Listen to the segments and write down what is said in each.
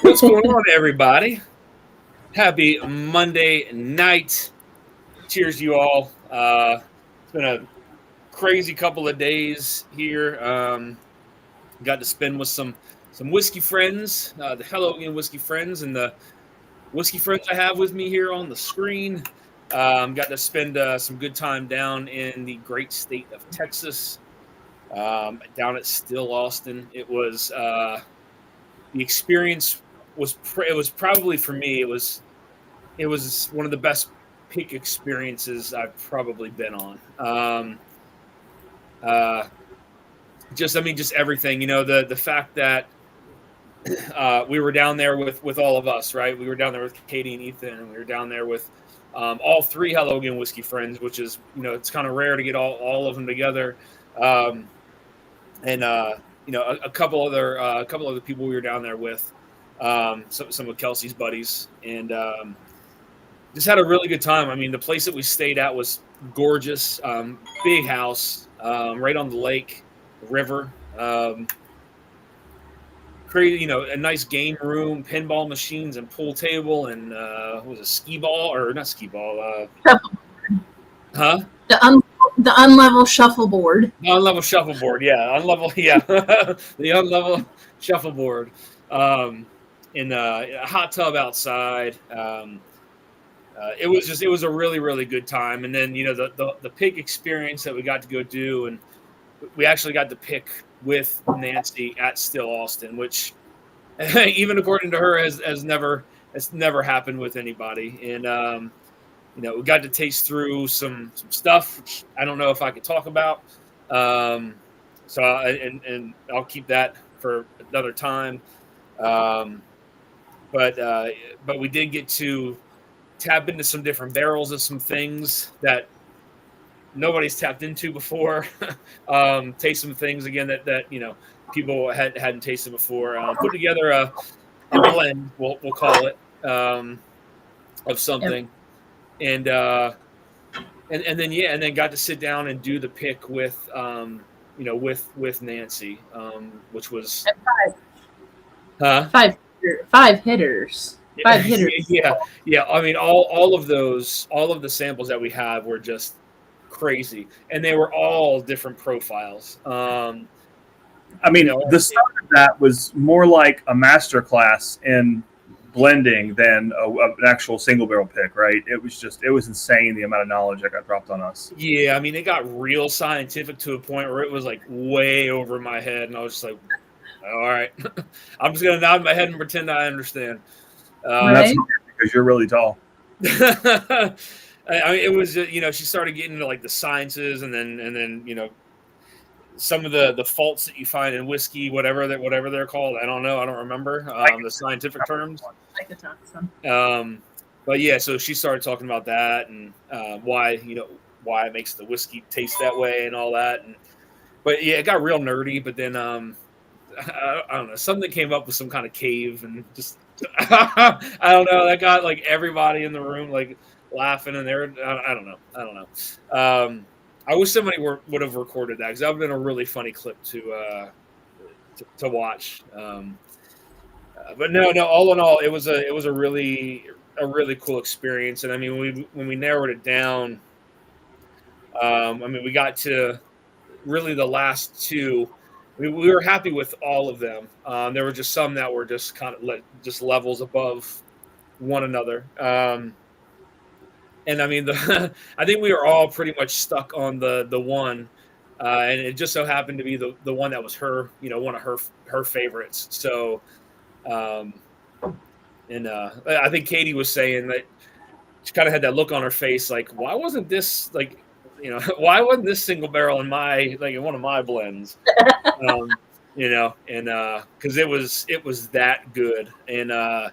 What's going on, everybody? Happy Monday night. Cheers, you all. It's been a crazy couple of days here. Got to spend with some whiskey friends, the Hello Again whiskey friends, and the whiskey friends I have with me here on the screen. Got to spend some good time down in the great state of Texas, down at Still Austin. It was the experience it was probably for me it was one of the best peak experiences I've probably been on. Uh, just everything. The fact that we were down there with all of us, right? We were down there with Katie and Ethan, and we were down there with all three Hello Again whiskey friends, which is it's kind of rare to get all of them together. And a couple other people we were down there with, some of Kelsey's buddies, and just had a really good time. I mean, the place that we stayed at was gorgeous, big house, right on the lake, river, crazy, a nice game room, pinball machines, and pool table, and what was it, skee ball or not skee ball? Huh? The unlevel shuffleboard. The unlevel shuffleboard, yeah. The unlevel shuffleboard. In a hot tub outside. It was a really, really good time. And then, the pig experience that we got to go do, and we actually got to pick with Nancy at Still Austin, which even according to her has never happened with anybody. And we got to taste through some stuff which I don't know if I could talk about. So I'll keep that for another time. But we did get to tap into some different barrels of some things that nobody's tapped into before. Taste some things again that people hadn't tasted before. Put together a blend, we'll call it, of something. Yep. And then got to sit down and do the pick with with Nancy, which was five hitters. Five hitters. Yeah. I mean, all of the samples that we have were just crazy, and they were all different profiles. The start of that was more like a master class in blending than an actual single barrel pick, right? It was insane the amount of knowledge that got dropped on us. Yeah, I mean, it got real scientific to a point where it was like way over my head, and I was just like, all right, I'm just gonna nod my head and pretend I understand. That's because you're really tall. I mean, it was she started getting into like the sciences, and then some of the faults that you find in whiskey, whatever they're called. I don't know. I don't remember the scientific terms. I could talk some. But yeah, so she started talking about that and why it makes the whiskey taste that way and all that. But yeah, it got real nerdy. But then I don't know, something came up with some kind of cave and just I don't know. That got like everybody in the room like laughing, and I don't know. I wish somebody would have recorded that because that would have been a really funny clip to watch. But no. All in all, it was a really cool experience. And I mean, when we narrowed it down, we got to really the last two. We were happy with all of them. There were just some that were just kind of just levels above one another. And I mean, I think we were all pretty much stuck on the one, and it just so happened to be the one that was her, one of her favorites. So, I think Katie was saying that she kind of had that look on her face, like, why wasn't this why wasn't this single barrel in one of my blends? And because it was that good, and I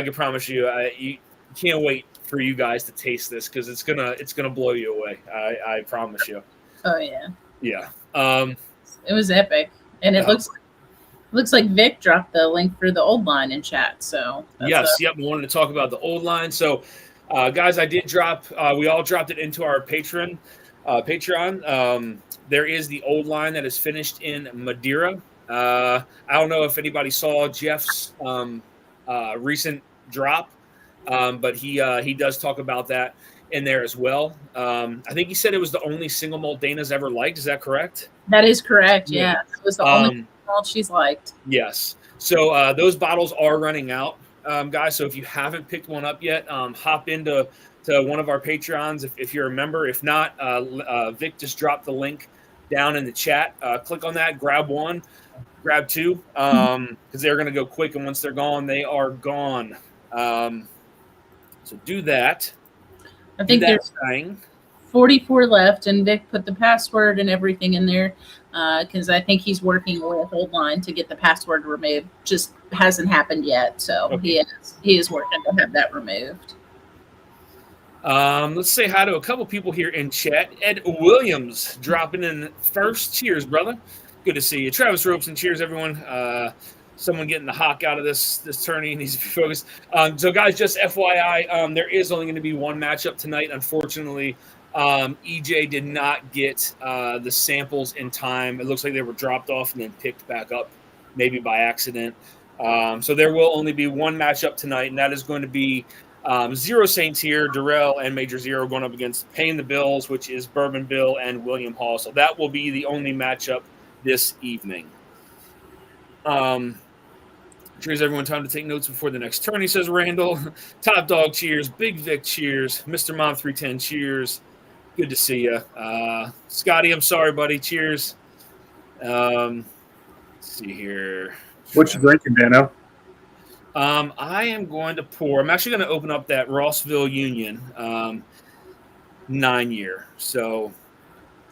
can promise you, you can't wait for you guys to taste this because it's gonna blow you away. I promise you. Oh yeah. Yeah. It was epic, and it looks like Vic dropped the link for the old line in chat. So yes, we wanted to talk about the old line. So, guys, I did drop. We all dropped it into our Patreon. There is the old line that is finished in Madeira. I don't know if anybody saw Jeff's recent drop, but he does talk about that in there as well. I think he said it was the only single malt Dana's ever liked. Is that correct? That is correct. Yeah. Yeah, it was the only malt she's liked. Yes. So those bottles are running out, guys. So if you haven't picked one up yet, hop into one of our Patreons if you're a member. If not, Vic just dropped the link down in the chat. Click on that, grab one, grab two, because they're going to go quick. And once they're gone, they are gone. So do that. I think there's 44 left, and Vic put the password and everything in there because I think he's working with Holdline to get the password removed. Just hasn't happened yet, so okay. he is working to have that removed. Let's say hi to a couple people here in chat. Ed Williams dropping in first. Cheers, brother. Good to see you. Travis Robeson, cheers, everyone. Someone getting the hawk out of this tourney needs to be focused. So, guys, just FYI, there is only going to be one matchup tonight. Unfortunately, EJ did not get the samples in time. It looks like they were dropped off and then picked back up, maybe by accident. So there will only be one matchup tonight, and that is going to be Zero Saints here, Darrell and Major Zero going up against Paying the Bills, which is Bourbon Bill and William Hall. So that will be the only matchup this evening. Cheers, everyone. Time to take notes before the next tourney, says Randall. Top Dog, cheers. Big Vic, cheers. Mr. Mom 310, cheers. Good to see you. Scotty, I'm sorry, buddy. Cheers. Let's see here. What you drinking, Dano? I am going to pour. I'm actually going to open up that Rossville Union 9-year. So,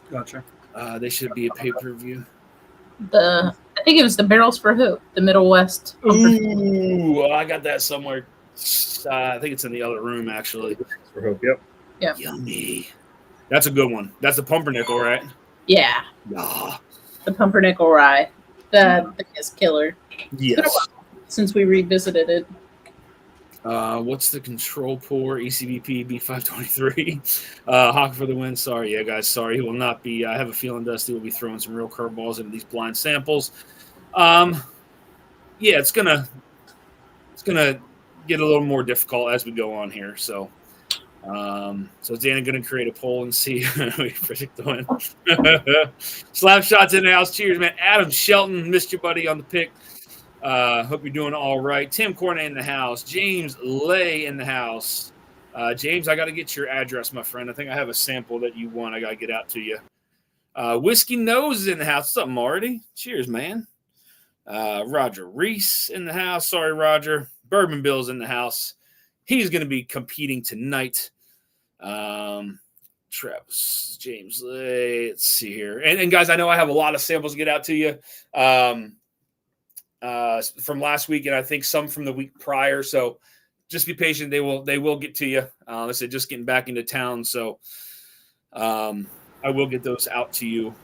gotcha. They should be a pay-per-view. I think it was the Barrels for Hope, the Middle West. Ooh, I got that somewhere. I think it's in the other room, actually. For Hope, yep. Yep. Yummy. That's a good one. That's the Pumpernickel, right? Yeah. Ah. The Pumpernickel Rye. That thing is killer. Yes. Since we revisited it. What's the control pour? ECBP B523. Hawk for the win. Sorry, yeah, guys. Sorry, he will not be. I have a feeling Dusty will be throwing some real curveballs into these blind samples. Yeah, it's gonna get a little more difficult as we go on here. So, is Dana gonna create a poll and see we predict the win? Slap shots in the house. Cheers, man. Adam Shelton, missed you, buddy, on the pick. Hope you're doing all right. Tim Cornet in the house. James Lay in the house. James, I got to get your address, my friend. I think I have a sample that you want. I got to get out to you. Whiskey Nose is in the house. What's up, Marty? Cheers, man. Roger Reese in the house. Sorry, Roger. Bourbon Bill's in the house. He's going to be competing tonight. Travis, James Lay. Let's see here. And guys, I know I have a lot of samples to get out to you. From last week, and I think some from the week prior. So just be patient. They will get to you. I said just getting back into town, so I will get those out to you.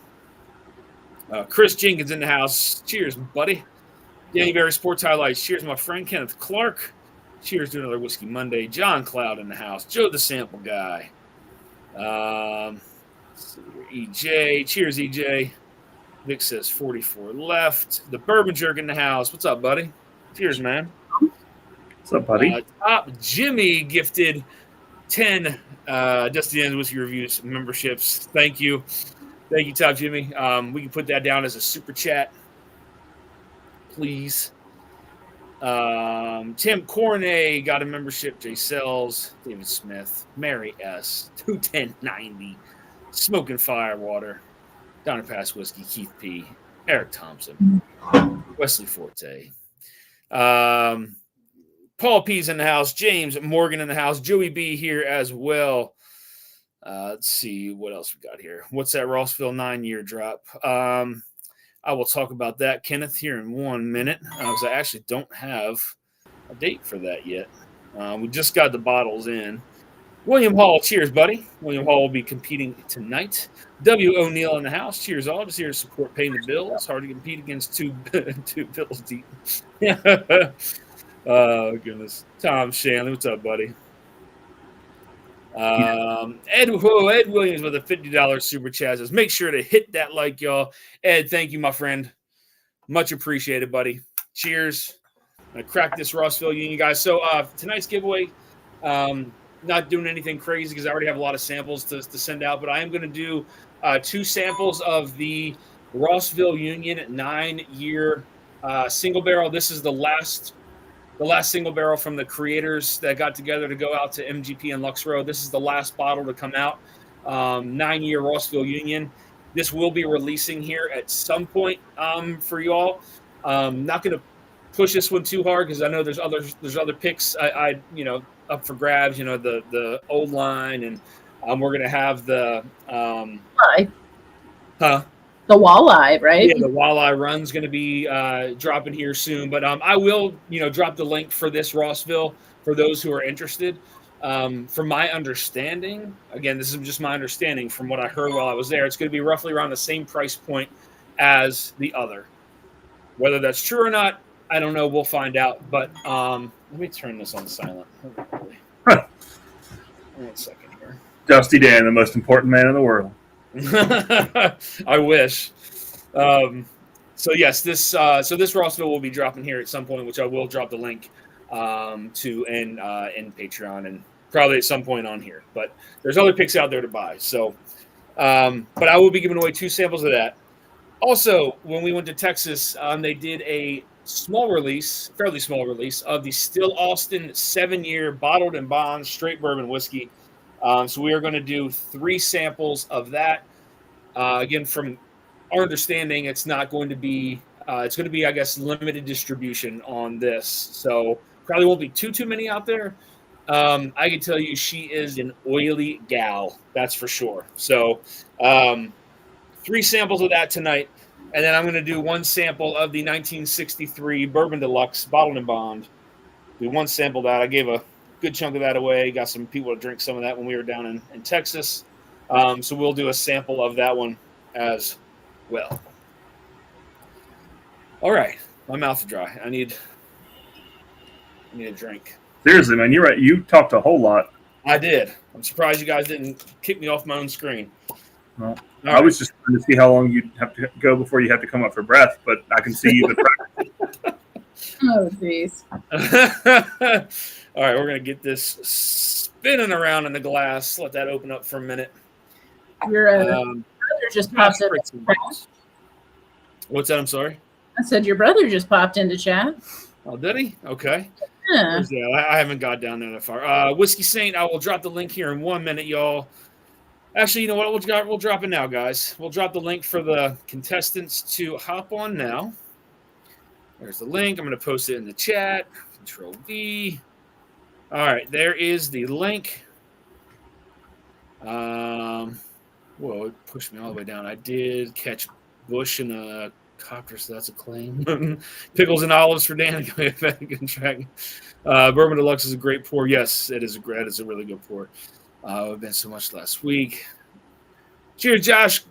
Chris Jenkins in the house. Cheers, buddy. Danny Berry Sports Highlights. Cheers, my friend Kenneth Clark. Cheers to another Whiskey Monday. John Cloud in the house. Joe the Sample Guy. EJ. Cheers, EJ. Vic says 44 left. The Bourbon Jerk in the house. What's up, buddy? Cheers, man. What's up, buddy? Top Jimmy gifted 10 Just the End Whiskey Reviews memberships. Thank you. Thank you, Top Jimmy. We can put that down as a super chat, please. Tim Cornet got a membership. Jay Sells, David Smith, Mary S, 21090, Smoking Firewater, Donner Pass Whiskey, Keith P, Eric Thompson, Wesley Forte, Paul P's in the house, James Morgan in the house, Joey B here as well. Let's see what else we got here. What's that Rossville 9-year drop? I will talk about that, Kenneth, here in 1 minute, because I actually don't have a date for that yet. We just got the bottles in. William Hall, cheers, buddy. William Hall will be competing tonight. W. O'Neill in the house. Cheers, all. Just here to support Paying the Bills. Hard to compete against two Bills deep. Oh, goodness. Tom Shanley, what's up, buddy? Ed Williams with a $50 super chat says, make sure to hit that like, y'all. Ed, thank you, my friend. Much appreciated, buddy. Cheers. I'm going to crack this Rossville Union, guys. So tonight's giveaway, not doing anything crazy because I already have a lot of samples to send out, but I am going to do 2 samples of the Rossville Union 9-year single barrel. This is the last single barrel from the creators that got together to go out to MGP and Lux Row. This is the last bottle to come out. 9-year Rossville Union. This will be releasing here at some point for you all. Not going to push this one too hard because I know there's other picks I up for grabs. The old line, and we're going to have the the walleye, right? Yeah, the walleye run's going to be dropping here soon. But I will, drop the link for this Rossville for those who are interested. From my understanding, again, this is just my understanding from what I heard while I was there, it's going to be roughly around the same price point as the other. Whether that's true or not, I don't know. We'll find out. But let me turn this on silent. One second here. Dusty Dan, the most important man in the world. I wish. So yes, this Rossville will be dropping here at some point, which I will drop the link to in Patreon and probably at some point on here. But there's other picks out there to buy. So, but I will be giving away 2 samples of that. Also, when we went to Texas, they did a fairly small release of the Still Austin 7-year bottled and bond straight bourbon whiskey. So we are going to do 3 samples of that. Again, from our understanding, it's not going to be. It's going to be, I guess, limited distribution on this. So probably won't be too many out there. I can tell you, she is an oily gal. That's for sure. So 3 samples of that tonight, and then I'm going to do 1 sample of the 1963 Bourbon Deluxe bottled and bond. Do 1 sample of that. I gave a good chunk of that away. Got some people to drink some of that when we were down in Texas. So we'll do a sample of that one as well. All right. My mouth is dry. I need a drink. Seriously, man, you're right. You talked a whole lot. I did. I'm surprised you guys didn't kick me off my own screen. Well, I was just trying to see how long you'd have to go before you have to come up for breath, but I can see you've been practicing. Oh, jeez. All right, we're going to get this spinning around in the glass. Let that open up for a minute. Your brother just popped into chat. What's that? I'm sorry? I said your brother just popped into chat. Oh, did he? Okay. Yeah. I haven't got down there that far. Whiskey Saint, I will drop the link here in 1 minute, y'all. Actually, you know what? We'll drop it now, guys. We'll drop the link for the contestants to hop on now. There's the link. I'm going to post it in the chat. Control V. All right, there is the link. Whoa, it pushed me all the way down. I did catch Bush in a copter, so that's a claim. Pickles and olives for Dan. Good track. Bourbon Deluxe is a great pour. Yes, it is a really good pour. We've been so much last week. Cheers, Josh.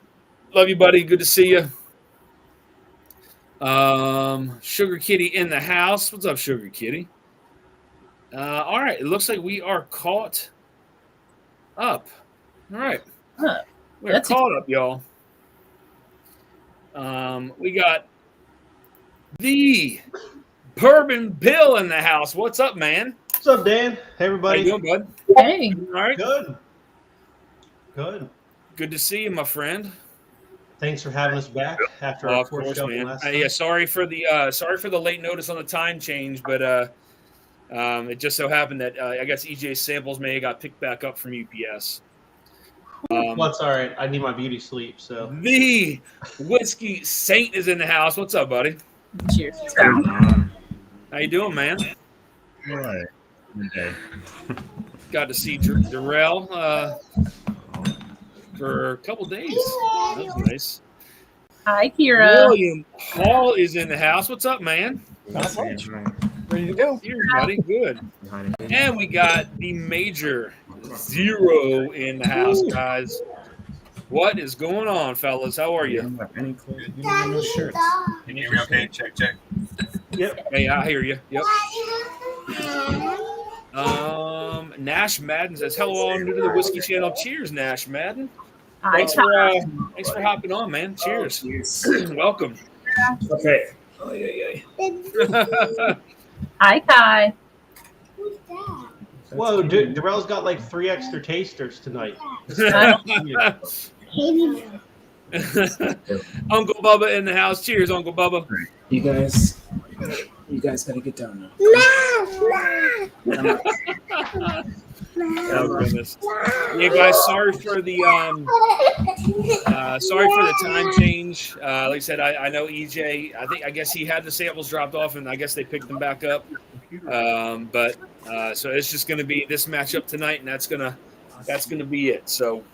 Love you, buddy. Good to see you. Sugar Kitty in the house. What's up, Sugar Kitty? All right. It looks like we are caught up. All right. We're caught up, y'all. We got the Bourbon Bill in the house. What's up, man? What's up, Dan? Hey, everybody. How you doing, bud? Hey. All right. Good. Good to see you, my friend. Thanks for having us back after our of course, show man. last time. Yeah, sorry for the late notice on the time change, but it just so happened that I guess EJ Samples may have got picked back up from UPS. Well, it's all right. I need my beauty sleep, so. The Whiskey Saint is in the house. What's up, buddy? Cheers. How you doing, man? All right. Okay. Got to see Darrell for a couple days. That was nice. Hi, Kira. William Hall is in the house. What's up, man? Not much. Ready to go. Cheers, buddy. Good. And we got the Major Zero in the house, guys. What is going on, fellas? How are you? Any clothes? You don't have no shirts. Can you hear me okay? Check. Yep. Hey, I hear you. Yep. Nash Madden says, hello, all new to the Whiskey Channel. Cheers, Nash Madden. Hi, Thanks for hopping on, man. Cheers. Welcome. Okay. Oh, yeah. Hi, Kai. Whoa, Darrell's got like 3 extra tasters tonight. Uncle Bubba in the house. Cheers, Uncle Bubba. You guys got to get down now. Oh goodness. Yeah, guys. Sorry for the time change. Like I said, I know EJ. I guess he had the samples dropped off, and I guess they picked them back up. But so it's just going to be this matchup tonight, and that's gonna be it. So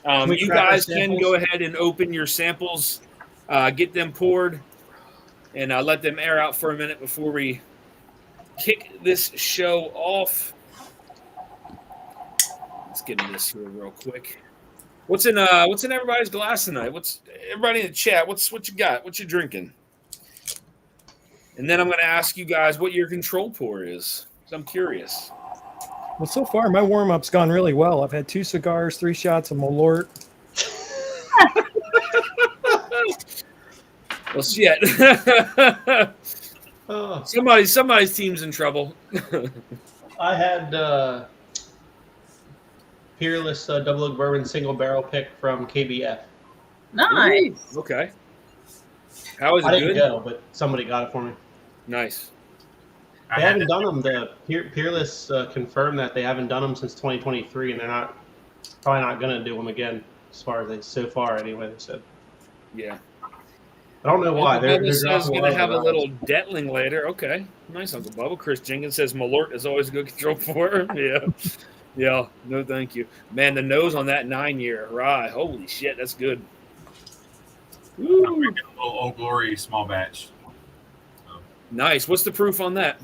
you guys can go ahead and open your samples, get them poured, and let them air out for a minute before we kick this show off. Let's get into this here real quick. What's in everybody's glass tonight? What's everybody in the chat? What you got? What you drinking? And then I'm going to ask you guys what your control pour is. 'Cause I'm curious. Well, so far my warm up's gone really well. I've had 2 cigars, 3 shots of Malort. Well, shit. Somebody's team's in trouble. I had Peerless Double Oak Bourbon single barrel pick from KBF. Nice. Ooh, okay. How is it I didn't good? go, but somebody got it for me. Nice. They haven't done them. The Peerless confirmed that they haven't done them since 2023, and they're probably not going to do them again, so far anyway. They said. Yeah. I don't know why. They're going to have a little Detling later. Okay. Nice, Uncle Bubba. Chris Jenkins says Malort is always a good control for. Yeah. Yeah. No, thank you. Man, the nose on that 9-year rye. Holy shit, that's good. I'm drinking a little Old Glory small batch. Nice. What's the proof on that?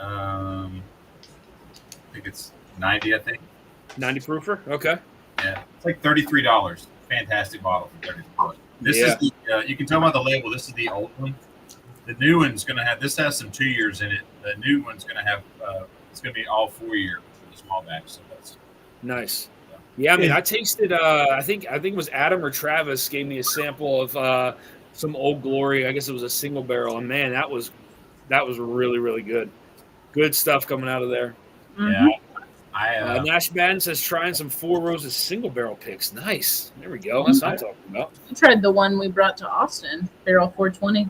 I think it's 90, I think. 90 proofer? Okay. Yeah. It's like $33. Fantastic bottle for $33. This is the, you can tell by the label, this is the old one. The new one's going to have, this has some 2 years in it. The new one's going to have, it's going to be all 4-year for the small batch. So that's nice. Yeah, I mean, I tasted, I think it was Adam or Travis gave me a sample of some Old Glory. I guess it was a single barrel. And man, that was really, really good. Good stuff coming out of there. Yeah. Nash Madden says trying some Four Roses single barrel picks. Nice. There we go. That's what I'm talking about. I tried the one we brought to Austin, barrel 420.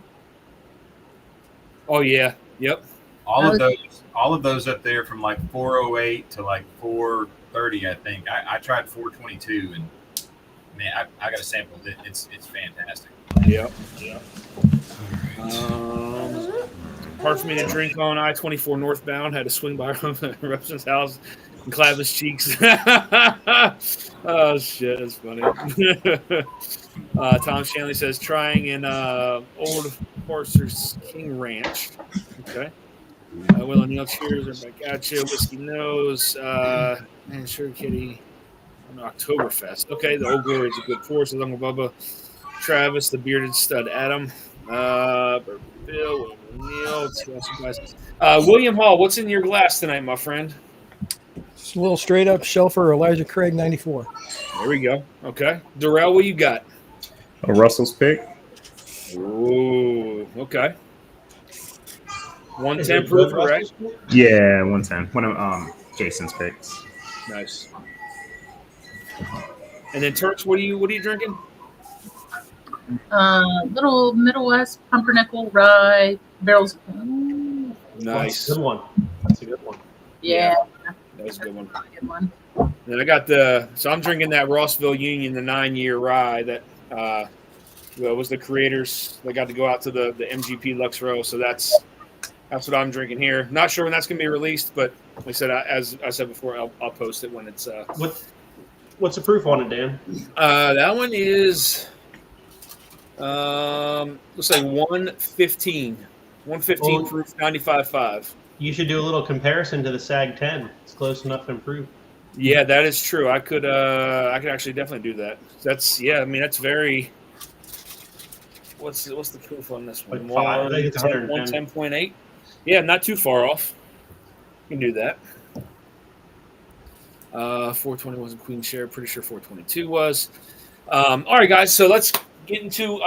Oh yeah. Yep. All of those up there from like 408 to like 430, I think. I tried 422, and man, I got a sample. It's fantastic. Yep. Hard for me to drink on I-24 northbound. Had to swing by Robson's house and clap his cheeks. Oh shit, that's funny. Tom Shanley says trying in Old Forster's King Ranch. Okay. Will and Neil, cheers. Everybody got you. Whiskey Nose. Man, sure, Kitty. Oktoberfest. Okay, the Old Glory is a good pour. Says Uncle Bubba. Travis, the bearded stud. Adam. Bill, Neil. William Hall, what's in your glass tonight, my friend? Just a little straight up Shelfer Elijah Craig 94. There we go. Okay. Darrell, what you got? A Russell's pick. Ooh, okay. 110 proof, right? Yeah, 110. One of Jason's picks. Nice. And then Turks, what are you drinking? Little Middle West pumpernickel rye barrels. Nice. That's a good one. That's a good one. Yeah. That was a good one. Good one. And I got I'm drinking that Rossville Union, the 9-year rye that was the creators. They got to go out to the MGP Lux Row, so that's what I'm drinking here. Not sure when that's going to be released, but like I said, as I said before, I'll post it when it's. What's the proof on it, Dan? That one is looks like 115. 115 proof, 95.5. You should do a little comparison to the SAG 10. It's close enough to improve. Yeah, that is true. I could actually definitely do that. That's very. What's the proof on this one? I think it's 110.8. Yeah, not too far off. You can do that. 420 wasn't Queen Share. Pretty sure 422 was. All right, guys. So let's get into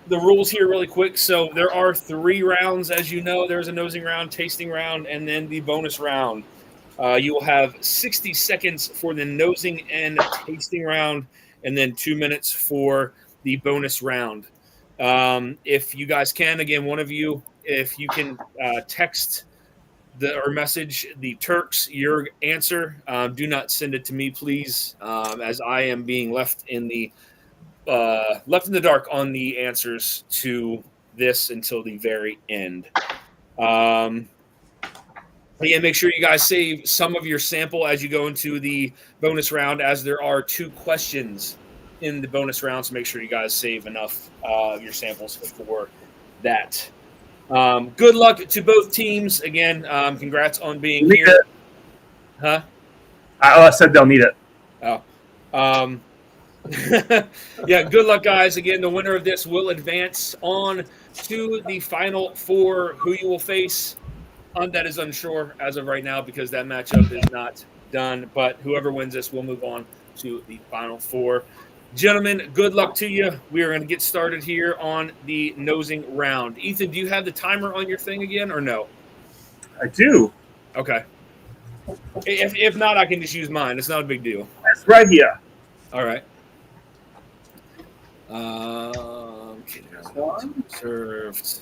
the rules here really quick. So there are 3 rounds, as you know. There's a nosing round, tasting round, and then the bonus round. You will have 60 seconds for the nosing and tasting round, and then 2 minutes for the bonus round. If you guys can, again, one of you, if you can text or message the Turks your answer, do not send it to me, please, as I am being left in the dark on the answers to this until the very end. Yeah, make sure you guys save some of your sample as you go into the bonus round, as there are 2 questions in the bonus round. So make sure you guys save enough of your samples for that. Good luck to both teams. Again, congrats on being here. It. Huh? I said they'll need it. Oh. Yeah, good luck, guys. Again, the winner of this will advance on to the Final Four. Who you will face, that is unsure as of right now because that matchup is not done. But whoever wins this will move on to the Final Four. Gentlemen, good luck to you. We are going to get started here on the nosing round. Ethan, do you have the timer on your thing again or no? I do. Okay. If not, I can just use mine. It's not a big deal. That's right here. All right. Served.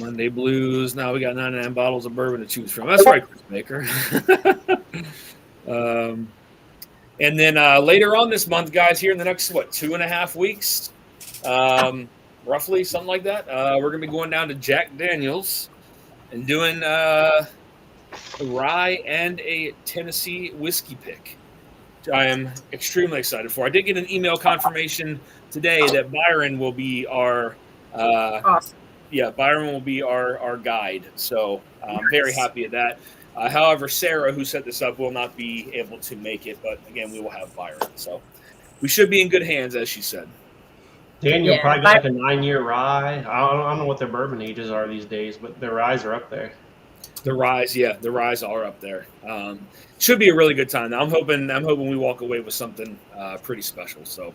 Monday Blues. Now we got 99 bottles of bourbon to choose from. That's right, Chris Baker. And then later on this month, guys, here in the next, 2.5 weeks, roughly, something like that, we're going to be going down to Jack Daniels and doing a rye and a Tennessee whiskey pick, which I am extremely excited for. I did get an email confirmation today that Byron will be our Awesome. Yeah, Byron will be our guide. So I'm very happy at that. However, Sarah, who set this up, will not be able to make it. But again, we will have Byron. So we should be in good hands, as she said. Daniel probably got like a 9-year rye. I don't know what their bourbon ages are these days, but their ryes are up there. The ryes, yeah, the ryes are up there. Should be a really good time. I'm hoping we walk away with something pretty special. So,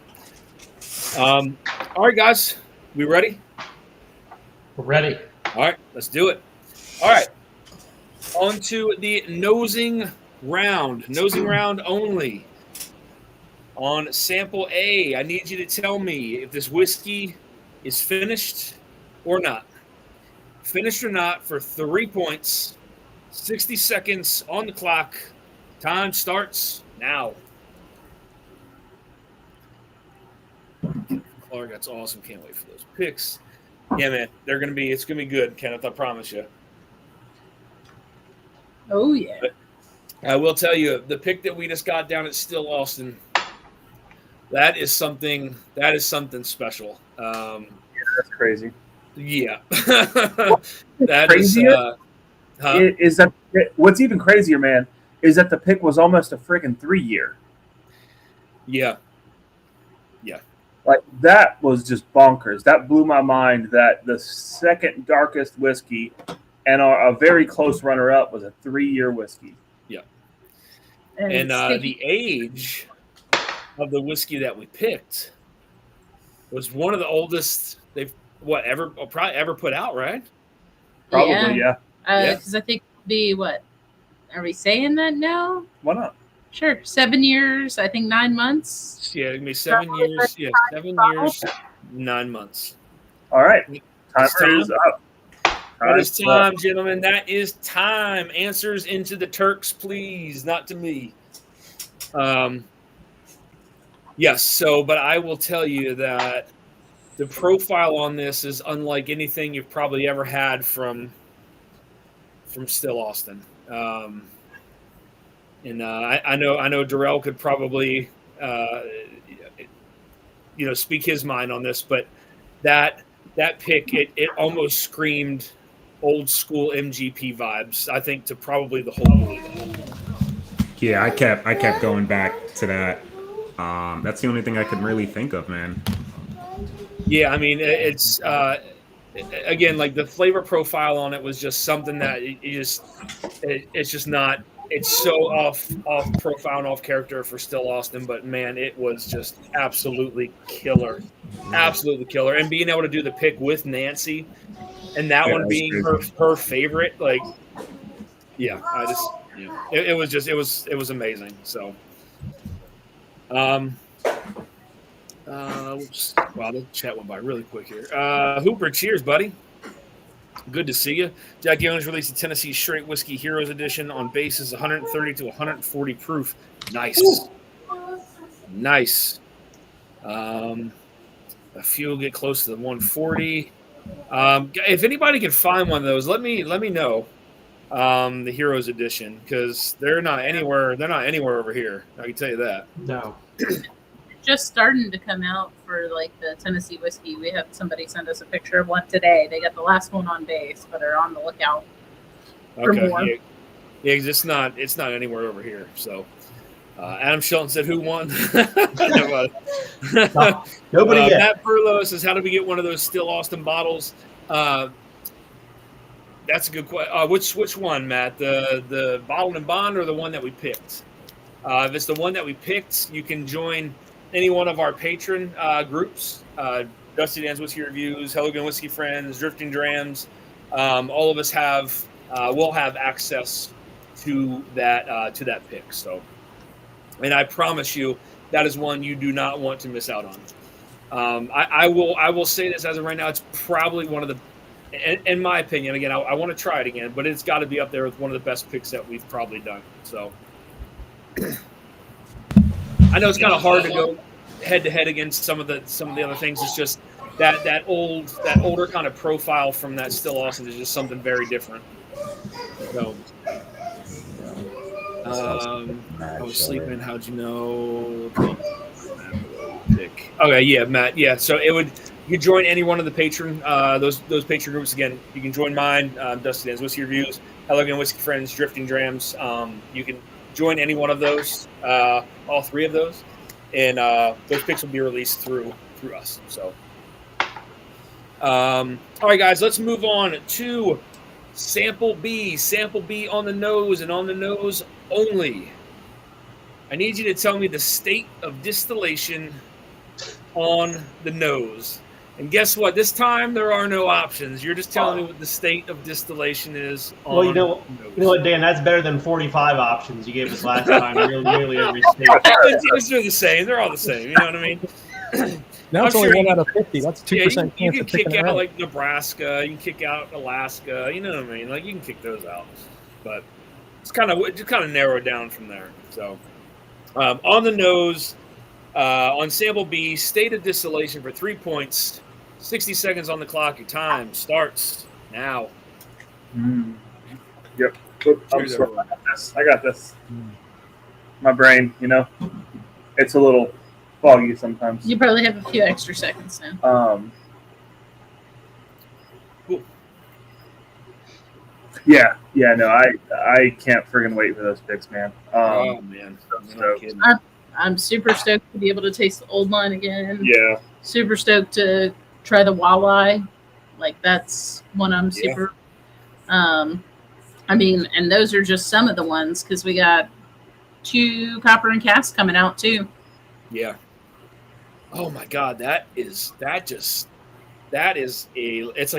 all right, guys, we ready? We're ready. All right, let's do it. All right, on to the nosing round. Nosing round only. On sample A, I need you to tell me if this whiskey is finished or not. Finished or not for 3 points. 60 seconds on the clock. Time starts now. Clark, that's awesome. Can't wait for those picks. Yeah, man, it's gonna be good, Kenneth. I promise you. Oh yeah. But I will tell you, the pick that we just got down at Still Austin, that is something special. Yeah, that's crazy. Yeah, that crazier is that what's even crazier, man, is that the pick was almost a freaking 3-year. Yeah. Like, that was just bonkers. That blew my mind that the second darkest whiskey and a very close runner-up was a 3-year whiskey. Yeah. And the age of the whiskey that we picked was one of the oldest they've probably ever put out, right? Probably, yeah. Because I think it'll be what? Are we saying that now? Why not? Sure. 7 years, I think 9 months. Yeah, it'll be 7 years. Yeah, 7 years, 9 months. All right. Timer is up. That is time, gentlemen. That is time. Answers into the Turks, please, not to me. Yes, but I will tell you that the profile on this is unlike anything you've probably ever had from Still Austin. And I know Darrell could probably speak his mind on this, but that pick it almost screamed old school MGP vibes, I think, to probably the whole movie. Yeah, I kept going back to that. That's the only thing I could really think of, man. Yeah, I mean, it's again, like, the flavor profile on it was just something that it's just not it's so off profile and off character for Still Austin, but man, it was just absolutely killer. Absolutely killer. And being able to do the pick with Nancy and that one being her favorite, like, yeah, I just, it was amazing. So, wow, the chat went by really quick here. Hooper, cheers, buddy. Good to see you. Jack Young's released the Tennessee Straight Whiskey Heroes Edition on bases 130 to 140 proof. Nice. Nice. A few will get close to the 140. If anybody can find one of those, let me know. The Heroes Edition, because they're not anywhere over here. I can tell you that. No. Just starting to come out for like the Tennessee whiskey. We had somebody send us a picture of one today. They got the last one on base, but are on the lookout for more. Yeah, it's not anywhere over here. So Adam Shelton said, "Who won?" Nobody yet. Matt Perlow says, "How do we get one of those Still Austin bottles?" That's a good question. Which one, Matt? The bottled and bond or the one that we picked? If it's the one that we picked, you can join any one of our patron groups. Dusty Dan's Whiskey Reviews, Hello Again Whiskey Friends, Drifting Drams. All of us will have access to that pick. So, and I promise you, that is one you do not want to miss out on. I will say this as of right now, it's probably one of the, in my opinion, again, I want to try it again, but it's got to be up there with one of the best picks that we've probably done. So I know it's kind of hard to go head to head against some of the other things. It's just that older kind of profile from that Still Austin is just something very different. So I was sleeping. How'd you know? Pick. Okay, yeah, Matt. Yeah, so you can join any one of the patron those patron groups. Again, you can join mine, Dusty Dan's Whiskey Reviews, Hello Again Whiskey Friends, Drifting Drams. You can join any one of those, all three of those, and those picks will be released through us. So, all right, guys, let's move on to Sample B. Sample B on the nose and on the nose only. I need you to tell me the state of distillation on the nose. And guess what? This time there are no options. You're just telling me what the state of distillation is on Well, you know what, Dan? That's better than 45 options you gave us last time. Nearly every state. They're the same. They're all the same. You know what I mean? Now it's only 1 out of 50. That's 2% you chance can of picking kick it out right. like Nebraska. You can kick out Alaska. You know what I mean? Like you can kick those out, but it's kind of narrowed down from there. So on the nose, on sample B, state of distillation for 3 points. 60 seconds on the clock. Your time starts now. Yep. I'm sorry. I got this. My brain, it's a little foggy sometimes. You probably have a few extra seconds now. Cool. Yeah. No, I can't friggin' wait for those picks, man. Oh man, I'm super stoked to be able to taste the old line again. Yeah. Super stoked to try the Walleye. Like that's one I'm super. I mean, and those are just some of the ones because we got 2 Copper and Cask coming out too. Yeah. Oh my God, it's like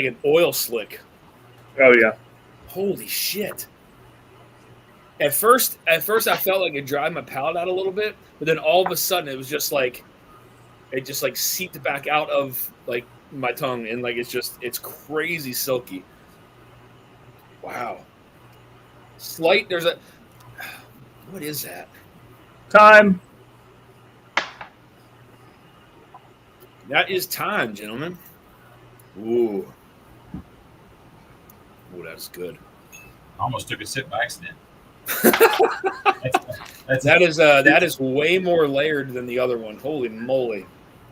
an oil slick. Oh yeah. Holy shit. At first I felt like it dried my palate out a little bit, but then all of a sudden it was just like it just like seeped back out of like my tongue, and like it's crazy silky. Wow. Slight, what is that? Time. That is time, gentlemen. Ooh, that's good. I almost took a sip by accident. That is way more layered than the other one. Holy moly!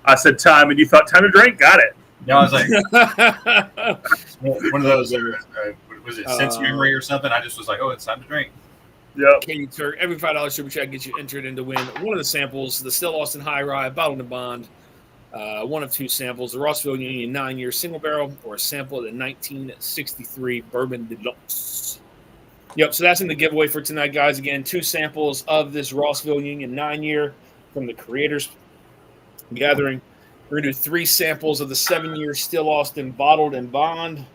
I said time, and you thought time to drink. Got it. Yeah, I was like, one of those. Was it sense memory or something? I just was like, oh, it's time to drink. Yep. Katie Turk, every $5 super chat gets you entered in to win one of the samples, the Still Austin High Rye Bottled and Bond, one of 2 samples, the Rossville Union 9-year single barrel, or a sample of the 1963 Bourbon Deluxe. Yep, so that's in the giveaway for tonight, guys. Again, 2 samples of this Rossville Union 9-year from the Creators Gathering. We're going to do 3 samples of the 7-year Still Austin Bottled and Bond,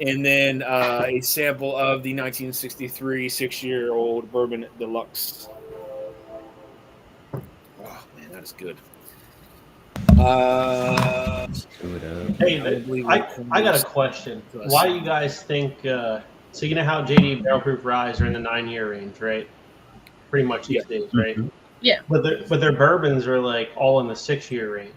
and then a sample of the 1963 6-year-old Bourbon Deluxe. Oh, man, that is good. Hey, I got a question. Why do you guys think? So you know how JD Barrel Proof Ryes are in the 9-year range, right? Pretty much these days, right? Yeah. But their bourbons are like all in the 6-year range.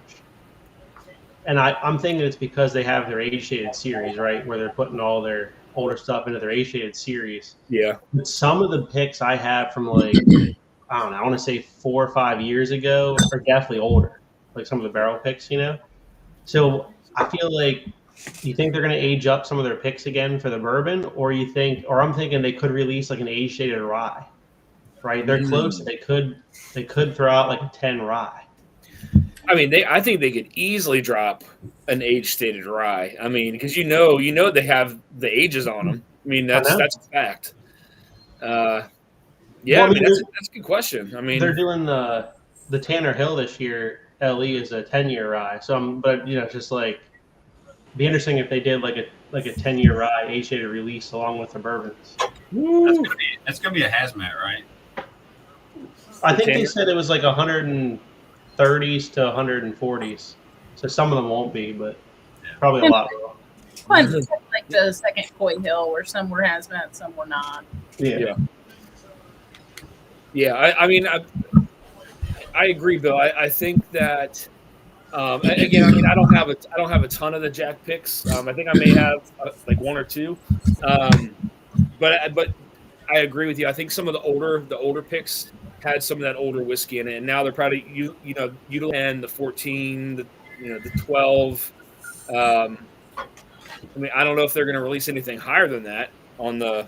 And I'm thinking it's because they have their age-shaded series, right, where they're putting all their older stuff into their age-shaded series. Yeah. But some of the picks I have from like I don't know, I want to say 4 or 5 years ago are definitely older. Like some of the barrel picks, you know. So I feel like you think they're going to age up some of their picks again for the bourbon, or I'm thinking they could release like an age-shaded rye, right? They're close. They could throw out like a 10 rye. I mean, I think they could easily drop an age-stated rye. I mean, because you know they have the ages on them. I mean, that's a fact. Yeah, well, I mean that's a good question. I mean, they're doing the Tanner Hill this year. LE is a 10-year rye. So, but you know, just like be interesting if they did like a 10-year rye age-shaded release along with the bourbons. That's gonna be a hazmat, right? I think they said it was like 130s to 140s. So some of them won't be, but probably a lot. Like the second Coy Hill, where some were hazmat, some were not. Yeah. I mean, I agree, Bill. I think that again, I mean, I don't have a ton of the Jack picks. I think I may have like 1 or 2, but I agree with you. I think some of the older picks had some of that older whiskey in it, and now they're probably utilizing the 14, the 12. I mean, I don't know if they're going to release anything higher than that on the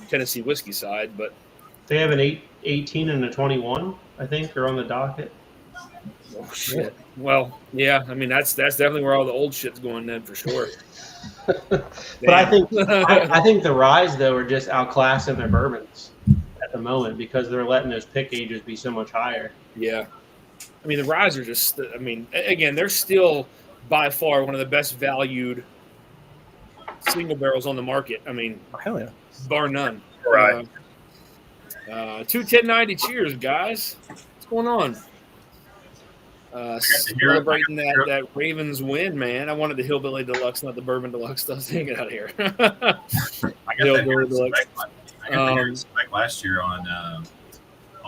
Tennessee whiskey side, but they have an 18 and a 21, I think, are on the docket. Oh shit! Well, yeah, I mean that's definitely where all the old shit's going then for sure. But I think the ryes though are just outclassing their bourbons at the moment because they're letting those pick ages be so much higher. Yeah, I mean the ryes are just. I mean, again, they're still by far one of the best valued single barrels on the market. I mean, hell yeah, bar none. Right. 21090. Cheers, guys. What's going on? Celebrating that Ravens win, man. I wanted the Hillbilly Deluxe, not the Bourbon Deluxe. Get out of here. I got that spec last year on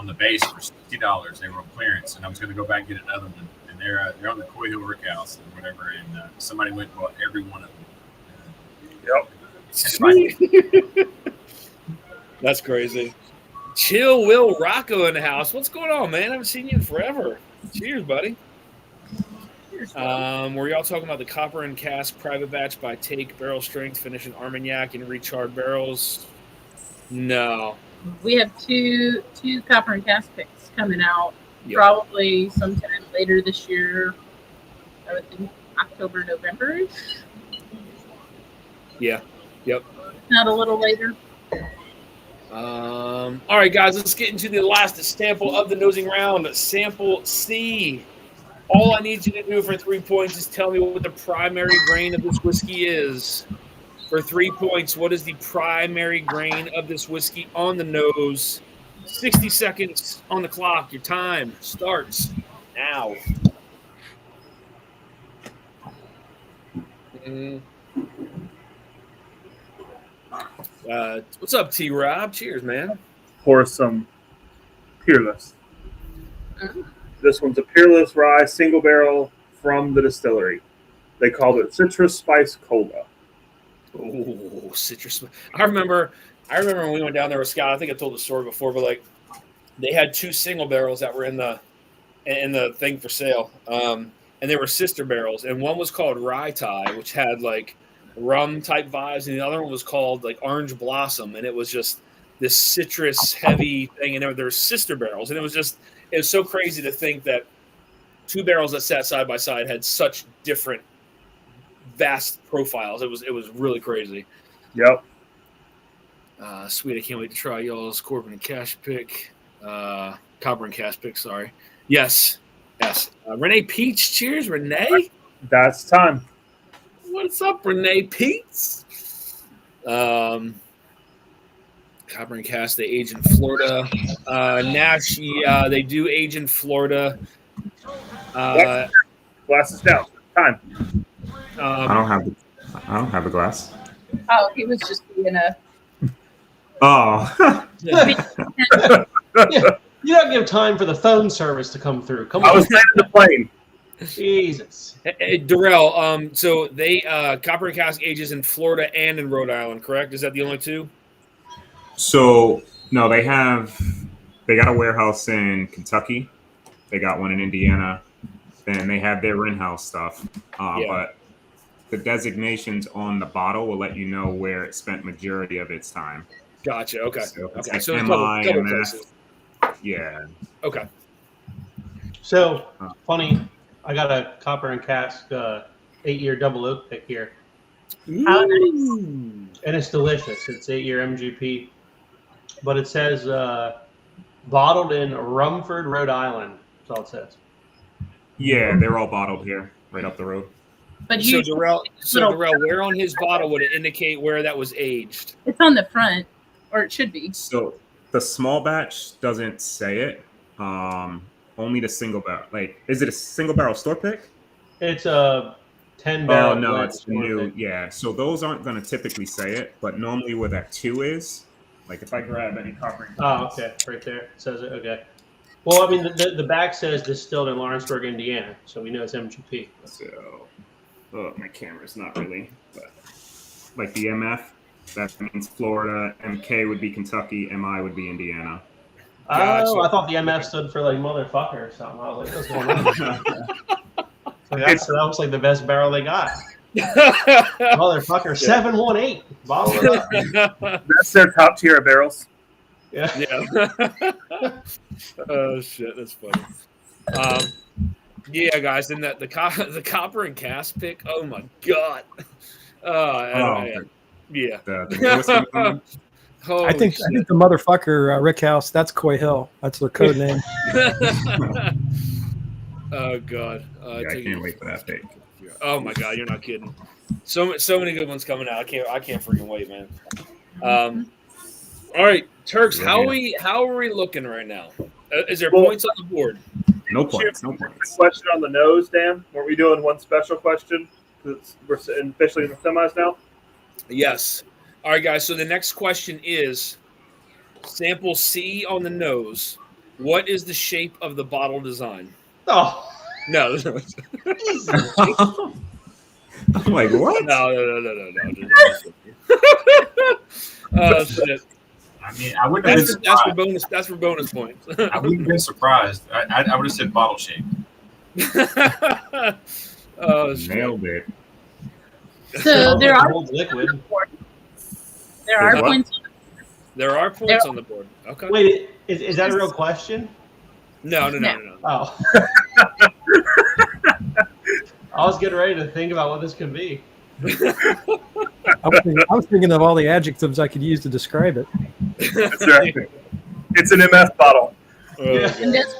the base for $60. They were on clearance, and I was going to go back and get another one. And they're on the Coy Hill Rickhouse and whatever. And somebody went and bought every one of them. Yep. That's crazy. Chill Will Rocco in the house. What's going on, man? I haven't seen you in forever. Cheers, buddy. Were y'all talking about the Copper and Cask Private Batch by Take Barrel Strength, finishing Armagnac and recharred barrels? No. We have two Copper and Cask picks coming out probably sometime later this year. I would think October, November. Yeah. Yep. Not a little later. All right, guys, let's get into the last sample of the nosing round. Sample C. All I need you to do for 3 points is tell me what the primary grain of this whiskey is. For 3 points, what is the primary grain of this whiskey on the nose? 60 seconds on the clock. Your time starts now. What's up, T-Rob? Cheers, man. Pour some Peerless. This one's a Peerless rye single barrel from the distillery. They called it Citrus Spice Cola. Oh, citrus! I remember when we went down there with Scott. I think I told the story before, but like they had 2 single barrels that were in the thing for sale, and they were sister barrels, and one was called Rye Tie, which had like rum type vibes, and the other one was called like Orange Blossom, and it was just this citrus heavy thing, and there were sister barrels, and it was so crazy to think that 2 barrels that sat side by side had such different vast profiles. It was really crazy. Yep. Sweet, I can't wait to try y'all's Corbin and Cash pick. Copper and Cash pick, sorry. Yes. Renee Peach, cheers, Renee. That's time. What's up, Renee Peach? Copper and Cash, they age in Florida. Nash, they do age in Florida. Glasses down. Time. I don't have a glass. Oh, he was just being a. Oh. You don't give time for the phone service to come through. Come on. I was landing the plane. Jesus. Hey, Darrell, so they Copper and Cask ages in Florida and in Rhode Island, correct? Is that the only two? So no, they got a warehouse in Kentucky. They got one in Indiana. Then they have their in-house stuff. But the designations on the bottle will let you know where it spent majority of its time. Gotcha. Okay. So it's Okay. like So MI, double MF. places. Yeah. Okay. So funny, I got a Copper and Cask 8-year double oak pick here, How nice. Ooh. and it's delicious. It's 8-year MGP, but it says bottled in Rumford, Rhode Island. That's all it says. Yeah, they're all bottled here, right up the road. But So you, Darrell, where on his bottle would it indicate where that was aged? it's on the front, or it should be. So the small batch doesn't say it. Only the single barrel. Like, is it a single barrel store pick? It's a 10-barrel. Oh no, blend it's the new. pick. Yeah, so those aren't going to typically say it, but normally where that 2 is, like if I grab any copper. Oh, okay, right there it says it. Okay. Well, I mean, the back says distilled in Lawrenceburg, Indiana, so we know it's MGP. So, my camera's not really, but like the MF, that means Florida. MK would be Kentucky. MI would be Indiana. Gotcha. Oh, I thought the MF stood for like motherfucker or something. I was like, what's going on? So that looks like the best barrel they got. Motherfucker, 718. Bottle it up. That's their top tier of barrels. Yeah. Oh shit, that's funny. Yeah, guys, and the Copper and Cask pick. Oh my god. Yeah. The newest one. I think the motherfucker Rick House. That's Coy Hill. That's their code name. Oh god. I can't wait for that pick. Oh my god, you're not kidding. So many good ones coming out. I can't freaking wait, man. All right, Turks. How are we looking right now? Is there points on the board? No points. No points. Question on the nose, Dan. Were we doing one special question? We're officially in the semis now. Yes. All right, guys. So the next question is sample C on the nose. What is the shape of the bottle design? Oh. No. I'm like, what? No. Oh shit. I mean, I wouldn't have been surprised. That's for bonus points. I wouldn't have been surprised. I would have said bottle shape. Oh shit. Nailed it. So there are liquid. points. There are points on the board. Okay. Wait, is that a real question? No. Oh. I was getting ready to think about what this could be. I was thinking of all the adjectives I could use to describe it. That's right. It's an MF bottle. Yeah. And just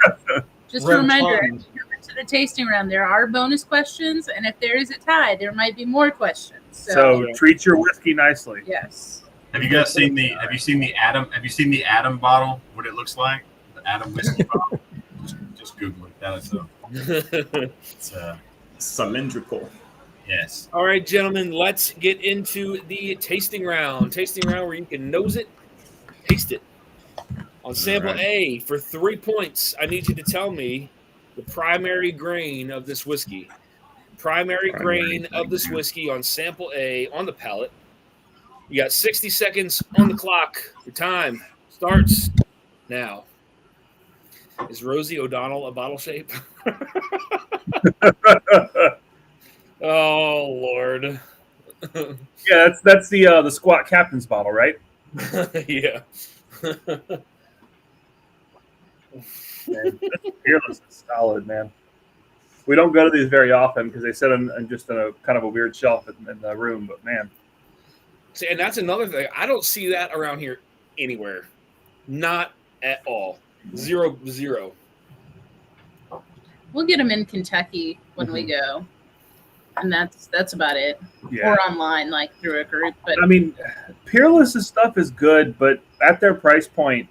a Red reminder, Plum. to the tasting round, there are bonus questions, and if there is a tie, there might be more questions. So treat your whiskey nicely. Yes. Have you guys seen the Adam bottle? What it looks like? The Adam whiskey bottle. Just Google it. It's cylindrical. Yes. All right, gentlemen, let's get into the tasting round. Tasting round where you can nose it, taste it. On sample A, for 3 points, I need you to tell me the primary grain of this whiskey. Primary grain of this whiskey on sample A on the palate. You got 60 seconds on the clock. Your time starts now. Is Rosie O'Donnell a bottle shape? Oh Lord. Yeah, that's the squat captain's bottle, right? Yeah. Man, Fearless is solid, man. We don't go to these very often because they sit in just in a kind of a weird shelf in the room, but man. See, and that's another thing. I don't see that around here anywhere. Not at all. Zero. We'll get them in Kentucky when we go, and that's about it. Yeah. Or online, like through a group. But I mean, Peerless's stuff is good, but at their price point,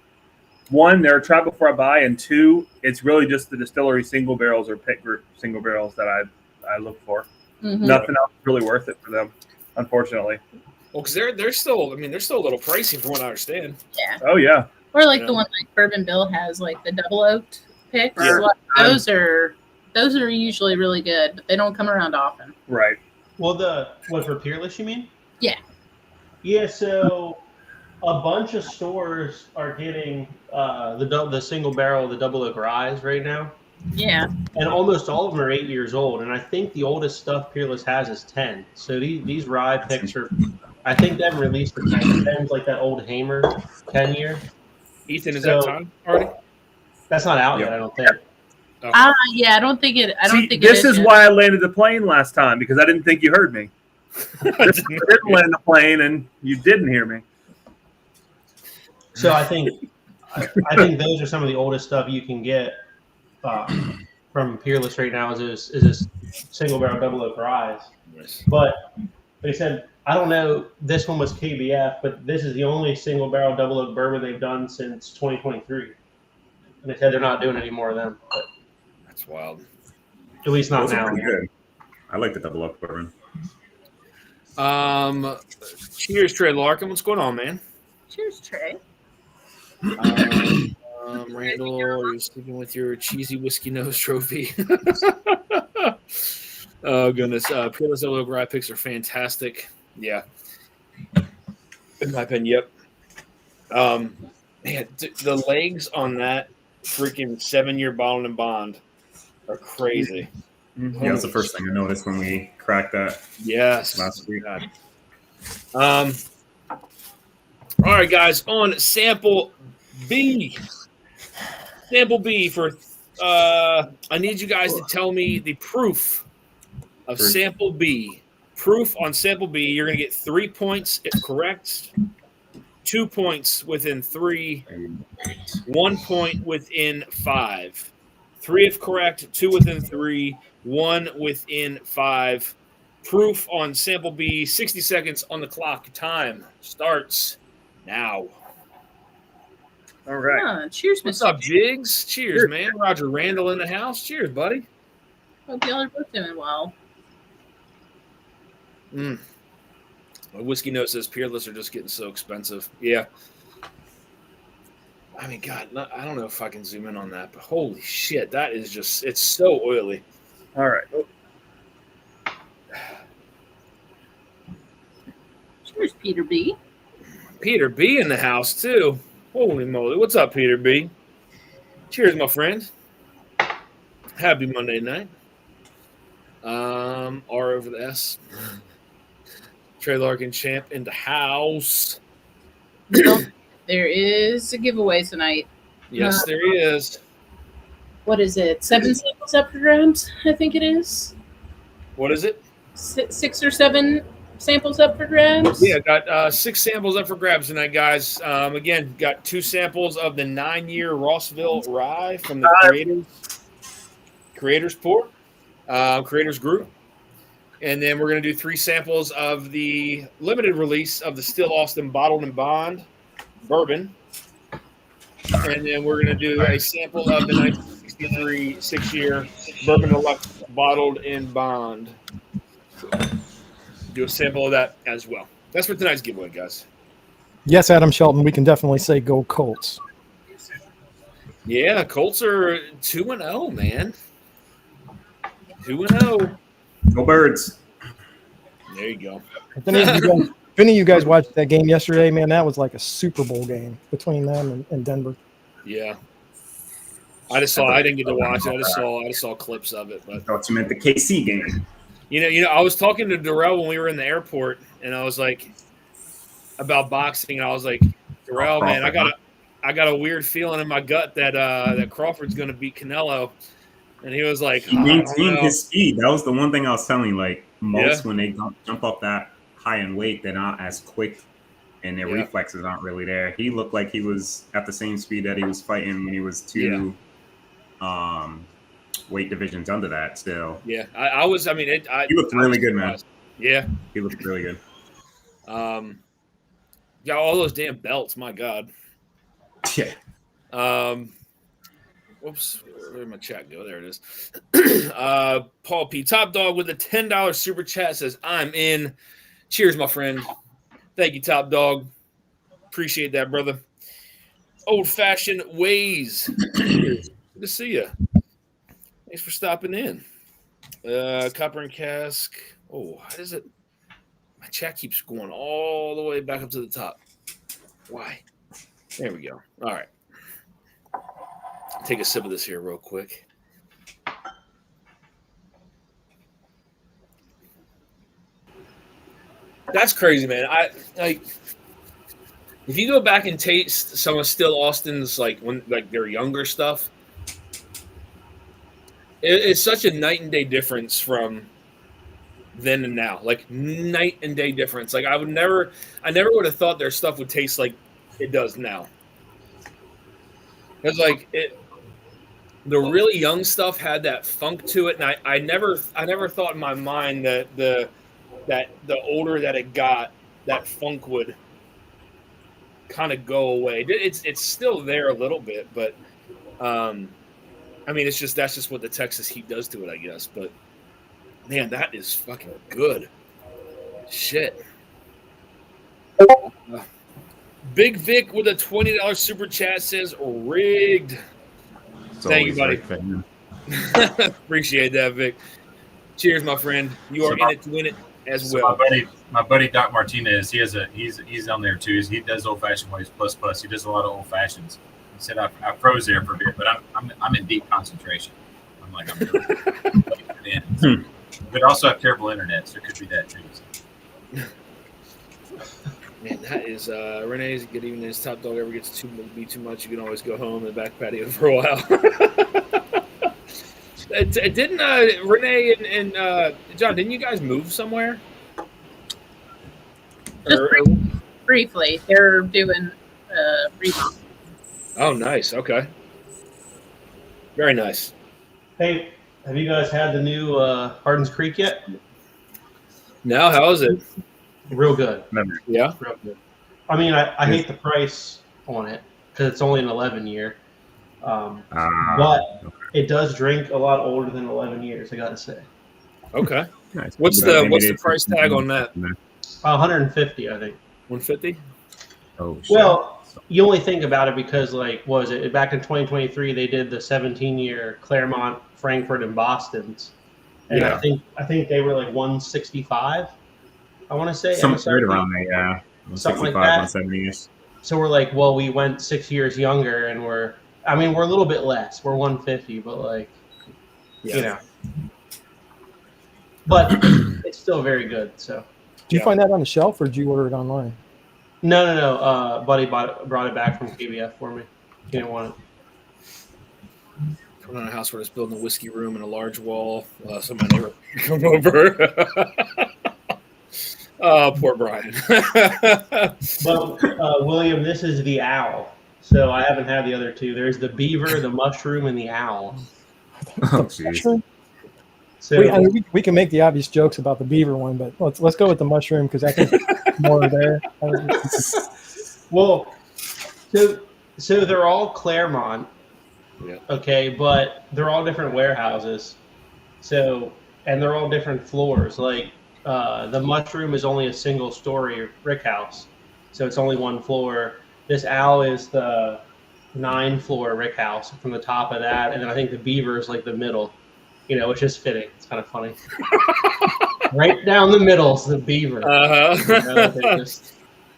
one, they're a try before I buy, and two, it's really just the distillery single barrels or pit group single barrels that I look for. Nothing else is really worth it for them, unfortunately. Well, because they're still, they're still a little pricey from what I understand. yeah, Oh yeah. or like the one like Bourbon Bill has, like the double oaked picks. Yeah. Those are usually really good, but they don't come around often. Right. Well, what for Peerless, you mean? Yeah. Yeah. So a bunch of stores are getting the single barrel, the double oak ryes right now. Yeah. And almost all of them are 8 years old, and I think the oldest stuff Peerless has is 10. So these rye picks are, I think they haven't released the 10. 10's like that old Hamer 10 year. Ethan, is that time already? That's not out yet, I don't think. Yeah, I don't think it. This is why I landed the plane last time, because I didn't think you heard me. I didn't land the plane, and you didn't hear me. So I think those are some of the oldest stuff you can get from Peerless right now. Is this single barrel double oak ryes? Yes. But they said, I don't know. This one was KBF, but this is the only single barrel double oak bourbon they've done since 2023. And they said they're not doing any more of them. But that's wild. At least not Those now. are pretty good. I like the double oak bourbon. Cheers, Trey Larkin. What's going on, man? Cheers, Trey. Randall, are you sticking with your cheesy whiskey nose trophy? Oh goodness, Peerless Double Oak Rye picks are fantastic. Yeah, in my opinion, yep. Man, the legs on that freaking 7-year bottle and bond are crazy. Yeah, that's the first thing I noticed when we cracked that. Yes. Last week. All right, guys, on sample B. Sample B for I need you guys to tell me the proof of sample B. Proof on sample B. You're going to get 3 points if correct, 2 points within 3, 1 point within 5. 3 if correct, 2 within 3, 1 within 5. Proof on sample B. 60 seconds on the clock. Time starts now. All right. Cheers, What's Mr. up, Jigs? Cheers, man. Roger Randall in the house. Cheers, buddy. Hope y'all are both doing well. My whiskey note says Peerless are just getting so expensive. Yeah. I mean, God, I don't know if I can zoom in on that, but holy shit, that is just, it's so oily. All right. Cheers, Peter B. Peter B in the house, too. Holy moly. What's up, Peter B? Cheers, my friend. Happy Monday night. R over the S. Trey Larkin champ in the house. There is a giveaway tonight. Yes, there is. What is it? 7 samples up for grabs, I think it is. What is it? 6 or 7 samples up for grabs. Yeah, got 6 samples up for grabs tonight, guys. Again, got 2 samples of the 9-year Rossville Rye from the Creators Pour, Creators Group. And then we're going to do 3 samples of the limited release of the Still Austin Bottled and Bond Bourbon. And then we're going to do a sample of the 1963 6-year Bourbon Deluxe Bottled in Bond. Do a sample of that as well. That's for tonight's giveaway, guys. Yes, Adam Shelton, we can definitely say go Colts. Yeah, Colts are 2-0, man. 2-0. Go Birds. There you go. If any of you guys watched that game yesterday, man, that was like a Super Bowl game between them and Denver. Yeah. I didn't get to watch it. I just saw clips of it. But I thought you meant the KC game. You know, I was talking to Darrell when we were in the airport, and I was like, about boxing, and I was like, Darrell, man, I got a weird feeling in my gut that Crawford's going to beat Canelo. And he was like, he maintained his speed. That was the one thing I was telling you. Like most when they jump off that high in weight, they're not as quick, and their reflexes aren't really there. He looked like he was at the same speed that he was fighting when he was two weight divisions under that. Still, yeah, I was. I mean, he looked really good, man. Yeah, he looked really good. Yeah, all those damn belts, my God. Yeah. Whoops, where did my chat go? There it is. Paul P. Top Dog with a $10 super chat says, I'm in. Cheers, my friend. Thank you, Top Dog. Appreciate that, brother. Old Fashioned Ways. Cheers. Good to see you. Thanks for stopping in. Copper and Cask. Oh, how is it? My chat keeps going all the way back up to the top. Why? There we go. All right. Take a sip of this here real quick. That's crazy, man. I like if you go back and taste some of Still Austin's when their younger stuff, it's such a night and day difference from then and now. Like night and day difference. Like I never would have thought their stuff would taste like it does now. Because the really young stuff had that funk to it, and I never thought in my mind that the older that it got, that funk would kind of go away. It's still there a little bit, but I mean that's just what the Texas heat does to it, I guess. But man, that is fucking good. Shit. Big Vic with a $20 super chat says rigged. Thank you, buddy. Appreciate that, Vic. Cheers, my friend. You are in it to win it as well. My buddy Doc Martinez, he's on there too. He does Old Fashioned Ways plus. He does a lot of old fashions. He said I froze there for a bit, but I'm in deep concentration. I'm really in. But also have terrible internet, so it could be that too. Man, that is Renee's good evening. His Top Dog ever gets too much, you can always go home in the back patio for a while. Didn't Renee and John? Didn't you guys move somewhere? Just briefly, they're doing remodel. Oh, nice. Okay, very nice. Hey, have you guys had the new Hardin's Creek yet? No, how is it? Real good. Yeah. Real good. I mean, I hate the price on it because it's only an 11 year. But it does drink a lot older than 11 years, I got to say. Okay. Nice. What's the price tag on that? 150, I think. 150? Oh, shit. Well, you only think about it because, what was it? Back in 2023, they did the 17-year Claremont, Frankfurt, and Boston's. And I think they were 165. I want to say something right around there, yeah. 165, 170-ish. So we're well, we went 6 years younger, and we're a little bit less. We're 150, but but it's still very good. So. Did you find that on the shelf, or did you order it online? No. Buddy brought it back from KBF for me. He didn't want it. Coming on a house where it's building a whiskey room and a large wall. So my neighbor come over. Oh, poor Brian. But William, this is the owl. So I haven't had the other two. There's the beaver, the mushroom, and the owl. Oh, jeez. So we can make the obvious jokes about the beaver one, but let's go with the mushroom because I think more there. Well, so they're all Claremont. Yeah. Okay, but they're all different warehouses. So and they're all different floors. The mushroom is only a single story brick house, so it's only one floor. This owl is the 9-floor brick house from the top of that, and then I think the beaver is the middle. Which is fitting. It's kind of funny. Right down the middle is the beaver.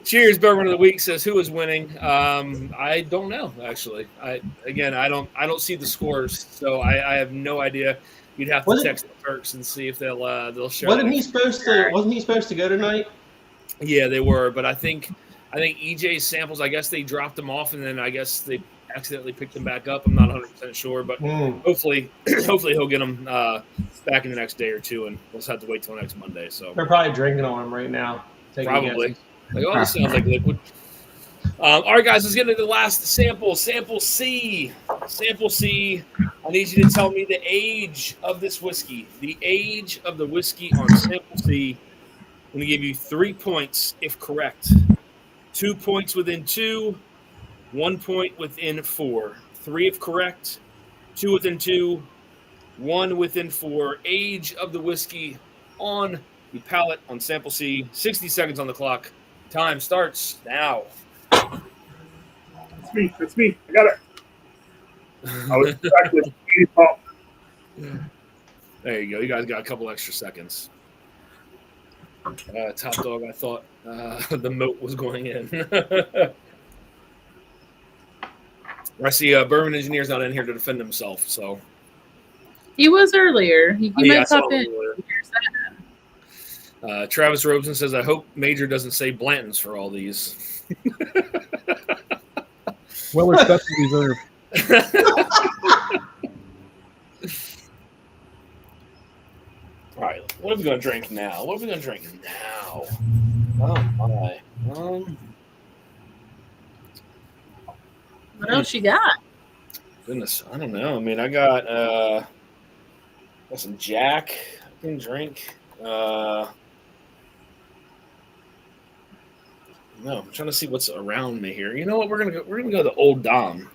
Cheers, Bergman of the Week says who is winning. I don't know actually. I don't see the scores, so I have no idea. You'd have to text the Turks and see if they'll share. Wasn't he supposed to go tonight? Yeah, they were, but I think EJ's samples. I guess they dropped them off, and then I guess they accidentally picked them back up. I'm not 100% sure, but hopefully he'll get them back in the next day or two, and we'll just have to wait till next Monday. So they're probably drinking on him right now. Probably. Like, oh, this sounds like liquid. All right, guys, let's get into the last sample. Sample C. Sample C. I need you to tell me the age of this whiskey. The age of the whiskey on sample C. I'm going to give you 3 points if correct. 2 points within 2. 1 point within 4. 3 if correct. 2 within 2. 1 within 4. Age of the whiskey on the palate on sample C. 60 seconds on the clock. Time starts now. That's me. I got it. I was exactly 80 pop. There you go. You guys got a couple extra seconds. Top dog, I thought the moat was going in. I see Bourbon Engineer's not in here to defend himself, so. He was earlier. He might pop in. Travis Robeson says, I hope Major doesn't say Blanton's for all these. Weller Special Reserve. All right, what are we going to drink now? What my. What else you got? Goodness, I don't know. I mean, I got some Jack I can drink. No, I'm trying to see what's around me here. You know what? We're gonna go the Old Dom.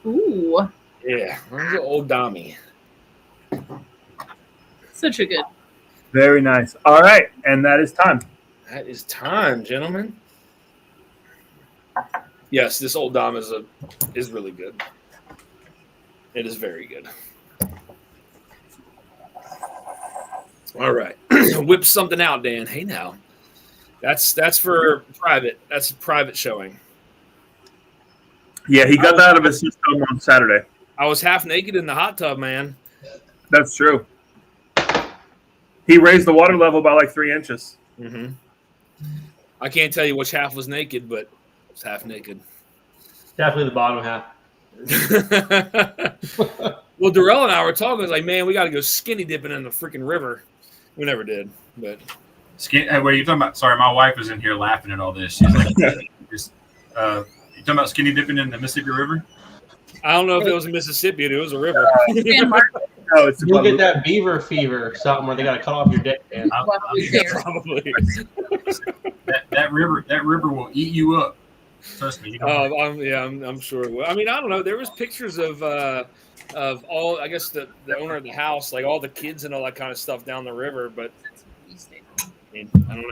Ooh. Yeah, we're gonna go Old Dommy. Such a good. Very nice. All right, and that is time. That is time, gentlemen. Yes, this Old Dom is really good. It is very good. All right, whip something out, Dan. Hey now. That's for private. That's a private showing. Yeah, he got that out of his system on Saturday. I was half naked in the hot tub, man. That's true. He raised the water level by like 3 inches. Mm-hmm. I can't tell you which half was naked, but it was half naked. Definitely the bottom half. Well, Darrell and I were talking. I was like, man, we got to go skinny dipping in the freaking river. We never did, but. Wait, you talking about? Sorry, my wife was in here laughing at all this. She's like, you talking about skinny dipping in the Mississippi River? I don't know if it was a Mississippi, it was a river. No, You'll get that beaver fever or something where they got to cut off your dick, man. Probably. that river will eat you up. Trust me. I'm sure it will. I mean, I don't know. There was pictures of all, I guess the owner of the house, like all the kids and all that kind of stuff down the river, but I don't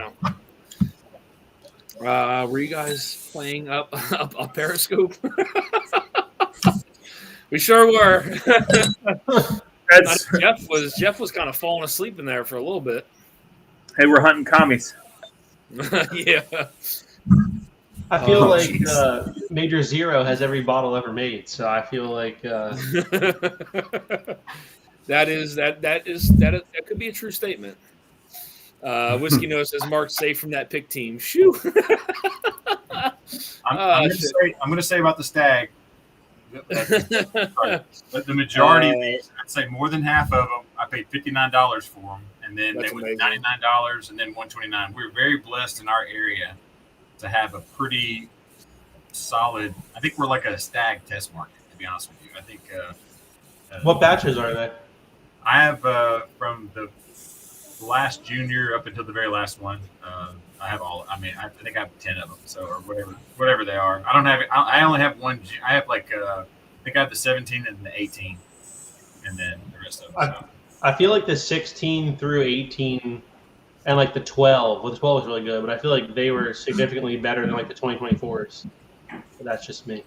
know. Were you guys playing up Periscope? We sure were. Jeff was kind of falling asleep in there for a little bit. Hey, we're hunting commies. Yeah. I feel like Major Zero has every bottle ever made, so I feel like that could be a true statement. Whiskey Nose says Mark safe from that pick team. Shoo. I'm going to say about the Stag. But the majority of these, I'd say more than half of them, I paid $59 for them, and then they went $99 and then $129. We're very blessed in our area to have a pretty solid. I think we're like a Stag test market, to be honest with you. I think. What batches are they? I have from the last junior up until the very last one. I have all. I mean, I think I have 10 of them, so or whatever they are. I don't have. I only have one. I have like I think I have the 17 and the 18, and then the rest of them. I feel like the 16 through 18 and like the 12. Well, the 12 was really good, but I feel like they were significantly better than like the 2024s. But that's just me.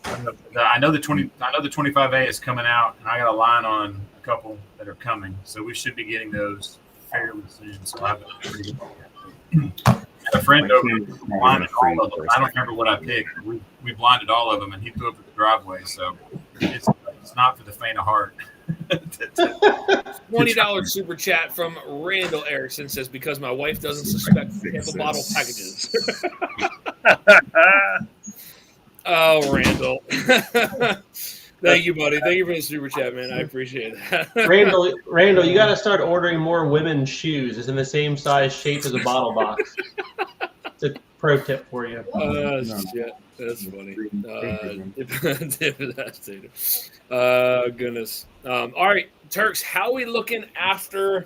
I know the 25A is coming out, and I got a line on a couple that are coming, so we should be getting those fairly soon. So I have a friend over blinded all of them. I don't remember what I picked. We blinded all of them, and he threw up at the driveway. So it's not for the faint of heart. $20 super chat from Randall Erickson says, because my wife doesn't suspect sample bottle packages. Oh, Randall. Thank you, buddy. Thank you for the super chat, man. I appreciate that. Randall, you got to start ordering more women's shoes. It's in the same size shape as a bottle box. It's a pro tip for you. Shit. That's funny. Goodness. All right, Turks, how are we looking after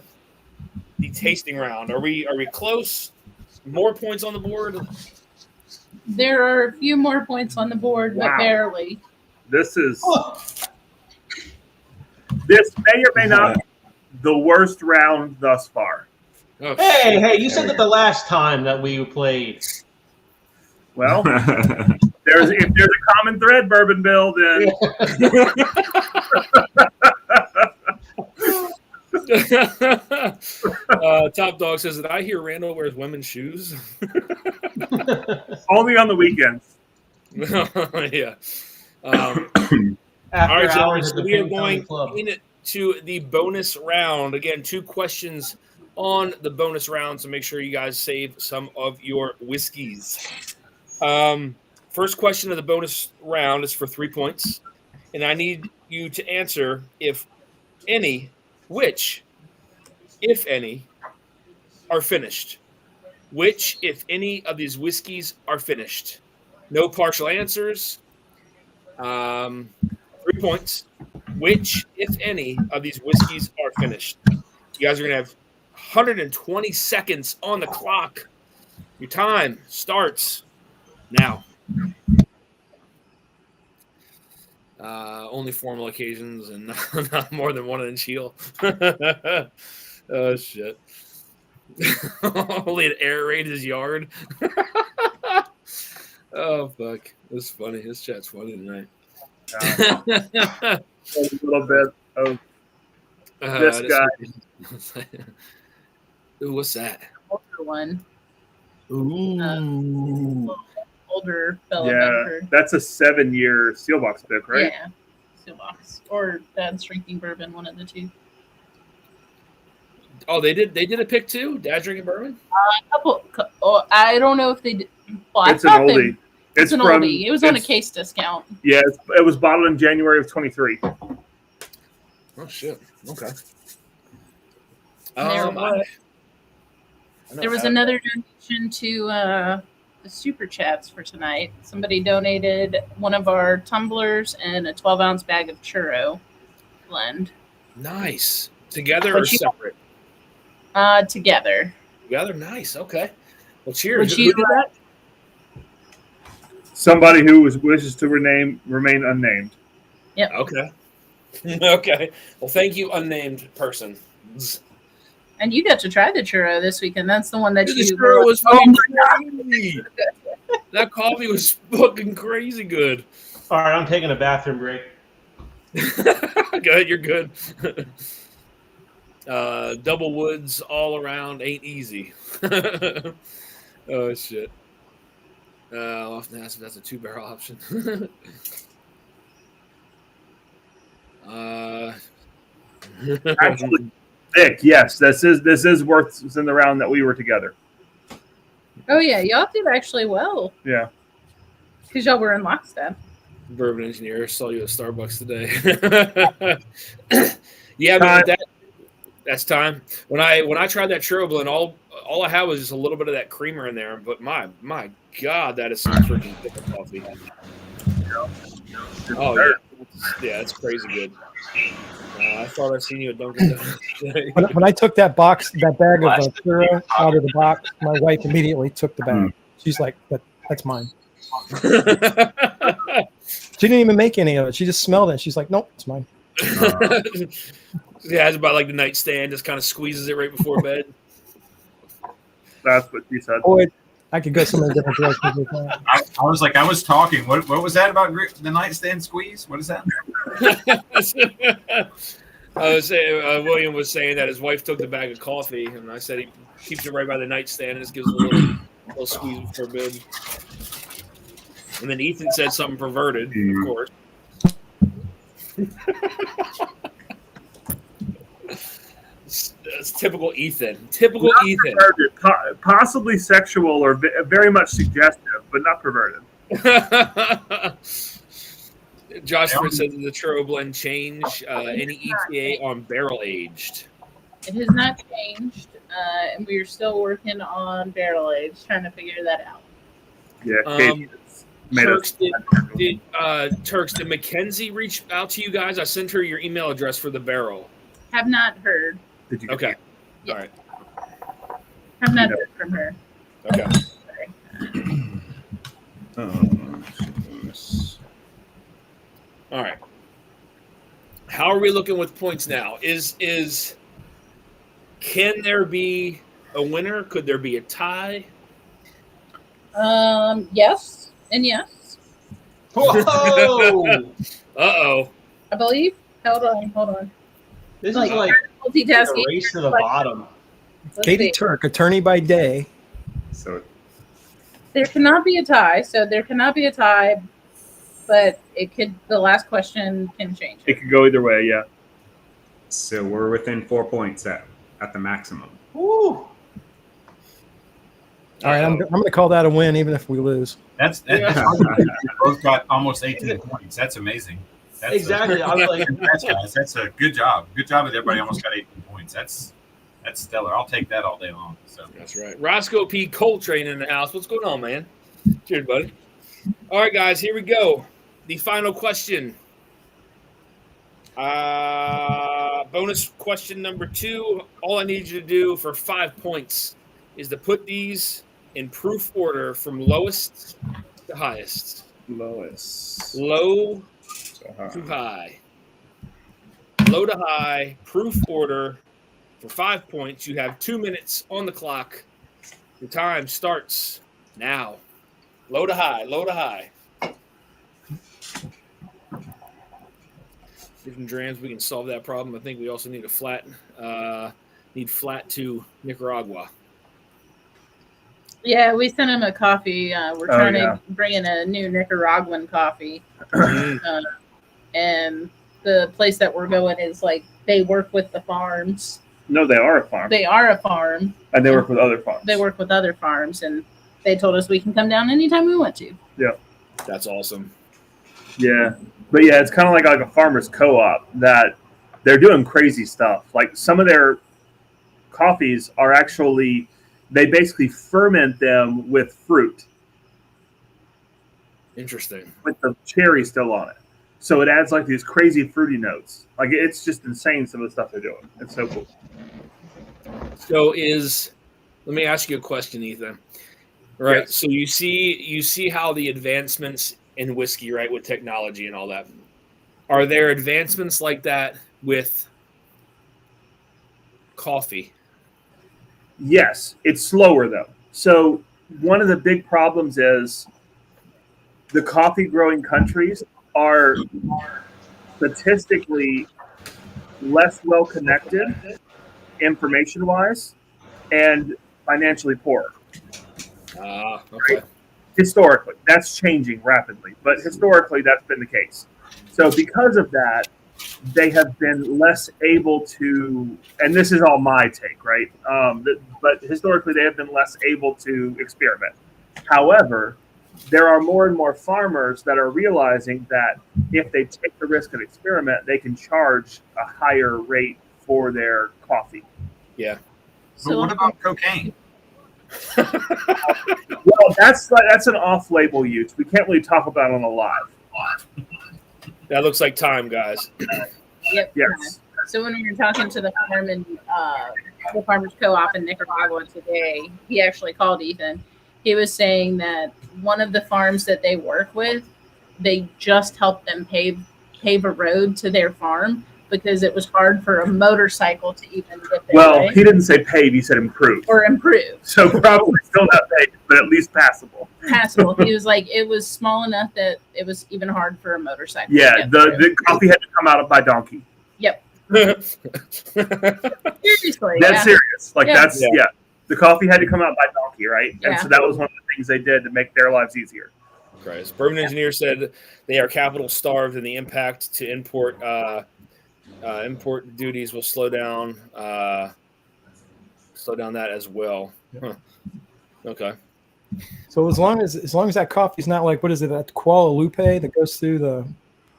the tasting round? Are we close? More points on the board? There are a few more points on the board, but barely. This may or may not be the worst round thus far. Oh, hey, you said that the last time that we played. Well, if there's a common thread, Bourbon Bill, then Top Dog says that I hear Randall wears women's shoes. Only on the weekends. Yeah. After all right, hours so at the we are Ping Pong going Club. into the bonus round. Again, 2 questions on the bonus round, so make sure you guys save some of your whiskeys. First question of the bonus round is for 3 points, and I need you to answer if any, which, if any, are finished. Which, if any, of these whiskeys are finished? No partial answers. 3 points. Which, if any, of these whiskeys are finished? You guys are going to have 120 seconds on the clock. Your time starts now. Only formal occasions and not more than 1 inch heel. Oh, shit. Only an air raid his yard. Oh, fuck. That's funny. This chat's funny tonight. A little bit of this guy. Ooh, what's that? Older one. Ooh. Older fellow Yeah, member. that's a 7-year Steelbox pick, right? Yeah. Steelbox. Or Dad's Drinking Bourbon, one of the two. Oh, they did a pick too? Dad's Drinking Bourbon? I don't know if they did. Well, It's an oldie. It's an oldie. It was on a case discount. Yeah, it was bottled in January of 23. Oh, shit. Okay. There was another donation to the super chats for tonight. Somebody donated one of our tumblers and a 12-ounce bag of churro blend. Nice. Together or separate? Together. Together? Nice. Okay. Well, cheers. Who did that? Somebody who wishes to remain unnamed. Yep. Okay. Okay. Well, thank you, unnamed person. And you got to try the churro this weekend. That's the one that Dude, you. the churro was fucking crazy. That coffee was fucking crazy good. All right, I'm taking a bathroom break. Go ahead, you're good. Double woods all around ain't easy. Oh, shit. I'll have to ask if that's a 2-barrel option. Actually, Vic, yes, this is worth in the round that we were together. Oh yeah, y'all did actually well. Yeah, because y'all were in lockstep. Bourbon engineer saw you at Starbucks today. Yeah, but that's time. When I tried that churro blend, all I had was just a little bit of that creamer in there. But my God, that is some freaking thick coffee. Oh yeah, it's crazy good. I thought I'd seen you at Dunkin' Donuts. When I took that bag of churro out of the box, my wife immediately took the bag. She's like, "That's mine." She didn't even make any of it. She just smelled it. She's like, "Nope, it's mine." Yeah, it's about like the nightstand. Just kind of squeezes it right before bed. That's what she said. Boy, I could go so many different directions with that. I was like, I was talking. What was that about the nightstand squeeze? What is that? I was saying, William was saying that his wife took the bag of coffee, and I said he keeps it right by the nightstand and just gives it a little squeeze before bed. And then Ethan said something perverted, of course. It's typical Ethan. Typical Not Ethan. Perverted, possibly sexual or very much suggestive, but not perverted. Josh Fritz said the Turo blend change any ETA on barrel aged. It has not changed, and we're still working on barrel age, trying to figure that out. Yeah, Turks, did Mackenzie reach out to you guys? I sent her your email address for the barrel. Have not heard. Did you? Okay. Yeah. All right. Have not heard from her. Okay. All right. How are we looking with points now? Can there be a winner? Could there be a tie? Yes and yes. Whoa! Uh-oh. I believe. Hold on. This Like, is like multitasking. a race to the bottom. Let's Katie see. Turk, attorney by day. So There cannot be a tie, but it could. The last question can change It could go either way. Yeah. So we're within 4 points at the maximum. Woo! All right, I'm going to call that a win, even if we lose. That's we both got almost 18 points. That's amazing. That's Exactly. I was like, congrats, guys. That's a good job. Good job with everybody. Almost got 18 points. That's stellar. I'll take that all day long. So That's right. Roscoe P. Coltrane in the house. What's going on, man? Cheers, buddy. All right, guys, here we go. The final question. Bonus question number 2. All I need you to do for 5 points is to put these in proof order from lowest to highest. Lowest. Low to high. Low to high, proof order for 5 points. You have 2 minutes on the clock. Your time starts now. Low to high, low to high. Different drams, we can solve that problem. I think we also need a flat. Need flat to Nicaragua. Yeah, we sent him a coffee. We're trying to bring in a new Nicaraguan coffee. And the place that we're going is like they work with the farms. No, they are a farm. They are a farm. And they work with other farms. They work with other farms, and they told us we can come down anytime we want to. Yeah. That's awesome. Yeah. But yeah, it's kind of like a farmer's co-op that they're doing crazy stuff. Like some of their coffees are actually, they basically ferment them with fruit. Interesting. With the cherry still on it. So it adds like these crazy fruity notes. Like it's just insane some of the stuff they're doing. It's so cool. So let me ask you a question, Ethan. Right. Yes. So you see how the advancements in whiskey, right, with technology and all that. Are there advancements like that with coffee? Yes, it's slower though. So one of the big problems is the coffee growing countries are statistically less well connected information wise and financially poorer. Okay. Right? Historically, that's changing rapidly, but historically that's been the case. So because of that, they have been less able to, and this is all my take, right? But historically they have been less able to experiment. However, there are more and more farmers that are realizing that if they take the risk of experiment, they can charge a higher rate for their coffee. Yeah. But what about cocaine? Well, that's an off-label use. We can't really talk about it on a live. That looks like time, guys. Yep. Yes. So when we were talking to the farm and the farmers co-op in Nicaragua today, he actually called Ethan. He was saying that one of the farms that they work with, they just helped them pave a road to their farm because it was hard for a motorcycle to even get there. Well, right? he didn't say pave, he said improve. Or improve. So probably still not paved, but at least passable. Passable. He was like, it was small enough that it was even hard for a motorcycle. Yeah, to get the coffee had to come out by donkey. Yep. Seriously. That's serious. Like Yeah. that's the coffee had to come out by donkey, right? And Yeah. so that was one of the things they did to make their lives easier. Christ. Bourbon Engineer said they are capital starved, and the impact to import duties will slow down that as well. Huh. Okay. So as long as that coffee's not like, what is it, that Kuala Lumpur that goes through the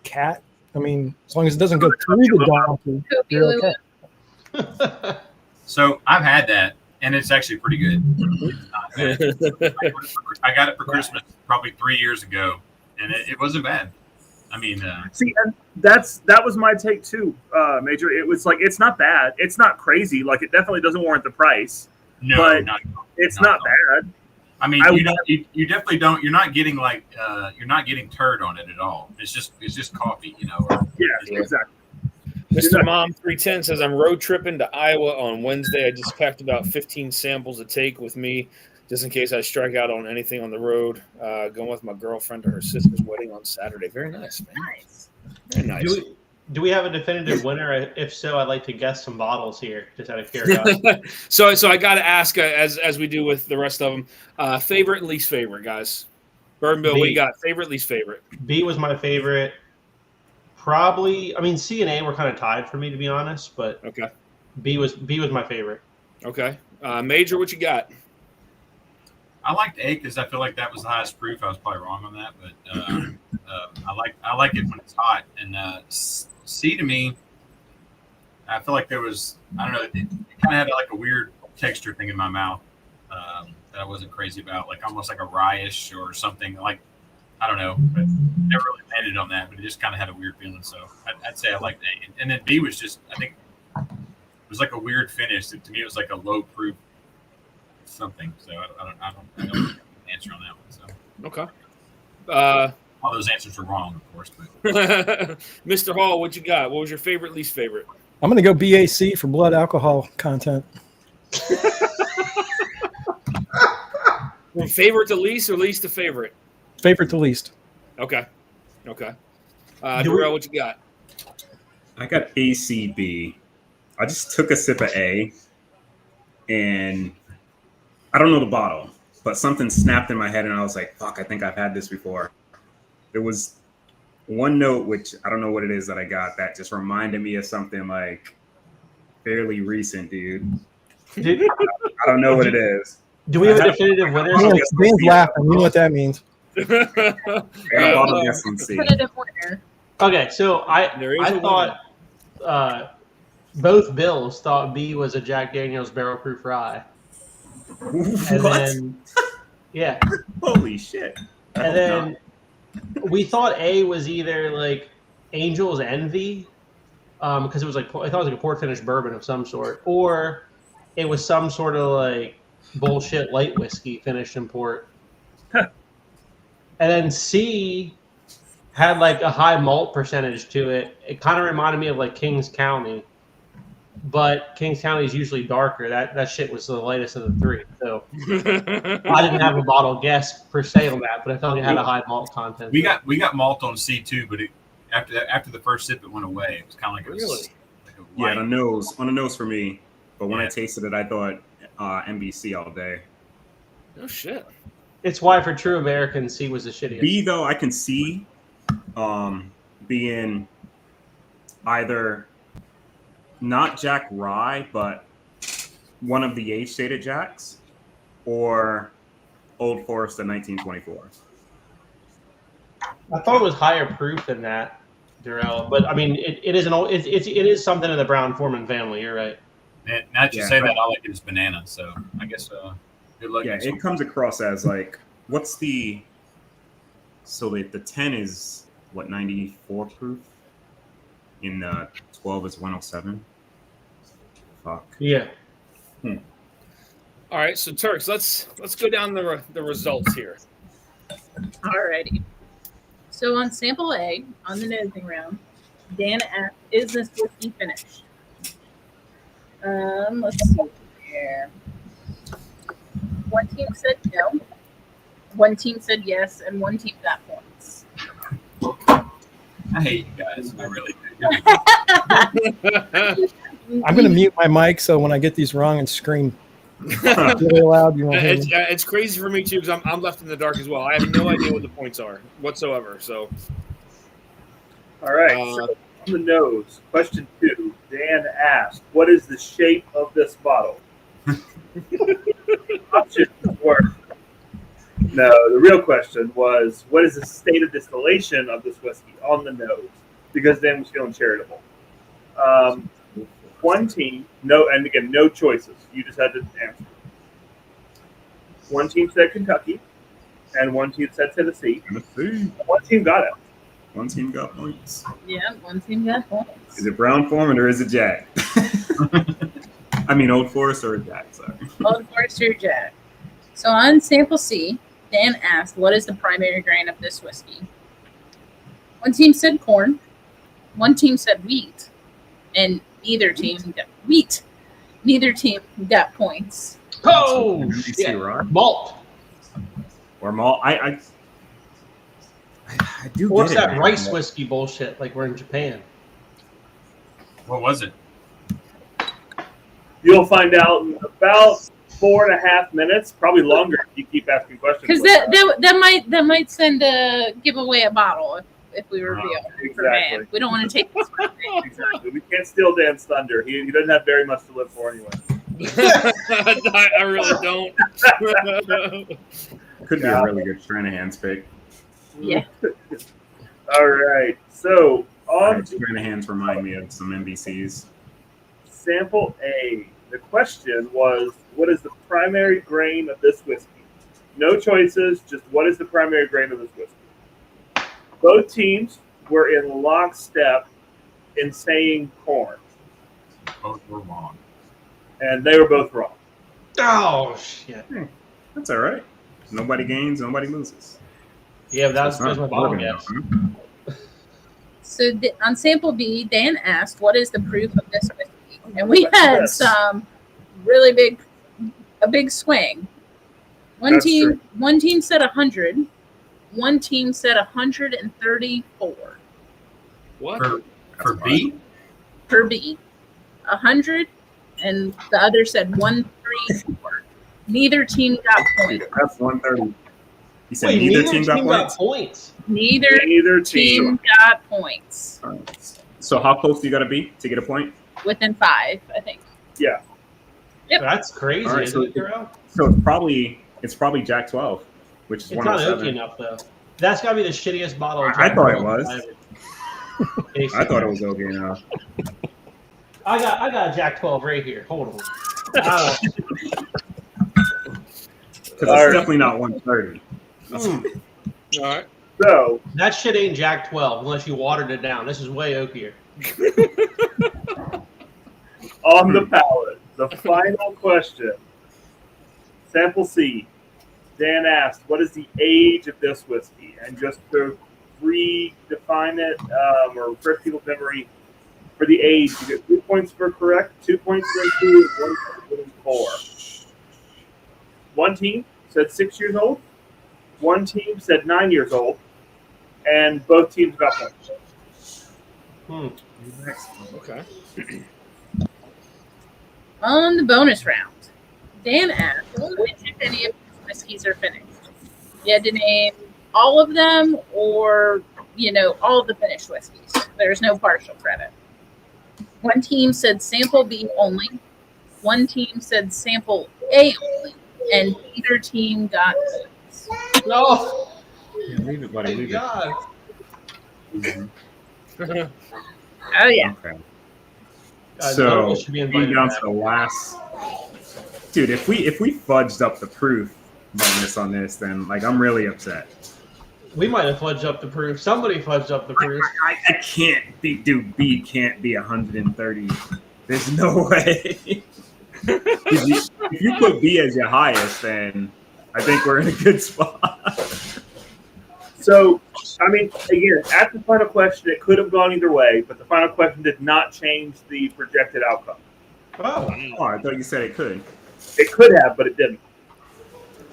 cat. I mean, as long as it doesn't go through the donkey, you're okay. So I've had that, and it's actually pretty good. It's not bad. I got it for Christmas probably 3 years ago, and it wasn't bad. I mean, see, and that was my take too, Major. It was like it's not bad. It's not crazy. Like it definitely doesn't warrant the price. No, but not bad. I mean, you definitely don't. You're not getting turd on it at all. It's just coffee, you know. Yeah, exactly. Mr. Mom 310 says I'm road tripping to Iowa on Wednesday. I just packed about 15 samples to take with me, just in case I strike out on anything on the road. Going with my girlfriend to her sister's wedding on Saturday. Very nice, man. Nice. Very nice. Do we have a definitive winner? If so, I'd like to guess some bottles here, just out of curiosity. So I got to ask, as we do with the rest of them, favorite and least favorite, guys. Bourbon Bill, what you got? Favorite, least favorite? B was my favorite. Probably, I mean, C and A were kind of tied for me, to be honest, but okay. B was my favorite. Okay. Major, what you got? I liked A because I feel like that was the highest proof. I was probably wrong on that, but I like it when it's hot. And C to me, I feel like there was, I don't know, it kind of had like a weird texture thing in my mouth that I wasn't crazy about, like almost like a rye-ish or something. Like, I don't know, but never really landed on that, but it just kind of had a weird feeling. So I'd say I liked A. And then B was just, I think, it was like a weird finish. To me, it was like a low proof something. So I don't have an answer on that one. So okay. All those answers are wrong, of course. But Mr. Hall, what you got? What was your favorite, least favorite? I'm going to go BAC for blood alcohol content. From favorite to least or least to favorite? Favorite to least. Okay. Darrell, what you got? I got ACB. I just took a sip of A, and I don't know the bottle, but something snapped in my head, and I was like, fuck, I think I've had this before. There was one note, which I don't know what it is that I got, that just reminded me of something like fairly recent, dude. I don't know what it is. Do we have a definitive winner? Dan's laughing. You know what that means. Definitive winner. Okay, so I thought both Bills thought B was a Jack Daniel's barrel proof rye. And What? then, yeah. Holy shit. And then we thought A was either like Angel's Envy, because it was like, I thought it was like a port finished bourbon of some sort, or it was some sort of like bullshit light whiskey finished in port. And then C had like a high malt percentage to it. It kind of reminded me of like Kings County, but Kings County is usually darker. That shit was the lightest of the three. So I didn't have a bottle guess per se on that, but I felt it had a high malt content. We got malt on C too, but after the first sip, it went away. It was kind of like Yeah, on the nose for me. But when I tasted it, I thought NBC all day. Oh shit. It's why for true Americans, C was the shittiest. B though, I can see being either not Jack Rye, but one of the age-stated Jacks, or Old Forester 1924. I thought it was higher proof than that, Darrell. But I mean, it is something in the Brown Foreman family. You're right. And now that you say that, I like it as banana. So I guess good luck. Yeah, it comes across as like, what's the? So the 10 is what, 94 proof, in the 12 is 107. Fuck. Yeah. All right, so Turks, let's go down the results here. Alrighty. So on sample A, on the nosing round, Dan asked, "Is this whiskey finished?" Let's see here. One team said no. One team said yes, and one team got points. I hate you guys. I really do. I'm going to mute my mic so when I get these wrong and scream really loud, you won't hear me. It's crazy for me too because I'm left in the dark as well. I have no idea what the points are whatsoever. So, all right. So on the nose, question 2. Dan asked, "What is the shape of this bottle?" Options were No, the real question was, what is the state of distillation of this whiskey on the nose? Because Dan was feeling charitable. One team, and again, no choices. You just had to answer. One team said Kentucky, and one team said Tennessee. One team got it. One team got points. Yeah, one team got points. Is it Brown Foreman or is it Jack? I mean, Old Forest or Jack, sorry. Old Forest or Jack. So on sample C, Dan asked, what is the primary grain of this whiskey? One team said corn. One team said wheat. And neither team got wheat. Neither team got points. Oh, shit. Malt. Or malt. I do What's get it, that man. rice whiskey bullshit like we're in Japan? What was it? You'll find out in about 4.5 minutes, probably longer if you keep asking questions. Because like that might send give away a bottle if we reveal for exactly. Dan. We don't want to take this one. Exactly. We can't steal Dan's thunder. He doesn't have very much to live for anyway. I really don't. Could be a really good Stranahan's pick. Yeah. All right. So on Stranahan's remind me of some NBCs. Sample A, the question was, what is the primary grain of this whiskey? No choices, just what is the primary grain of this whiskey? Both teams were in lockstep in saying corn. Both were wrong. And they were both wrong. Oh, shit. That's all right. Nobody gains, nobody loses. Yeah, but that's Not my bottom Oregon, guess. huh? So on sample B, Dan asked, what is the proof of this whiskey? And we had some really big swing. One That's team true. said 100. One team said 134 What? For B? per B. 100, and the other said 134. Neither team got points. That's 130. You said Wait, neither team got points? Neither team got points. All right. So how close do you got to be to get a point? Within 5, I think. Yeah. Yep. That's crazy, All right, isn't it, Darrell? So it's probably Jack 12, which is It's not oaky 107. enough, though. That's got to be the shittiest bottle of I Jack thought it 12 was. I've ever tasted. I thought it was okay enough. I got a Jack 12 right here. Hold on. Because it's definitely not 130. All right. So That shit ain't Jack 12 unless you watered it down. This is way oakier. on the palate, the final question. Sample C. Dan asked, what is the age of this whiskey? And just to redefine it, or refresh people's memory, for the age, you get 3 points for correct, 2 points for two, 1 point for 4. One team said 6 years old. One team said 9 years old. And both teams got points. Okay. On the bonus round, Dan asked, which if any of these whiskeys are finished? You had to name all of them or, all of the finished whiskeys. There's no partial credit. One team said sample B only. One team said sample A only. And neither team got points. No. Yeah, leave it, buddy. Leave it. God. Oh, yeah. Okay. God, So Logan should be getting invited down back. to the last, dude. If we fudged up the proof bonus on this, then I'm really upset. We might have fudged up the proof. Somebody fudged up the proof. I can't be, dude. B can't be 130. There's no way. If you put B as your highest, then I think we're in a good spot. So, again, at the final question, it could have gone either way, but the final question did not change the projected outcome. Oh. Oh, I thought you said it could. It could have, but it didn't.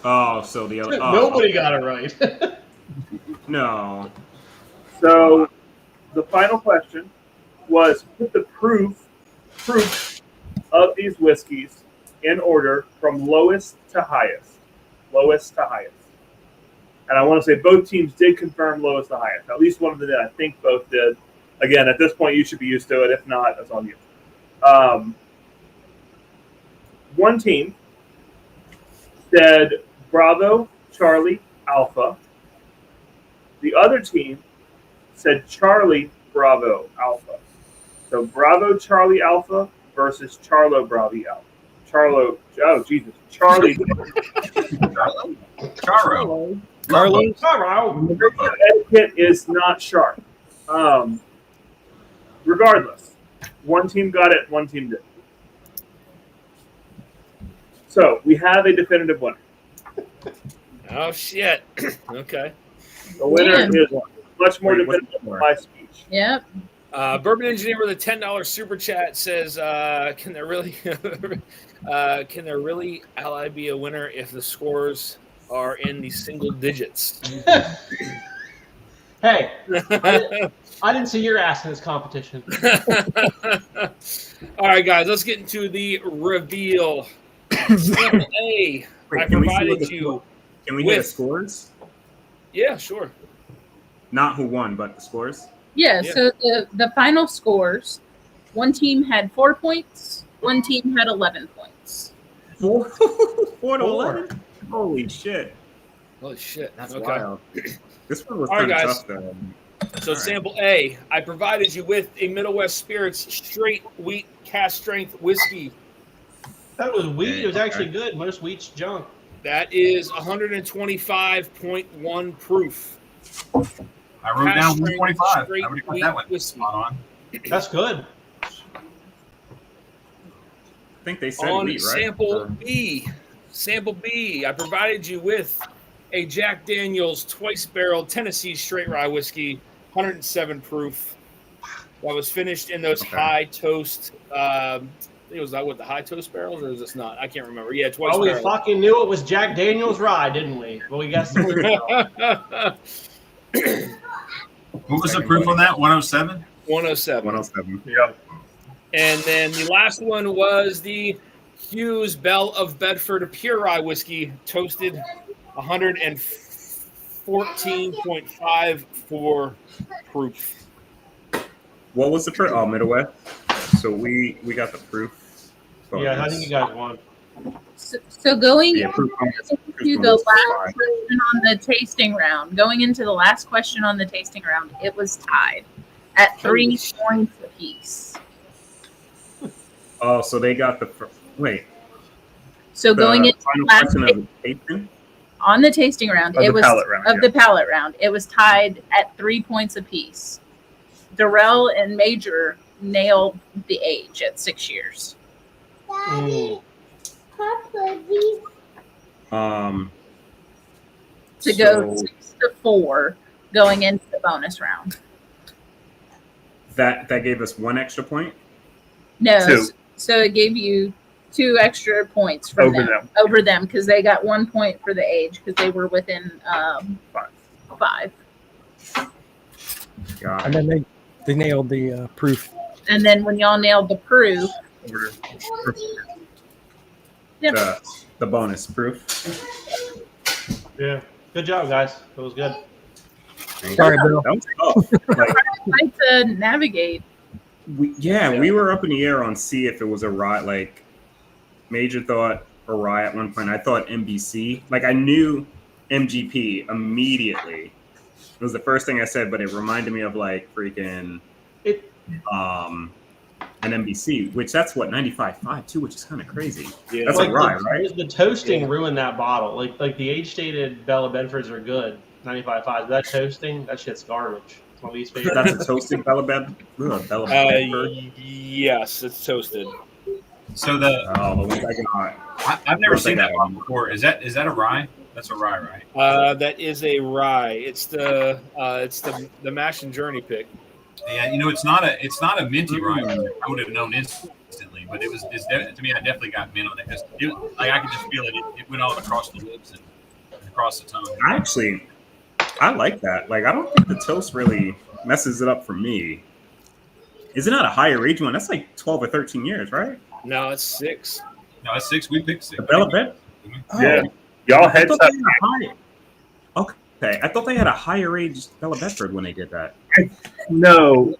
Oh, so the other. Nobody got it right. No. So, the final question was put the proof of these whiskeys in order from lowest to highest. Lowest to highest. And I want to say both teams did confirm lowest to highest. At least one of them did. I think both did. Again, at this point, you should be used to it. If not, that's on you. One team said Bravo, Charlie Alpha. The other team said Charlie Bravo Alpha. So Bravo Charlie Alpha versus Charlo Bravo Alpha. Charlie. Charo. Carlos. Etiquette is not sharp. Regardless, one team got it, one team didn't. So we have a definitive winner. Oh shit. Okay. The winner Yeah. is much more definitive than my speech. Yep. Bourbon Engineer with a $10 super chat says, "Can there really, Ally be a winner if the scores are in the single digits?" Hey, I didn't see your ass in this competition. All right, guys, let's get into the reveal. Sample A. Wait, I can we see what provided the you. Can we get the with- scores? Yeah, sure. Not who won, but the scores. Yeah, Yeah. so the final scores, one team had 4 points, one team had 11 points. 4 to 11. Holy shit! Holy shit. That's Okay. wild. This one was All right, kind of guys. tough though. So All right. sample A, I provided you with a Middle West Spirits straight wheat cast strength whiskey. That was wheat. It was Okay. actually good. Most wheat's junk. That is 125.1 proof. I wrote down Straight 125. I straight would have got wheat that one whiskey. spot on. That's good. I think they said On wheat, right? sample B, I provided you with a Jack Daniel's twice barreled Tennessee straight rye whiskey, 107 proof. That was finished in those Okay. high toast. I think it was that with the high toast barrels, or is this not? I can't remember. Yeah, twice Well, we barreled. fucking knew it was Jack Daniel's rye, didn't we? Well, we guessed it. What was the proof on that? 107? 107. 107. Yep. And then the last one was the Hughes Belle of Bedford Pure Rye Whiskey, toasted 114.54 proof. What was the proof? Oh, Middle West. So we got the proof. Yeah, I think you guys won. So going Yeah, proof on into proof on the this last slide. question on the tasting round, going into the last question on the tasting round, it was tied at 3 points apiece. Oh, so they got the wait. So going into the final last question of the tasting. on the tasting round, Of it the was palate round, of the palate round. It was tied at 3 points apiece. Darrell and Major nailed the age at 6 years. Mm. To go 6-4 going into the bonus round. That gave us 1 extra point. No, Two. so it gave you 2 extra points for over them because they got 1 point for the age because they were within 5. God. And then they nailed the proof. And then when y'all nailed the proof, The bonus proof. Yeah. Good job, guys. That was good. Sorry, Bill. That was tough. Like, tried to navigate. we were up in the air on C if it was a rye. Like, Major thought a rye at one point. I thought MBC. Like, I knew MGP immediately. It was the first thing I said, but it reminded me of like freaking an MBC, which that's what 95.5 too, which is kind of crazy. Yeah. That's Like a rye, right? The toasting ruined that bottle. Like the age-stated Bella Bedfords are good, 95.5. But that toasting, that shit's garbage. It's my least favorite. That's a toasted Bella Bedford. Yes, it's toasted. So the ones I got. I've never seen that one before. Is that a rye? That's a rye, right? That is a rye. It's the Mash and Journey pick. Yeah, it's not a minty rye. I would have known instantly, but to me, I definitely got mint on it because I could just feel it. It went all across the lips and across the tongue. I like that. Like, I don't think the toast really messes it up for me. Is it not a higher age one? That's like 12 or 13 years, right? No, it's 6. No, it's 6. We picked 6. The Bella Bed? Yeah. Y'all heads up. Okay, I thought they had a higher age Bella Bedford when they did that. No.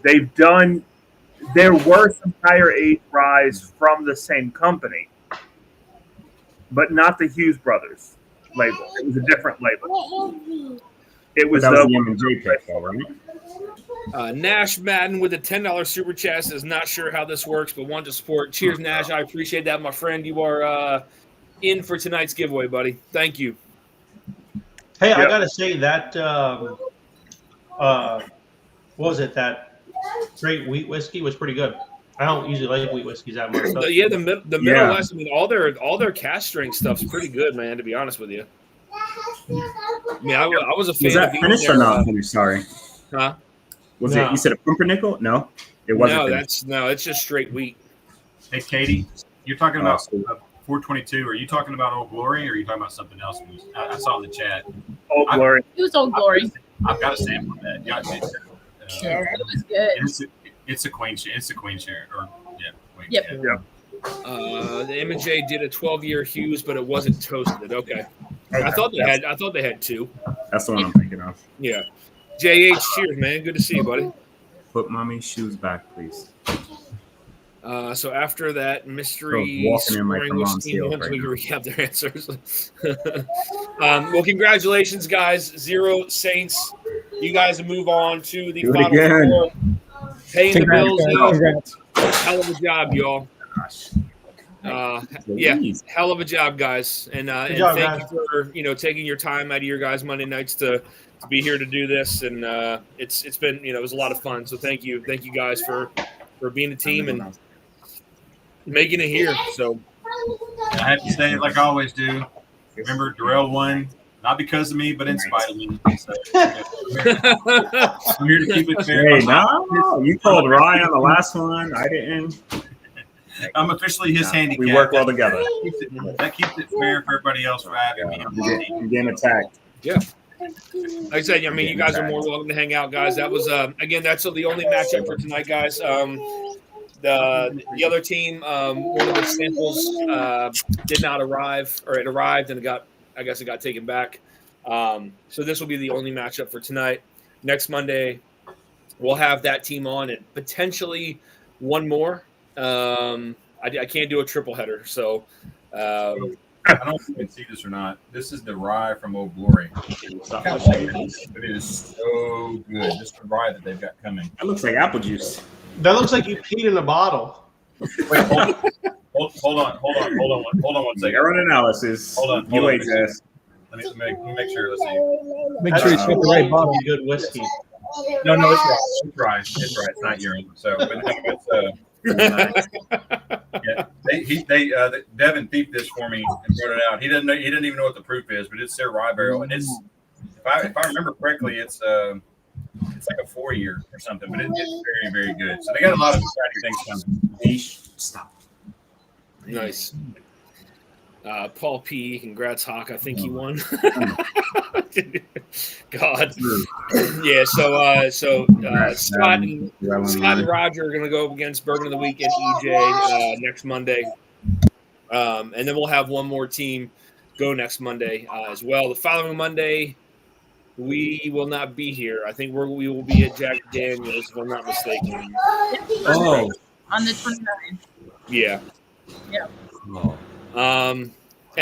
They've done. There were some higher age ryes from the same company, but not the Hughes brothers. label. It was a different label. It was That was the the M&J pick, though, right? Nash Madden with a $10 super chat says, not sure how this works, but want to support. Cheers, Nash. I appreciate that, my friend. You are in for tonight's giveaway, buddy. Thank you. Hey, I gotta say that what was it? That straight wheat whiskey was pretty good. I don't usually like wheat whiskeys that much. Yeah, the Midwest. I mean, all their cast strength stuff's pretty good, man. To be honest with you. I mean, I was a fan. Was that finished or not finished? Sorry. Huh? Was it? You said a pumpernickel? No, it wasn't. No, it's just straight wheat. Hey, Katie, you're talking about 422. Are you talking about Old Glory, or are you talking about something else? I saw in the chat. Old Glory. It was Old Glory. I've got a sample of that. Yeah, it was good. It's a queen share. It's a queen share. Queen. Yep. The M&J did a 12-year Hughes, but it wasn't toasted. Okay. I thought they had two. That's the one I'm thinking of. Yeah. JH, cheers, man. Good to see you, buddy. Put mommy's shoes back, please. So after that mystery walking in like scoring with mom's heel Steve, right we now. recap their answers. Well, congratulations, guys. 0 Saints. You guys move on to the final four. Paying the bills. Hell of a job, y'all. Hell of a job, guys. And thank you for taking your time out of your guys' Monday nights to be here to do this. And it's been it was a lot of fun. So thank you guys for being a team and making it here. So I have to say it like I always do. Remember, Darrell won not because of me, but in spite of me. So, I'm here to keep it fair. Hey, no, you called Ryan on the last one. I didn't. I'm officially his handicap. We work well together. That keeps it fair for everybody else for having me. You're getting attacked. Yeah. Like I said, I mean, you guys are more welcome to hang out, guys. That was again, that's the only matchup for tonight, guys. The other team, one of the samples did not arrive, or it arrived and I guess it got taken back. So this will be the only matchup for tonight. Next Monday, we'll have that team on and potentially one more. I can't do a triple header, so. I don't know if you can see this or not. This is the rye from Old Glory. It is so good. This is the rye that they've got coming. That looks like apple juice. That looks like you peed in a bottle. Wait, hold on one second. Error analysis. Hold on. You wait, Jess. Let me make sure. Let's see. Make sure you put the right bottle. Good whiskey. No, it's rye. It's rye. It's not urine. So, but it's Devin thieved this for me and brought it out. He didn't even know what the proof is, but it's their rye barrel, and it's if I remember correctly, it's like a 4-year or something, but it's very, very good. So they got a lot of exciting things coming. Stop. Nice. Paul P. Congrats, Hawk. I think he won. God. Yeah. So Scott and Roger are going to go up against Bourbon of the Week and EJ next Monday, and then we'll have one more team go next Monday as well. The following Monday, we will not be here. I think we will be at Jack Daniels, if I'm not mistaken. Oh, on the 29th. Yeah. Yeah. Oh. And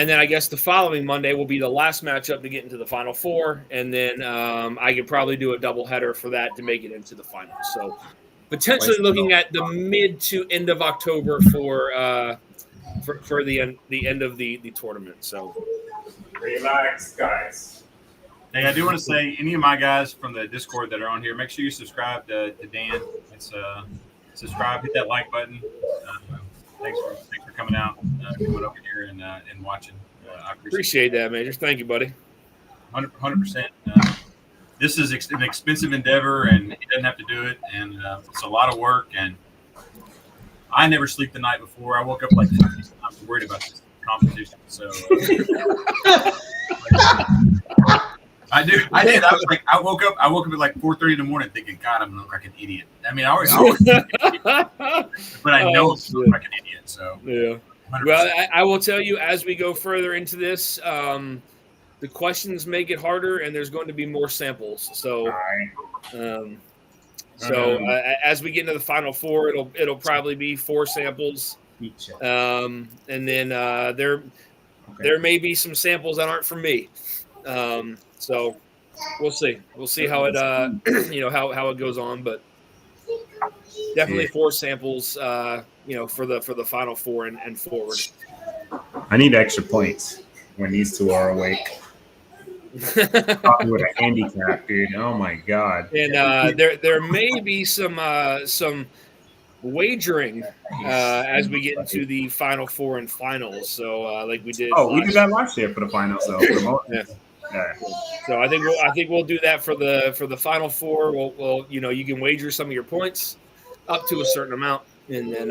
then I guess the following Monday will be the last matchup to get into the Final Four, and then I could probably do a doubleheader for that to make it into the finals. So potentially looking at the mid to end of October for the end of the tournament. So relax, guys. Hey, I do want to say, any of my guys from the Discord that are on here, make sure you subscribe to Dan. It's subscribe, hit that like button. Thanks for coming out, coming over here and watching. I appreciate that, Major. Thank you, buddy. 100%. This is an expensive endeavor, and he doesn't have to do it, and it's a lot of work. And I never sleep the night before. I woke up like 50 times worried about this competition. So I did. I woke up at like 4:30 in the morning thinking, God, I'm gonna look like an idiot. I mean, I always but I know I'm looking like an idiot. So yeah. 100%. Well, I will tell you as we go further into this, the questions make it harder, and there's going to be more samples. So, as we get into the Final Four, it'll probably be 4 samples, and then there may be some samples that aren't from me. So we'll see. We'll see how it how it goes on, but definitely 4 samples for the final 4 and forward. I need extra points when these 2 are awake. Talking with a handicap, dude. Oh my god. And there may be some wagering as we get into the final 4 and finals. So like we did. Oh, we did that last year for the finals, though. Yeah. So I think we'll do that for the final 4. We'll you can wager some of your points up to a certain amount, and then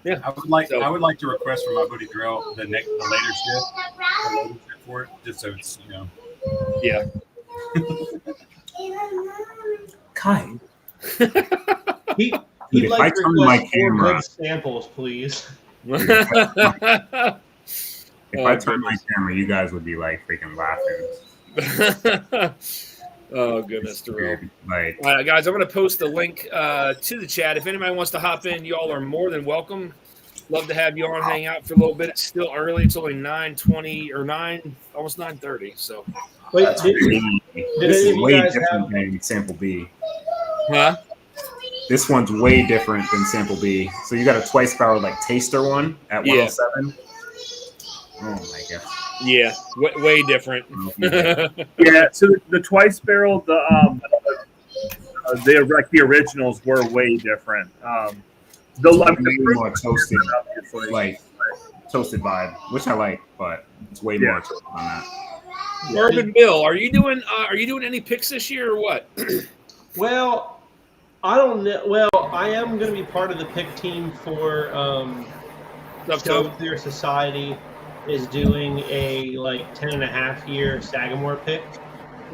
yeah. I would like to request from my buddy Drill the later shift for it, just so it's Yeah. Kai. He'd like to request 4 good samples, please. If I turn my camera, you guys would be like freaking laughing. Oh goodness, Darrell. Like, all right, guys, I'm going to post the link to the chat. If anybody wants to hop in, you all are more than welcome. Love to have you on, hang out for a little bit. It's still early. It's only 9:20 or almost 9:30. So, wait, this is way different than Sample B. Huh? This one's way different than Sample B. So you got a twice barrel like taster one at 107. Oh my god. Yeah, way different. Yeah, so the twice barrel, the originals were way different. The more toasted, like toasted vibe, which I like, but it's way more toasted on that. Urban Bill, are you doing any picks this year or what? Well, I don't know. Well, I am going to be part of the pick team for Clear Society is doing a 10.5-year Sagamore pick.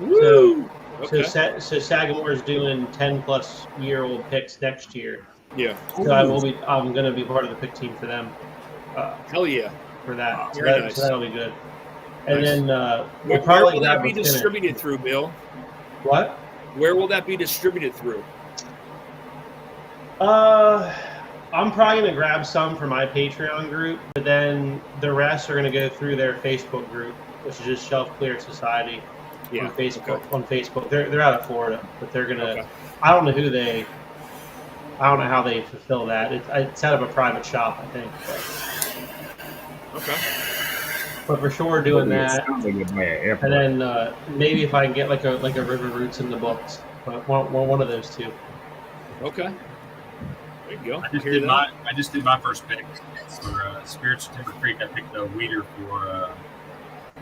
Woo! So Sagamore is doing 10+-year-old picks next year. Yeah. So I'm going to be part of the pick team for them. Hell yeah. For that. Very nice. So that'll be good. And nice. Then we'll probably where will that be distributed through, Bill? What? Where will that be distributed through? I'm probably going to grab some for my Patreon group, but then the rest are going to go through their Facebook group, which is just Shelf Clear Society on Facebook. Okay. On Facebook, they're out of Florida, but they're going to. Okay. I don't know how they fulfill that. It's out of a private shop, I think. But. Okay. But for sure, doing that, and then maybe if I can get like a River Roots in the books, one of those 2. Okay. There you go. I just did my first pick for Spirits of Timber Creek. I picked a weeder for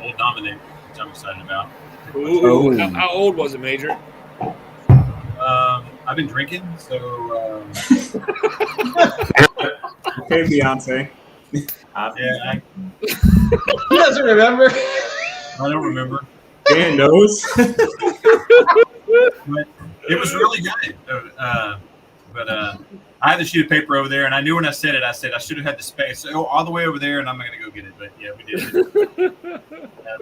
Old Dominic, which I'm excited about. Ooh, how old was it, Major? I've been drinking, so. Okay, Beyonce. Yeah, he doesn't remember. I don't remember. Dan knows. But it was really good. But I had the sheet of paper over there, and I knew when I said it, I should have had the space all the way over there, and I'm not going to go get it. But yeah, we did.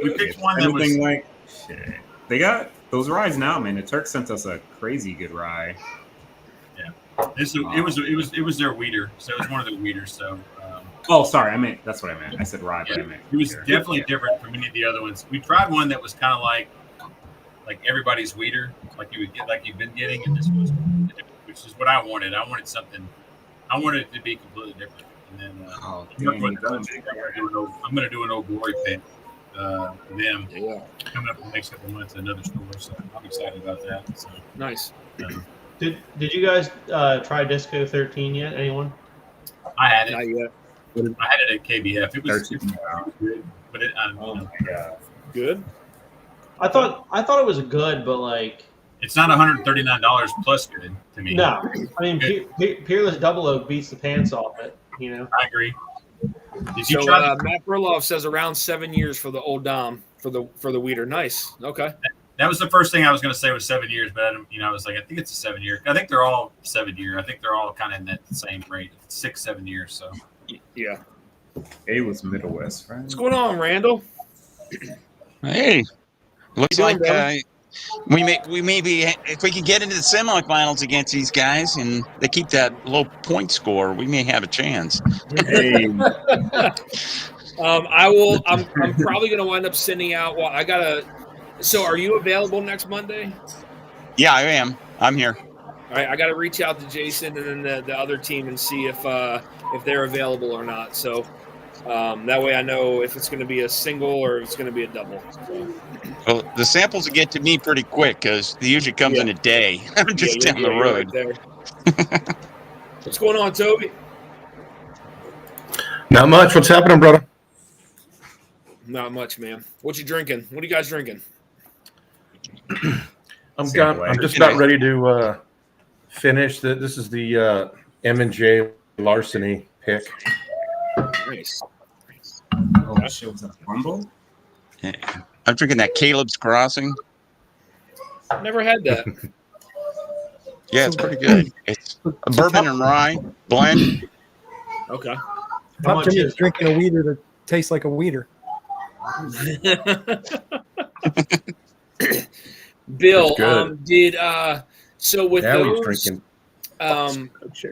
We picked one that was like shit. They got those ryes now, man. The Turks sent us a crazy good rye. Yeah, it was their weeder, so it was one of their weeders. So. Oh, sorry. That's what I meant. I said rye, but I meant it was definitely different from any of the other ones. We tried one that was kind of like everybody's weeder, like you would get, like you've been getting, and this was different, which is what I wanted. I wanted it to be completely different. And then I'm going to do an Old Glory pick for them coming up in the next couple of months at another store. So I'm excited about that. So nice. Did you guys try Disco 13 yet? Anyone? I had it. Not yet. I had it at KBF. It was good, but good. I thought it was good, but like it's not $139 plus good to me. No, I mean Peerless Double Oak beats the pants off it. I agree. Did you try? Matt Burloff says around 7 years for the Old Dom for the weeder. Nice. Okay. That was the first thing I was going to say was 7 years, but I was like, I think it's a 7 year. I think they're all 7 year. I think they're all kind of in that same rate, 6-7 years. So. Yeah. A was Middle West, right? What's going on, Randall? Hey, looks like We may be, if we can get into the semifinals against these guys and they keep that low point score, we may have a chance. Hey, I will. I'm probably going to wind up sending out. Well, I gotta. So, are you available next Monday? Yeah, I am. I'm here. All right, I got to reach out to Jason and then the other team and see if they're available or not. So that way I know if it's going to be a single or if it's going to be a double. So. Well, the samples will get to me pretty quick because they usually comes in a day. I'm just down the road. Right there. What's going on, Toby? Not much. What's happening, brother? Not much, man. What you drinking? What are you guys drinking? I'm just about ready to finish. This is the M&J Larceny pick. Nice. Oh, shit, was that a fumble? Yeah. I'm drinking that Caleb's Crossing. Never had that. Yeah, it's pretty good. It's a bourbon and rye blend. Okay. Top to me is drinking a weeder that tastes like a weeder. Bill, did so with now those drinking.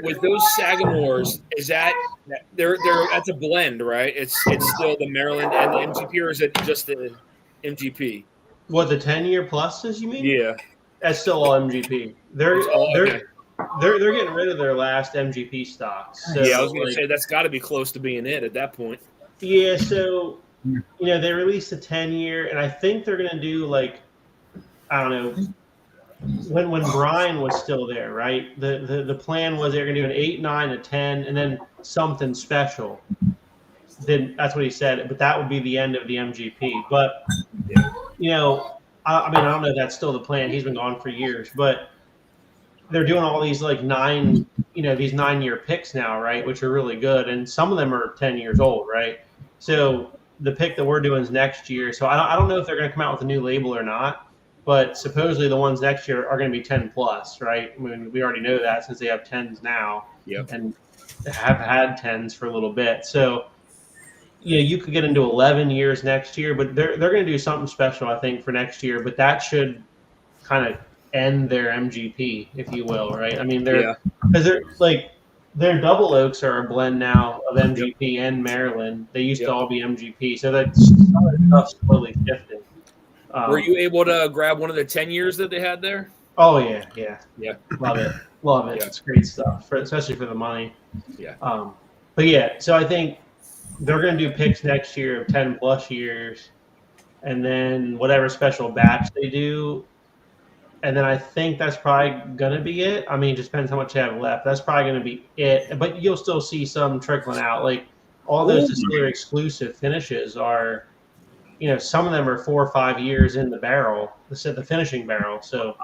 With those Sagamores, is that they're that's a blend, right? It's still the Maryland and the MGP, or is it just the MGP? What, the 10-year pluses, you mean? Yeah, that's still all MGP. They're okay. They're getting rid of their last MGP stocks. So, yeah, I was going to say that's got to be close to being it at that point. Yeah, so they released a 10-year, and I think they're going to do I don't know. When Brian was still there, right? The plan was they were going to do an 8, 9, a 10, and then something special. Then that's what he said. But that would be the end of the MGP. But I don't know if that's still the plan. He's been gone for years, but they're doing all these these 9-year picks now, right? Which are really good, and some of them are 10 years old, right? So the pick that we're doing is next year. So I don't know if they're going to come out with a new label or not. But supposedly the ones next year are going to be 10 plus, right? I mean, we already know that since they have 10s now, and have had 10s for a little bit. So, you could get into 11 years next year, but they're going to do something special, I think, for next year. But that should kind of end their MGP, if you will, right? I mean, because their double oaks are a blend now of MGP and Maryland. They used to all be MGP, so that's stuff's slowly shifting. Were you able to grab one of the 10 years that they had there? Oh yeah. Love it. Yeah. It's great stuff, especially for the money. Yeah. But yeah, so I think they're going to do picks next year of 10 plus years, and then whatever special batch they do, and then I think that's probably going to be it. I mean, it just depends how much they have left. That's probably going to be it. But you'll still see some trickling out. Like all those distillery exclusive finishes are. Some of them are 4 or 5 years in the barrel, the finishing barrel. So,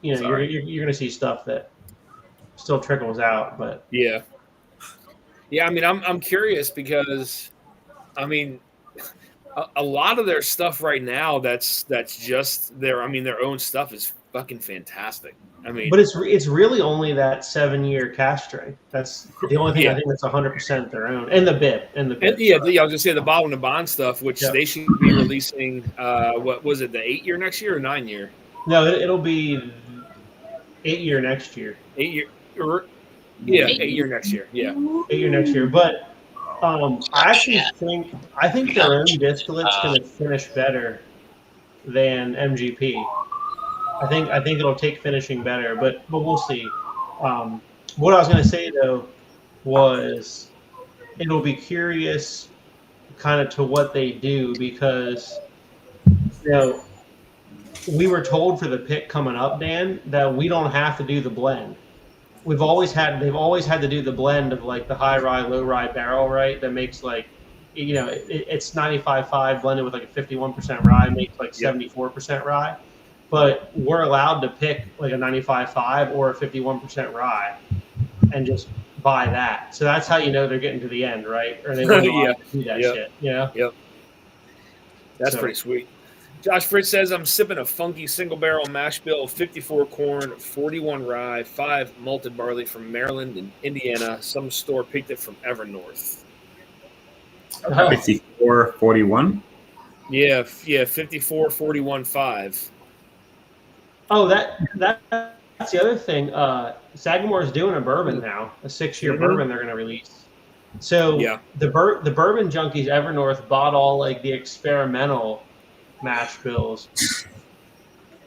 you're going to see stuff that still trickles out. But yeah. I mean, I'm curious because, I mean, a lot of their stuff right now that's just their own stuff is fucking fantastic. I mean, but it's really only that 7-year cash strength. That's the only thing I think that's 100% their own, and the bib. I was gonna say the bottle and bond stuff, which they should be releasing. What was it? The 8-year next year or 9-year? No, it'll be 8-year next year. 8-year, 8-year next year. Yeah, 8-year next year. But I think their own distillate's going to finish better than MGP. I think it'll take finishing better, but we'll see. What I was going to say though was it'll be curious kind of to what they do because we were told for the pick coming up, Dan, that we don't have to do the blend. They've always had to do the blend of the high rye, low rye barrel, right? That makes it's 95.5 blended with a 51% rye, makes 74% rye. But we're allowed to pick a 95.5 or a 51% rye and just buy that. So that's how they're getting to the end, right? Or they won't do that shit. Yep. That's pretty sweet. Josh Fritz says, I'm sipping a funky single barrel mash bill, 54 corn, 41 rye, 5 malted barley from Maryland and Indiana. Some store picked it from Evernorth. 54, 41? Yeah, 54, 41, 5. Oh, that's the other thing. Sagamore is doing a bourbon now, a 6-year bourbon they're going to release. So the bourbon junkies Evernorth bought all like the experimental mash bills.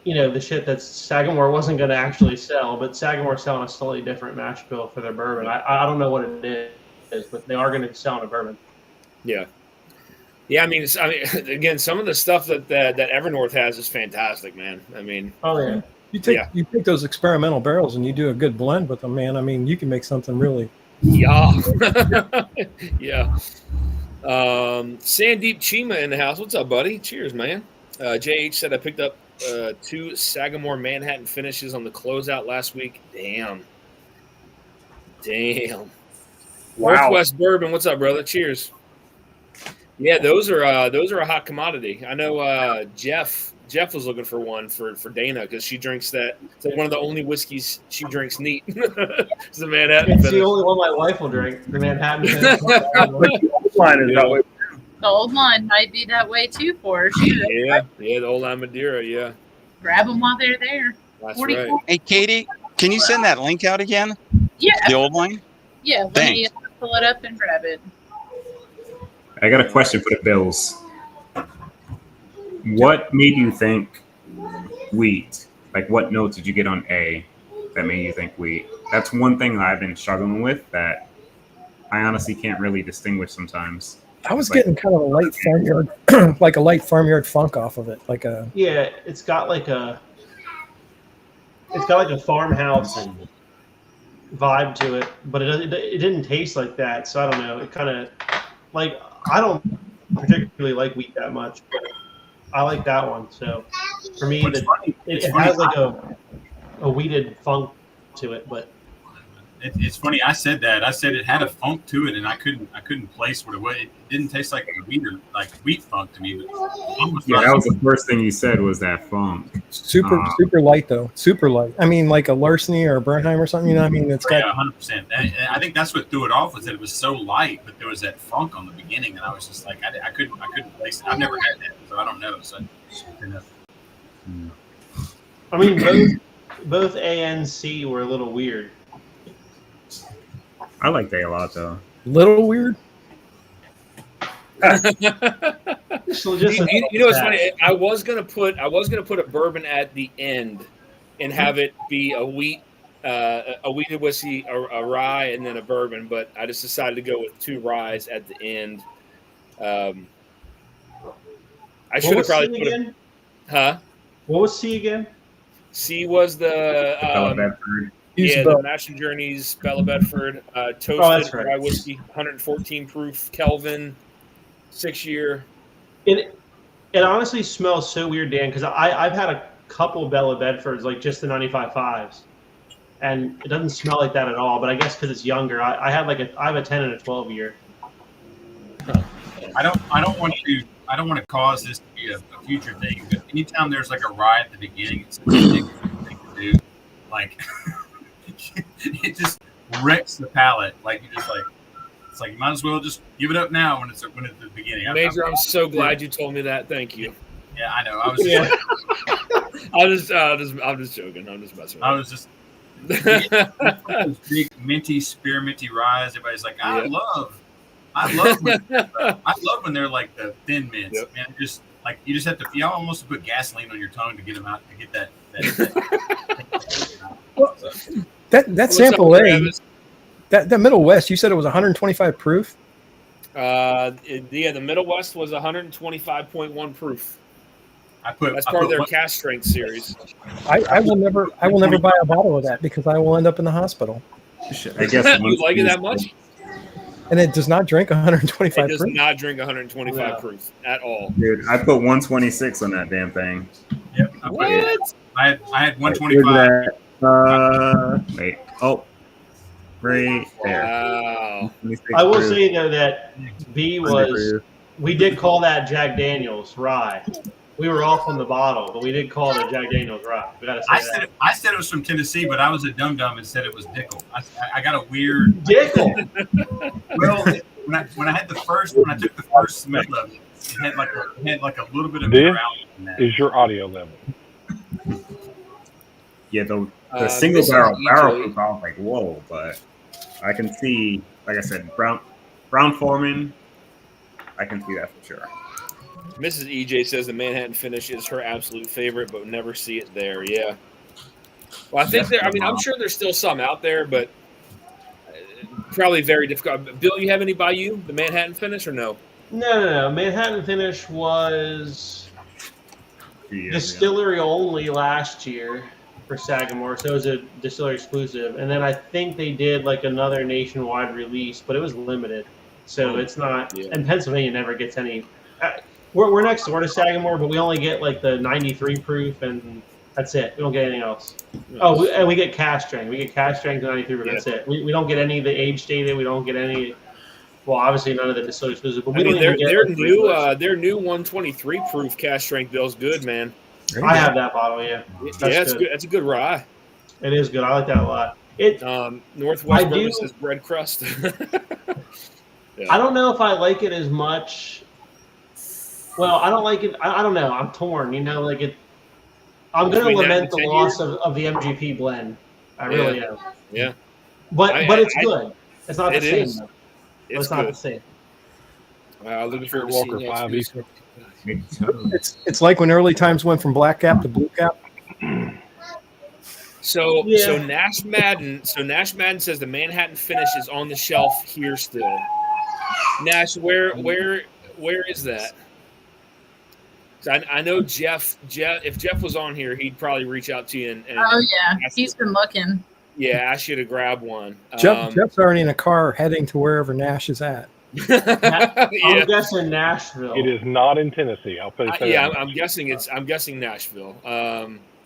You know, the shit that Sagamore wasn't going to actually sell, but Sagamore's selling a slightly different mash bill for their bourbon. I don't know what it is, but they are going to be selling a bourbon. Yeah. Yeah, I mean, again, some of the stuff that Evernorth has is fantastic, man. I mean, oh yeah, you take those experimental barrels and you do a good blend with them, man. I mean, you can make something really. Yeah, yeah. Sandeep Chima in the house. What's up, buddy? Cheers, man. JH said I picked up 2 Sagamore Manhattan finishes on the closeout last week. Damn. Wow. Northwest Bourbon. What's up, brother? Cheers. Yeah, those are a hot commodity. I know Jeff was looking for one for Dana because she drinks that. It's like one of the only whiskeys she drinks neat. It's the Manhattan. It's the only one my wife will drink. The Manhattan. The old line might be that way too for her. Yeah, the old line Madeira. Yeah. Grab them while they're there. That's right. Hey, Katie, can you send that link out again? Yeah. The old line. Yeah. Let me pull it up and grab it. I got a question for the Bills. What made you think wheat? Like, what notes did you get on A that made you think wheat? That's one thing I've been struggling with that I honestly can't really distinguish sometimes. I was getting kind of a light farmyard, like a light farmyard funk off of it, like a. Yeah, it's got like a farmhouse and vibe to it, but it didn't taste like that. So I don't know. It kind of like I don't particularly like wheat that much, but I like that one. So for me, it has like a wheated funk to it, but it's funny. I said that. I said it had a funk to it, and I couldn't place what it was. It didn't taste like wheat funk to me. But that was the first thing you said was that funk. Super light though. Super light. I mean, like a Larceny or a Bernheim or something. You know, I mean, it's got 100%. I think that's what threw it off was that it was so light, but there was that funk on the beginning, and I was just like, I couldn't place it. I've never had that, so I don't know. So, I mean, both A and C were a little weird. I like that a lot, though. Little weird. You know what's funny? I was gonna put a bourbon at the end, and have it be a wheated whiskey, a rye, and then a bourbon. But I just decided to go with 2 ryes at the end. I should have probably put it. Huh? What was C again? C was the the Mash and Journeys Bella Bedford toasted rye whiskey, 114 proof Kelvin, 6-year. It honestly smells so weird, Dan, because I've had a couple Bella Bedfords, like just the 95.5s, and it doesn't smell like that at all. But I guess because it's younger, I have a 10 and a 12 year. I don't want to cause this to be a future thing, but anytime there's like a rye at the beginning, it's such a big thing to do. Like it just wrecks the palate. Like you just it's like you might as well just give it up now when it's at the beginning. Major, I'm so glad you told me that. Thank you. Yeah, I know. I was just I'm just joking. I'm just messing with I was just big minty, spearminty ryes. Everybody's like, I love when they're like the thin mints. Yep. Man, just like you just have to. You almost put gasoline on your tongue to get them out to get that. That sample A, that Middle West, you said it was 125 proof. The Middle West was 125.1 proof. That's part of their cast strength series. I will never buy a bottle of that because I will end up in the hospital. I guess you like it that much. And it does not drink 125 It does proof? not drink 125 proof at all. Dude, I put 126 on that damn thing. Yep. What? I had 125. Wait. Oh. Right there. Wow. I will say, though, that B was, we did call that Jack Daniels rye. We were off on the bottle, but we did call it a Jack Daniels rye. We gotta say that. I said it was from Tennessee, but I was a dum-dum and said it was Dickel. I got a weird Dickel. Well, when I took the first smell of it, it had like a little bit of minerality in that. Is your audio level? Yeah, the single barrel proof, I was like, whoa, but I can see, like I said, Brown Foreman, I can see that for sure. Mrs. EJ says the Manhattan finish is her absolute favorite, but never see it there. Yeah. Well, I think I'm sure there's still some out there, but probably very difficult. Bill, you have any by you, the Manhattan finish, or no? No. Manhattan finish was distillery only last year for Sagamore, so it was a distillery exclusive. And then I think they did like another nationwide release, but it was limited, so it's not. Yeah. And Pennsylvania never gets any. We're next door to Sagamore, but we only get like the 93 proof, and that's it. We don't get anything else. Oh, and we get cask strength. We get cask strength to 93 proof. That's it. We don't get any of the age data. We don't get any. Well, obviously none of the distillery exclusive, but their new 123 proof cask strength Bill's good, man. I have that bottle. Yeah, that's good. That's a good rye. It is good. I like that a lot. Northwest Bourbon says bread crust. Yeah. I don't know if I like it as much. Well, I don't like it. I don't know. I'm torn. You know, like it. I'm going to lament the loss of the MGP blend. I really am. Yeah. But it's good. It's not the same, though. It's not the same. Looking forward to seeing It's like when early times went from black cap to blue cap. So Nash Madden says the Manhattan finish is on the shelf here still. Nash, where is that? I know Jeff. If Jeff was on here, he'd probably reach out to you and he's been looking. Yeah, ask you to grab one. Jeff's already in a car heading to wherever Nash is at. I'm guessing Nashville. It is not in Tennessee. I'll put it. I'm guessing Nashville.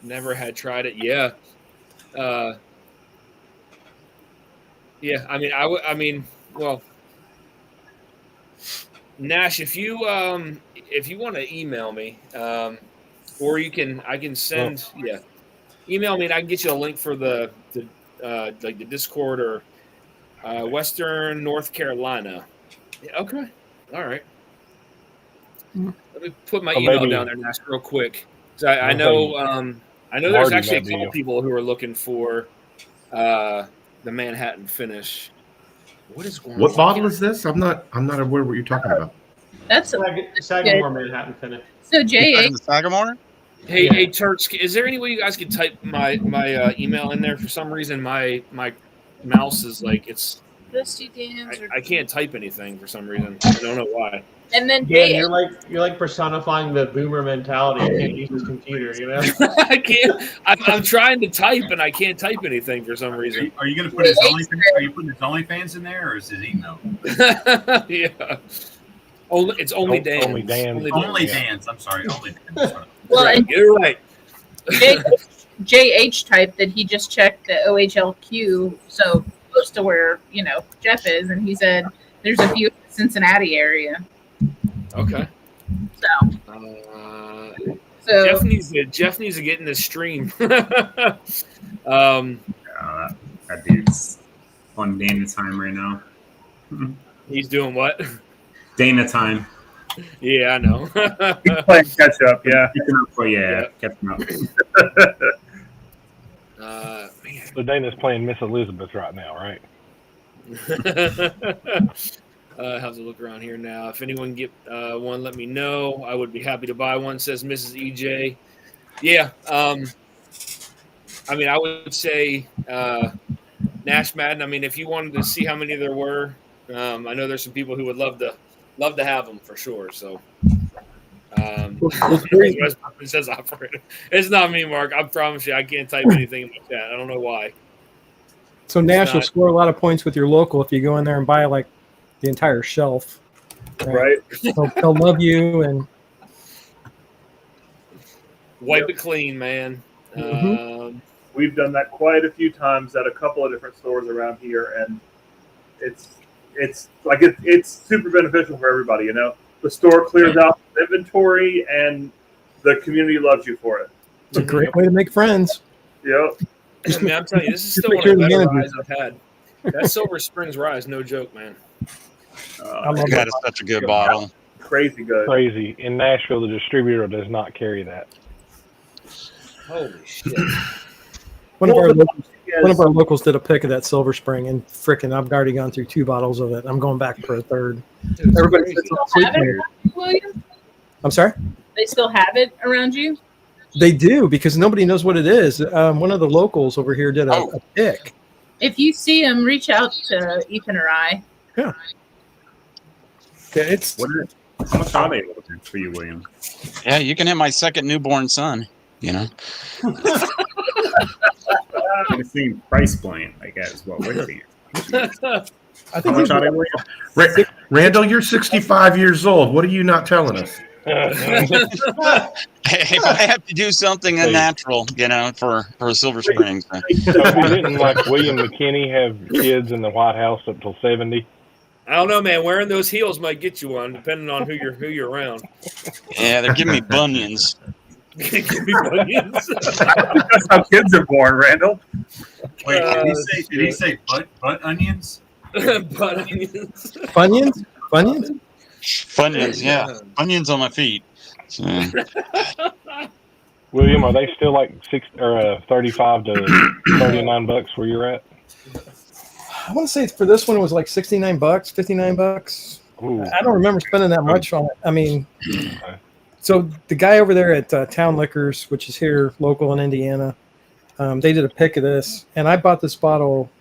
Never had tried it. Yeah. Well, Nash, if you want to email me, or I can send email me and I can get you a link for the Discord or Western North Carolina. Yeah, okay, all right. Let me put my email down there, Nash, real quick. So I know there's actually a couple people who are looking for the Manhattan finish. What is going on? What bottle is this? I'm not aware what you're talking about. That's Sagamore Manhattan finish. So J.A. Sagamore? Hey, Turks, is there any way you guys could type my email in there? For some reason, my mouse is like I can't type anything for some reason. I don't know why. And then you're like personifying the boomer mentality. You can't use his computer, you know. I can't. I'm trying to type and I can't type anything for some reason. Are you going to put his OnlyFans? Are you putting his OnlyFans in there, or is his email? Yeah. It's only Dan. Only Dan. I'm sorry. Only Dan. Well, right. You're right. JH typed that he just checked the OHLQ, so close to where Jeff is, and he said there's a few in the Cincinnati area. Okay. So Jeff needs to get in this stream. That dude's on Dana time right now. He's doing what? Dana time. Yeah, I know. He's playing catch up. Yeah. Catching up. Man. So Dana's playing Miss Elizabeth right now, right? Have to look around here now. If anyone can get one, let me know. I would be happy to buy one, says Mrs. EJ. Yeah. I would say Nash Madden. If you wanted to see how many there were, I know there's some people who would love to have them for sure. So it says operator. It's not me, Mark. I promise you, I can't type anything in my chat. I don't know why. So Nash will score a lot of points with your local if you go in there and buy like the entire shelf. Right. They'll love you and wipe it clean, man. Mm-hmm. We've done that quite a few times at a couple of different stores around here, and it's super beneficial for everybody. The store clears out the inventory, and the community loves you for it. It's a great way to make friends. Yep. I'm telling you, this is still one of the better rides I've had. That Silver Springs rye is no joke, man. That is such a good bottle. Crazy good. Crazy. In Nashville, the distributor does not carry that. Holy shit. One of our locals did a pick of that Silver Spring, and frickin' I've already gone through 2 bottles of it. I'm going back for a third. Dude, everybody sits on sleep here. William? I'm sorry? They still have it around you? They do, because nobody knows what it is. One of the locals over here did a pick. If you see him, reach out to Ethan or I. Yeah. It's how much are they able to do for you, William? Yeah, you can have my second newborn son. You know. The same price point, I guess. What we're seeing. How much are they, William? Randall, you're 65 years old. What are you not telling us? If I have to do something unnatural, you know, for Silver Springs. So didn't like William McKinney have kids in the White House up till 70? I don't know, man. Wearing those heels might get you one, depending on who you're around. Yeah, they're giving me bunions. Give me bunions. That's how kids are born, Randall. Wait, did he say butt onions? Butt onions. Funyuns? Funyuns? Funyuns, yeah. Funyuns on my feet. So. William, are they still like 35 to $39 where you're at? I want to say for this one it was like $69, $59. Ooh. I don't remember spending that much on it. I mean, so the guy over there at Town Liquors, which is here local in Indiana, they did a pick of this, and I bought this bottle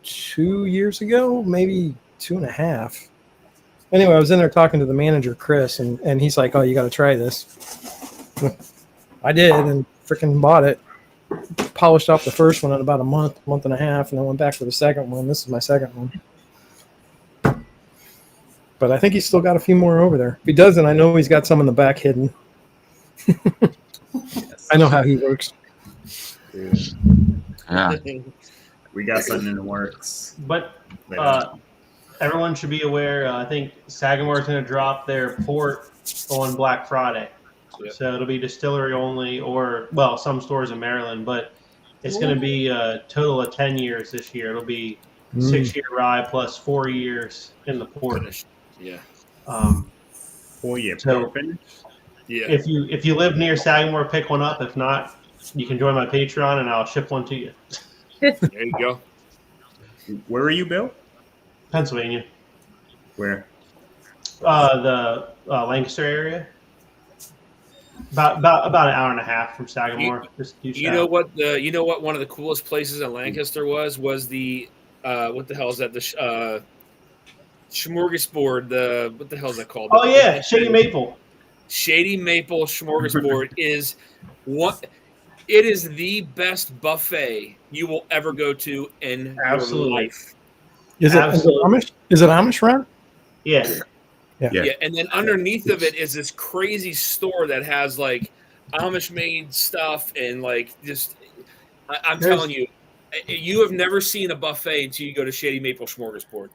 2 years ago, maybe 2.5. Anyway, I was in there talking to the manager, Chris, and he's like, "Oh, you got to try this." I did, and freaking bought it. Polished off the first one in about a month and a half, and then went back for the second one. This is my second one. But I think he's still got a few more over there. If he doesn't, I know he's got some in the back hidden. I know how he works. Yeah. We got something in the works. But everyone should be aware. I think Sagamore's going to drop their port on Black Friday. Yep. So it'll be distillery only, or, well, some stores in Maryland. But it's going to be a total of 10 years this year. It'll be 6-year rye plus 4 years in the port. Yeah. 4 year so finish. Yeah. If you live near Sagamore, pick one up. If not, you can join my Patreon and I'll ship one to you. There you go. Where are you, Bill? Pennsylvania. Where? The Lancaster area. About an hour and a half from Sagamore. You know what one of the coolest places in Lancaster was the what the hell is that, the smorgasbord, what the hell is that called? Oh yeah, Shady Maple. Shady Maple smorgasbord is it is the best buffet you will ever go to in your life. Is it Amish? Is it Amish run? Yeah. Yeah, and then underneath of it is this crazy store that has like Amish made stuff and like just. I'm telling you, you have never seen a buffet until you go to Shady Maple Smorgasbord.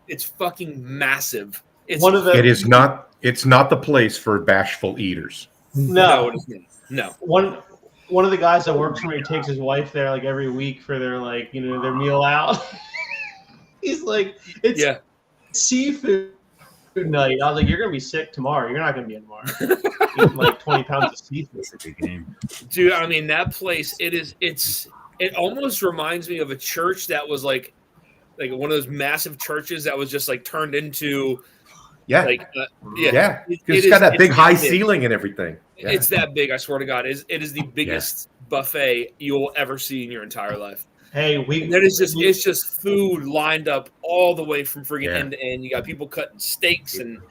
It's fucking massive. It is not. It's not the place for bashful eaters. No, it isn't. No. One of the guys that works for me takes his wife there like every week for their their meal out. He's like, it's seafood night. I was like, you're gonna be sick tomorrow. You're not gonna be in tomorrow. Eating like 20 pounds of seafood. That's a good game. Dude, I mean that place. It almost reminds me of a church that was like one of those massive churches that was just like turned into. It's got that big high ceiling and everything. Yeah. It's that big. I swear to God, it is the biggest buffet you will ever see in your entire life. Hey, it's just food lined up all the way from friggin' end to end. You got people cutting steaks and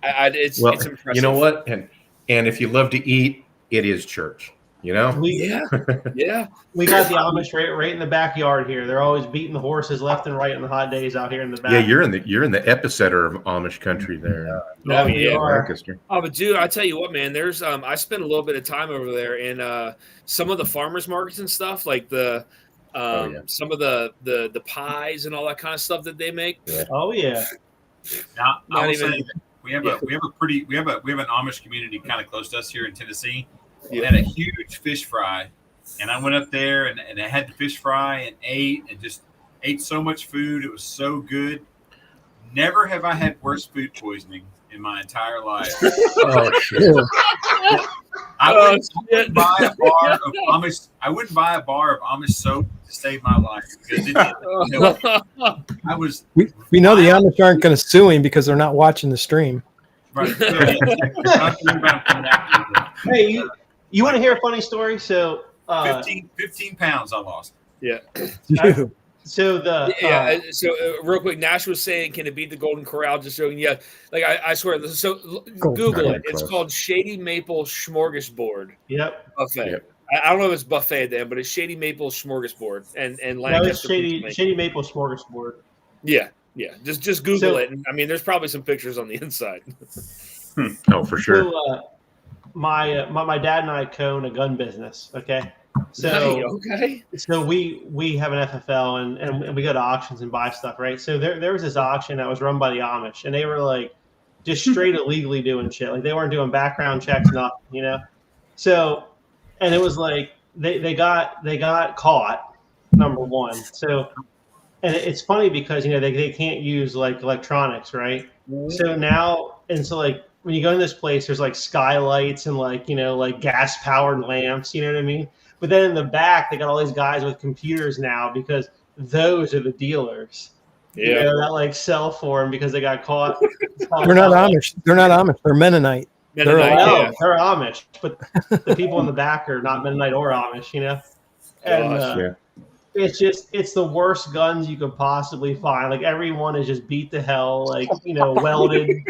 it's impressive. You know what? And if you love to eat, it is church. You know? We got the Amish right in the backyard here. They're always beating the horses left and right on the hot days out here in the back. Yeah, you're in the epicenter of Amish country there. Lancaster. Oh, but dude, I tell you what, man. There's I spent a little bit of time over there, and some of the farmers markets and stuff, like the some of the pies and all that kind of stuff that they make. Yeah. Oh yeah. Now, I will say that we have an Amish community kind of close to us here in Tennessee. They had a huge fish fry, and I went up there and I had the fish fry and ate so much food. It was so good. Never have I had worse food poisoning in my entire life. Oh shit! wouldn't buy a bar of Amish. I wouldn't buy a bar of Amish soap to save my life because I was. We know the Amish aren't going to sue him because they're not watching the stream. Right. Hey, you want to hear a funny story? So 15 pounds I lost. Yeah. So real quick, Nash was saying, can it beat the Golden Corral? Just showing, yeah. Like I swear. So Google it. It's called Shady Maple Smorgasbord. Yep. Buffet. Yep. I don't know if it's buffet then, but it's Shady Maple Smorgasbord and Lancaster. No, it's Shady Maple Smorgasbord. Yeah. Yeah. Just Google it. And, I mean, there's probably some pictures on the inside. Oh, for sure. So, my dad and I co-own a gun business. Okay. So So we have an FFL and we go to auctions and buy stuff, right? So there was this auction that was run by the Amish, and they were like just straight illegally doing shit. Like they weren't doing background checks, nothing, you know. So, and it was like they got caught, number one. So, and it's funny because they can't use like electronics, right? So now like when you go in this place, there's like skylights and like gas powered lamps, you know what I mean? But then in the back, they got all these guys with computers now because those are the dealers. Yeah, that like sell for them because they got caught. They're not Amish. They're not Amish. They're Mennonite. They're Amish, but the people in the back are not Mennonite or Amish, And it's the worst guns you could possibly find. Like everyone is just beat to hell, like welded,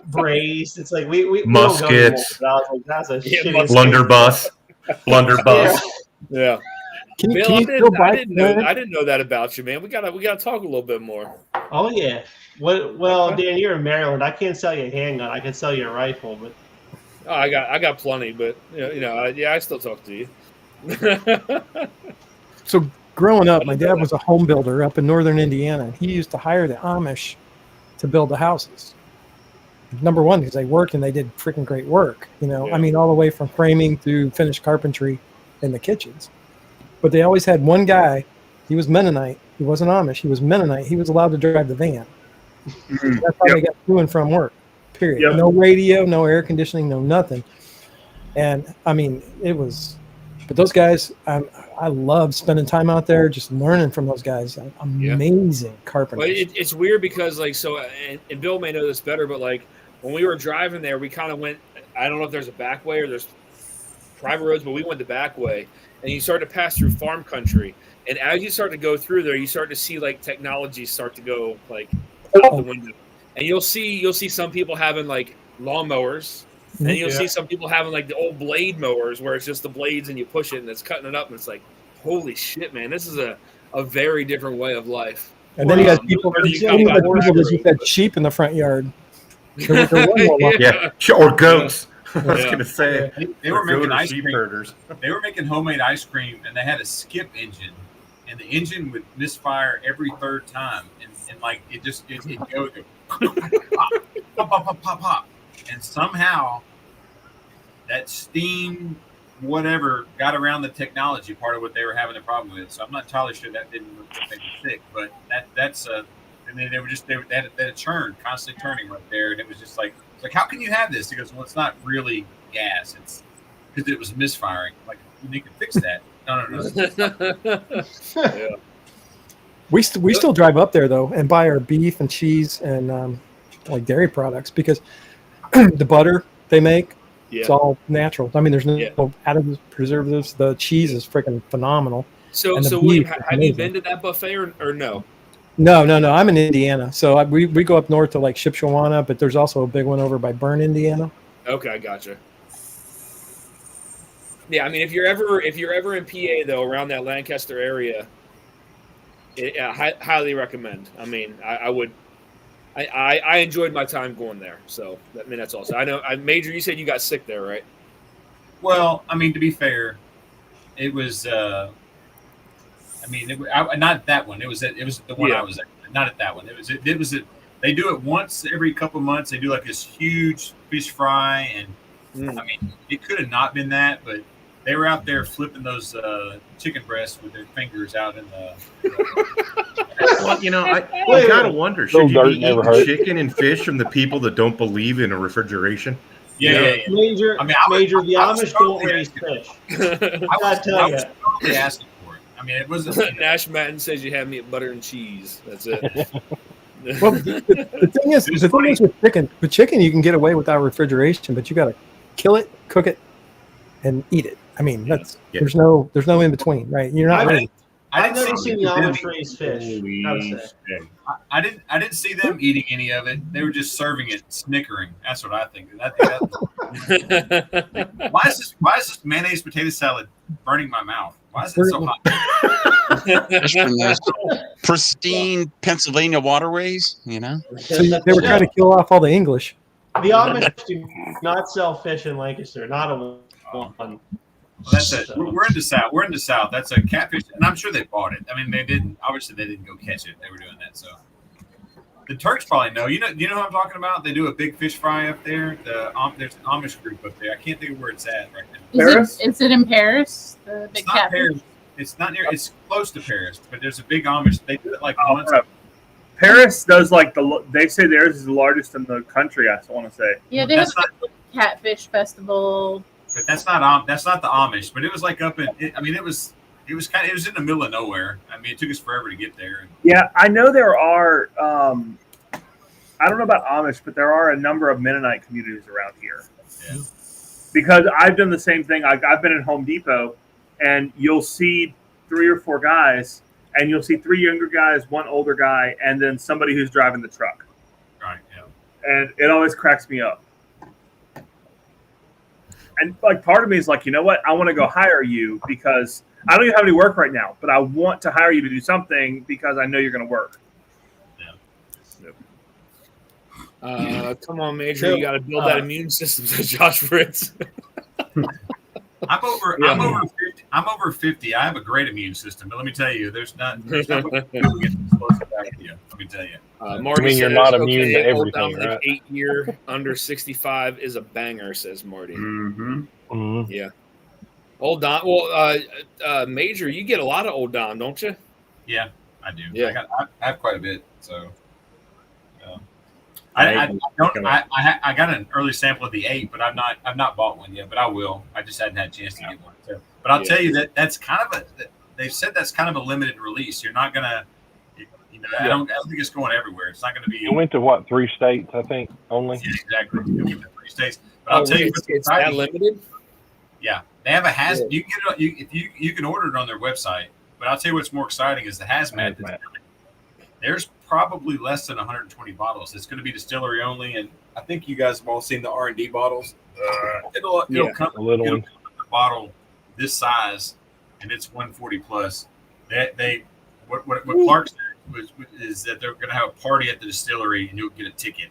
brazed. It's like we muskets. I was like, that's a shitty blunderbuss. Blunderbuss. Yeah. Bill, I didn't know that about you, man. We gotta talk a little bit more. Oh yeah. Well, Dan, you're in Maryland. I can't sell you a handgun. I can sell you a rifle, but I got plenty. But I still talk to you. So growing up, my dad was a home builder up in northern Indiana. He used to hire the Amish to build the houses. Number one, because they worked and they did freaking great work. I mean, all the way from framing to finished carpentry in the kitchens. But they always had one guy. He was Mennonite. He wasn't Amish. He was Mennonite. He was allowed to drive the van. That's how they got to and from work. Period. Yep. No radio, no air conditioning, no nothing. And I mean, it was. But those guys, I love spending time out there, just learning from those guys. Amazing carpenters. Well, it's weird because and Bill may know this better, but like when we were driving there, we kind of went. I don't know if there's a back way or there's private roads, but we went the back way, and you start to pass through farm country. And as you start to go through there, you start to see like technology start to go like out the window, and you'll see some people having like lawnmowers. And you'll see some people having like the old blade mowers where it's just the blades and you push it and it's cutting it up and it's like, holy shit, man, this is a very different way of life. And then you got people that just had sheep in the front yard. Or goats. I was gonna say they were making ice cream. Herders. They were making homemade ice cream and they had a skip engine, and the engine would misfire every third time, and like it go pop, pop. And somehow that steam, whatever, got around the technology part of what they were having a problem with. So I'm not entirely sure that didn't make them sick, but that's and then they had a churn, constantly turning right there, and it was just like how can you have this? He goes, well, it's not really gas, it's because it was misfiring. Like you can fix that. No. Yeah. We still drive up there though and buy our beef and cheese and like dairy products because the butter they make, it's all natural. I mean, there's no additives, preservatives. The cheese is freaking phenomenal. So William, have you been to that buffet or no? No. I'm in Indiana, so we go up north to like Shipshewana, but there's also a big one over by Bern, Indiana. Okay, gotcha. Yeah, I mean, if you're ever in PA though, around that Lancaster area, I highly recommend. I mean, I would. I enjoyed my time going there, so I mean that's awesome. I know, Major, you said you got sick there, right? Well, I mean, to be fair, it was. Not that one. It was the one I was at. Not at that one. It was. They do it once every couple of months. They do like this huge fish fry, and I mean, it could have not been that, but they were out there flipping those chicken breasts with their fingers out in the. Well, I gotta wonder, should you be eating chicken and fish from the people that don't believe in a refrigeration? Yeah. Major, I mean, the I was Amish totally don't raise asking- fish. I gotta tell was ya. totally asking for it. I mean, it wasn't. You know, Nash Madden says you have me at butter and cheese. That's it. Well, the thing is with chicken, you can get away without refrigeration, but you got to kill it, cook it, and eat it. I mean, there's no in between, right? You're not ready. I've never seen the Amish raise fish. Gotta say. I didn't see them eating any of it. They were just serving it, snickering. That's what I think. Why is this mayonnaise potato salad burning my mouth? Why is it so hot? Just from those pristine Pennsylvania waterways, you know. So they were trying to kill off all the English. The Amish do not sell fish in Lancaster. Not a one. Well, that's it. We're in the South. We're in the South. That's a catfish, and I'm sure they bought it. I mean, they didn't. Obviously, they didn't go catch it. They were doing that. So the Turks probably know. You know who I'm talking about? They do a big fish fry up there. There's an Amish group up there. I can't think of where it's at right now. Is it in Paris? The big It's not catfish? Paris. It's not near. It's close to Paris, but there's a big Amish. They do it like once. Paris does like they say theirs is the largest in the country. I want to say. Yeah, they have a catfish festival. But that's not the Amish. But it was like up in. It was in the middle of nowhere. I mean, it took us forever to get there. Yeah, I know there are. I don't know about Amish, but there are a number of Mennonite communities around here. Yeah. Because I've done the same thing. I've been at Home Depot, and you'll see 3 or 4 guys, and you'll see 3 younger guys, 1 older guy, and then somebody who's driving the truck. Right. Yeah. And it always cracks me up. And like part of me is like, you know what? I want to go hire you because I don't even have any work right now, but I want to hire you to do something because I know you're going to work. Come on, Major. You got to build that immune system, said Josh Fritz. I'm over 50. I have a great immune system, but let me tell you, there's not much to get explosive back to you. Let me tell you. Marty says, you're not immune to everything, Dominic, right? 8 year under 65 is a banger, says Marty. Yeah. Old Dom. Well, Major, you get a lot of Old Dom, don't you? Yeah, I do. Yeah. I have quite a bit. So. I got an early sample of the 8, but I've not bought one yet, but I will. I just hadn't had a chance to get one. So, but I'll tell you that's kind of they've said that's kind of a limited release. You're not gonna, I don't think it's going everywhere. It's not going to be. You went to what, 3 states, I think, only? Yeah, exactly. You went to 3 states. But I'll tell you, it's that limited. Yeah, they have a hazmat. You can get it. You can order it on their website. But I'll tell you what's more exciting is the hazmat. There's probably less than 120 bottles. It's going to be distillery only, and I think you guys have all seen the R&D bottles. It'll come a little one. A bottle this size, and it's 140 plus. What Clark said is that they're going to have a party at the distillery, and you'll get a ticket,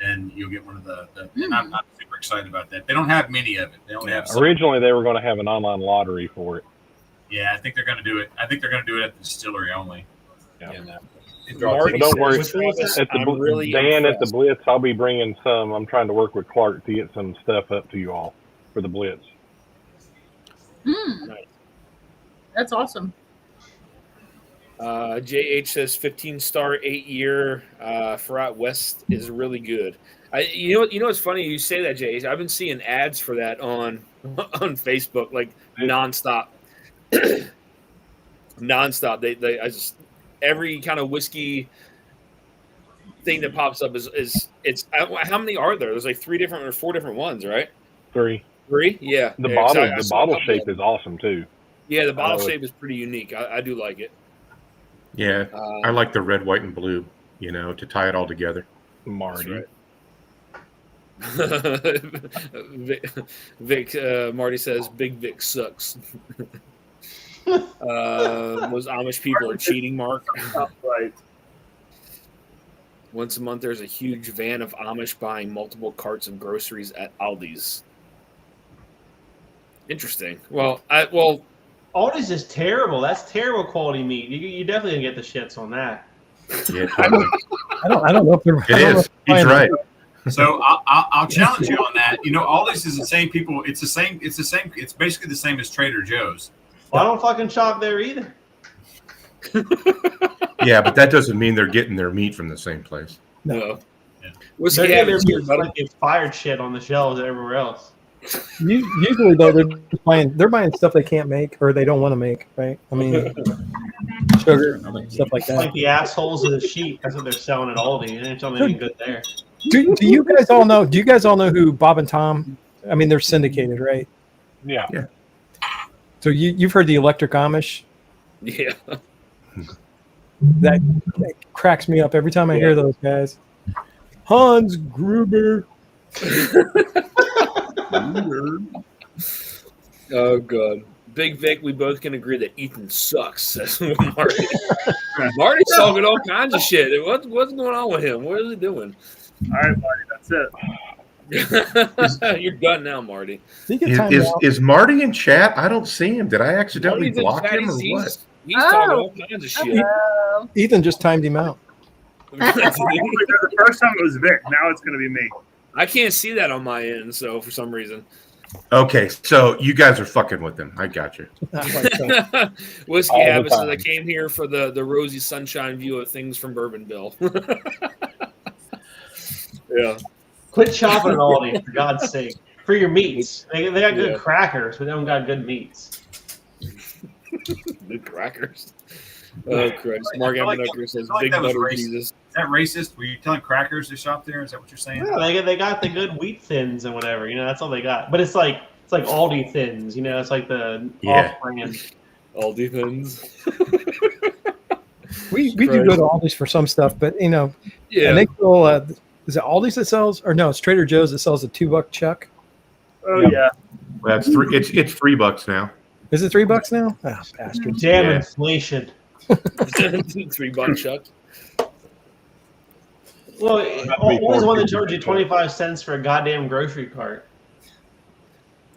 and you'll get one of the. And I'm super excited about that. They don't have many of it. They only have. Originally, they were going to have an online lottery for it. Yeah, I think they're going to do it. I think they're going to do it at the distillery only. Yeah. Well, don't worry. At really the Blitz, I'll be bringing some. I'm trying to work with Clark to get some stuff up to you all for the Blitz. Nice. That's awesome. JH says 15-star 8 year for out west is really good. You know what's funny? You say that, JH. I've been seeing ads for that on Facebook like nonstop. Nonstop. I just every kind of whiskey thing that pops up is how many are there? There's like 3 different or 4 different ones, right? 3. 3? Yeah. The bottle shape is awesome too. Yeah, the bottle shape is pretty unique. I do like it. Yeah, I like the red, white, and blue. To tie it all together. Marty. Vic Marty says Big Vic sucks. Those Amish people are cheating, Mark. Right. Once a month, there's a huge van of Amish buying multiple carts of groceries at Aldi's. Interesting. Aldi's is terrible. That's terrible quality meat. You definitely gonna get the shits on that. Yeah, totally. I don't know if they're. It is. He's right. So I'll challenge you on that. Aldi's is the same people. It's the same. It's basically the same as Trader Joe's. Well, I don't fucking shop there either. Yeah, but that doesn't mean they're getting their meat from the same place. No. Whiskey They're habits here, buddy. like expired shit on the shelves everywhere else. Usually, though, they're buying stuff they can't make or they don't want to make, right? I mean, sugar, stuff like that. Like the assholes of the sheep. That's what they're selling at Aldi. They ain't selling anything good there. Do you guys all know? Do you guys all know who Bob and Tom? I mean, they're syndicated, right? Yeah. So you've heard the Electric Amish? Yeah. That cracks me up every time I hear those guys. Hans Gruber. Oh god, Big Vic. We both can agree that Ethan sucks. That's what Marty. Marty's talking all kinds of shit. What's going on with him? What is he doing? All right, Marty, that's it. You're done now, Marty. Is Marty in chat? I don't see him. Did I accidentally block him or what? He's talking all kinds of shit. Ethan just timed him out. The first time it was Vic. Now it's going to be me. I can't see that on my end, so for some reason. Okay, so you guys are fucking with him. I got you. Whiskey habits that I came here for the rosy sunshine view of things from Bourbonville. Yeah. Quit shopping at Aldi, for God's sake. For your meats. They got good crackers, but they don't got good meats. Good crackers. Oh, Christ. Mark Aminoker says, like big that was butter racist. Jesus. Is that racist? Were you telling crackers to shop there? Is that what you're saying? Yeah, they got the good wheat thins and whatever. You know, that's all they got. But it's like Aldi thins. You know, it's like the off-brand. Aldi thins. We do go to Aldi's for some stuff, but and they still is it Aldi's that sells, or no, it's Trader Joe's that sells a $2 chuck. Oh yeah, well, that's it's $3 now. Is it $3 now? Ah, bastard! Damn inflation. $3 chuck. Well, always one that charge you 25 cents for a goddamn grocery cart.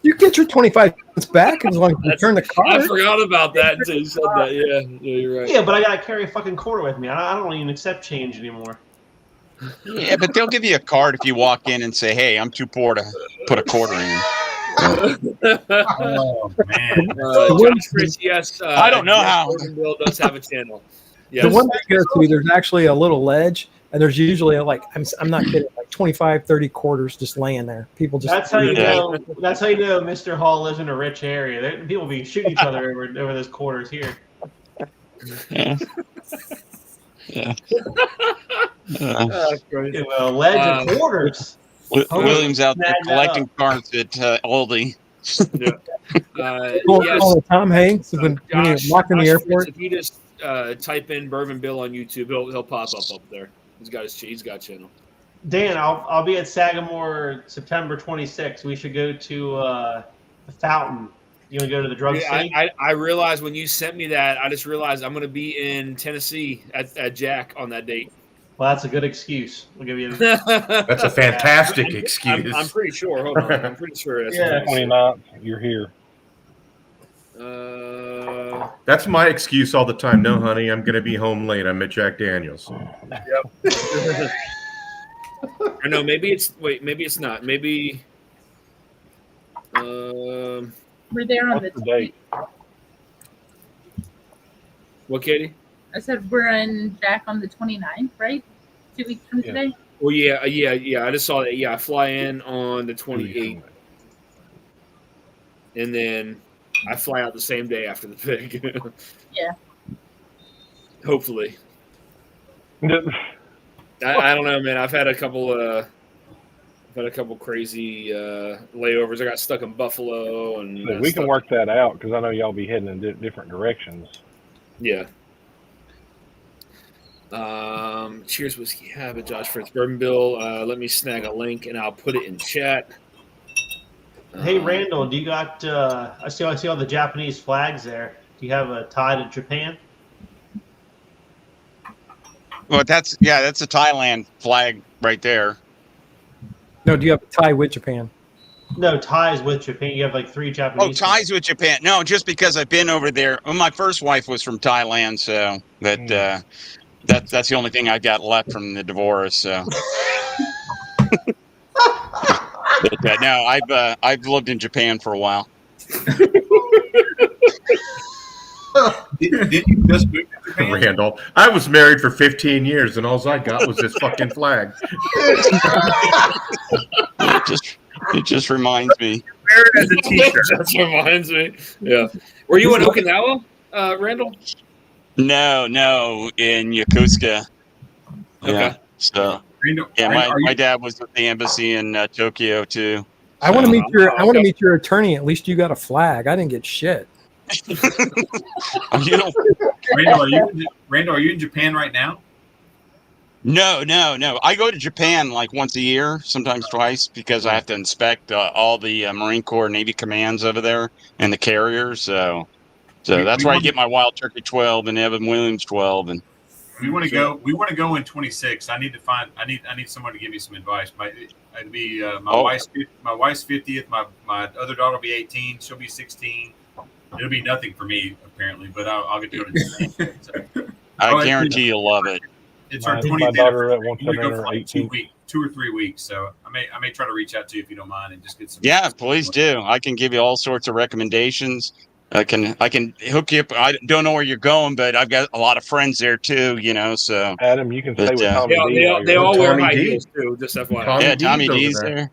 You get your 25 cents back as long as you return the cart. I forgot about that until you said that. Yeah, you're right. Yeah, but I gotta carry a fucking quarter with me. I don't even accept change anymore. Yeah, but they'll give you a card if you walk in and say, "Hey, I'm too poor to put a quarter in." Oh man! Chris, yes. I don't know how. Bill does have a channel. Yes. The one I go to, there's actually a little ledge, and there's usually I'm not kidding, like 25, 30 quarters just laying there. People just. That's how you know. That's how you know Mr. Hall lives in a rich area. People be shooting each other over those quarters here. Yeah. Yeah. Well, ledge of quarters. William's out there collecting cards at Aldi. Yes. Tom Hanks when you're locked in the airport. If you just type in Bourbon Bill on YouTube, he'll pop up there. He's got a channel. Dan, I'll be at Sagamore September 26th. We should go to the Fountain. You want to go to the drug scene? I realized when you sent me that, I just realized I'm going to be in Tennessee at Jack on that date. Well, that's a good excuse. We'll give you. That's a fantastic excuse. I'm pretty sure. Hold on. I'm pretty sure that's 29th. You're here. That's my excuse all the time. No, honey, I'm going to be home late. I'm at Jack Daniels. Yep. Or no, maybe it's not. Maybe. We're there on the date. What, Katie? I said we're in Jack on the 29th, right? 2 weeks from today. Well, yeah. I just saw that. Yeah, I fly in on the 28th, and then I fly out the same day after the pig. Yeah. Hopefully. I don't know, man. I've had a couple crazy layovers. I got stuck in Buffalo, and So we can work that out because I know y'all be heading in different directions. Yeah. Cheers, Whiskey Habit, Josh Fritz Bourbon Bill. Let me snag a link and I'll put it in chat. Hey Randall, do you got? I see all the Japanese flags there. Do you have a tie to Japan? Well, that's a Thailand flag right there. No, do you have a tie with Japan? No, ties with Japan. You have like 3 Japanese. Oh, ties with Japan. No, just because I've been over there. Well, my first wife was from Thailand, so that's the only thing I got left from the divorce. So. But, no, I've lived in Japan for a while. Did you just move to Japan? Randall, I was married for 15 years, and all I got was this fucking flag. It just reminds me. Wear it as a t-shirt. Just reminds me. Yeah. Were you in Okinawa, Randall? No, in Yokosuka. Okay. Yeah. So my dad was at the embassy in Tokyo too. I want to meet your attorney. At least you got a flag. I didn't get shit. Randall, are you in Japan right now? No. I go to Japan like once a year, sometimes twice, because I have to inspect all the Marine Corps Navy commands over there and the carriers. So that's where I get my Wild Turkey 12 and Evan Williams 12. And we want to go. We want to go in 26. I need someone to give me some advice. It'd be my wife's 50th. My other daughter will be 18. She'll be 16. It'll be nothing for me apparently, but I'll get to go to Japan. So. I guarantee you'll love it. It's our 20th. My daughter at one time time for like 2 or 3 weeks. So I may try to reach out to you if you don't mind and just get some. Yeah, please do. I can give you all sorts of recommendations. I can hook you up. I don't know where you're going, but I've got a lot of friends there too. So Adam, you can stay with Tommy D. They all wear high heels too. Just FYI. Tommy D's there.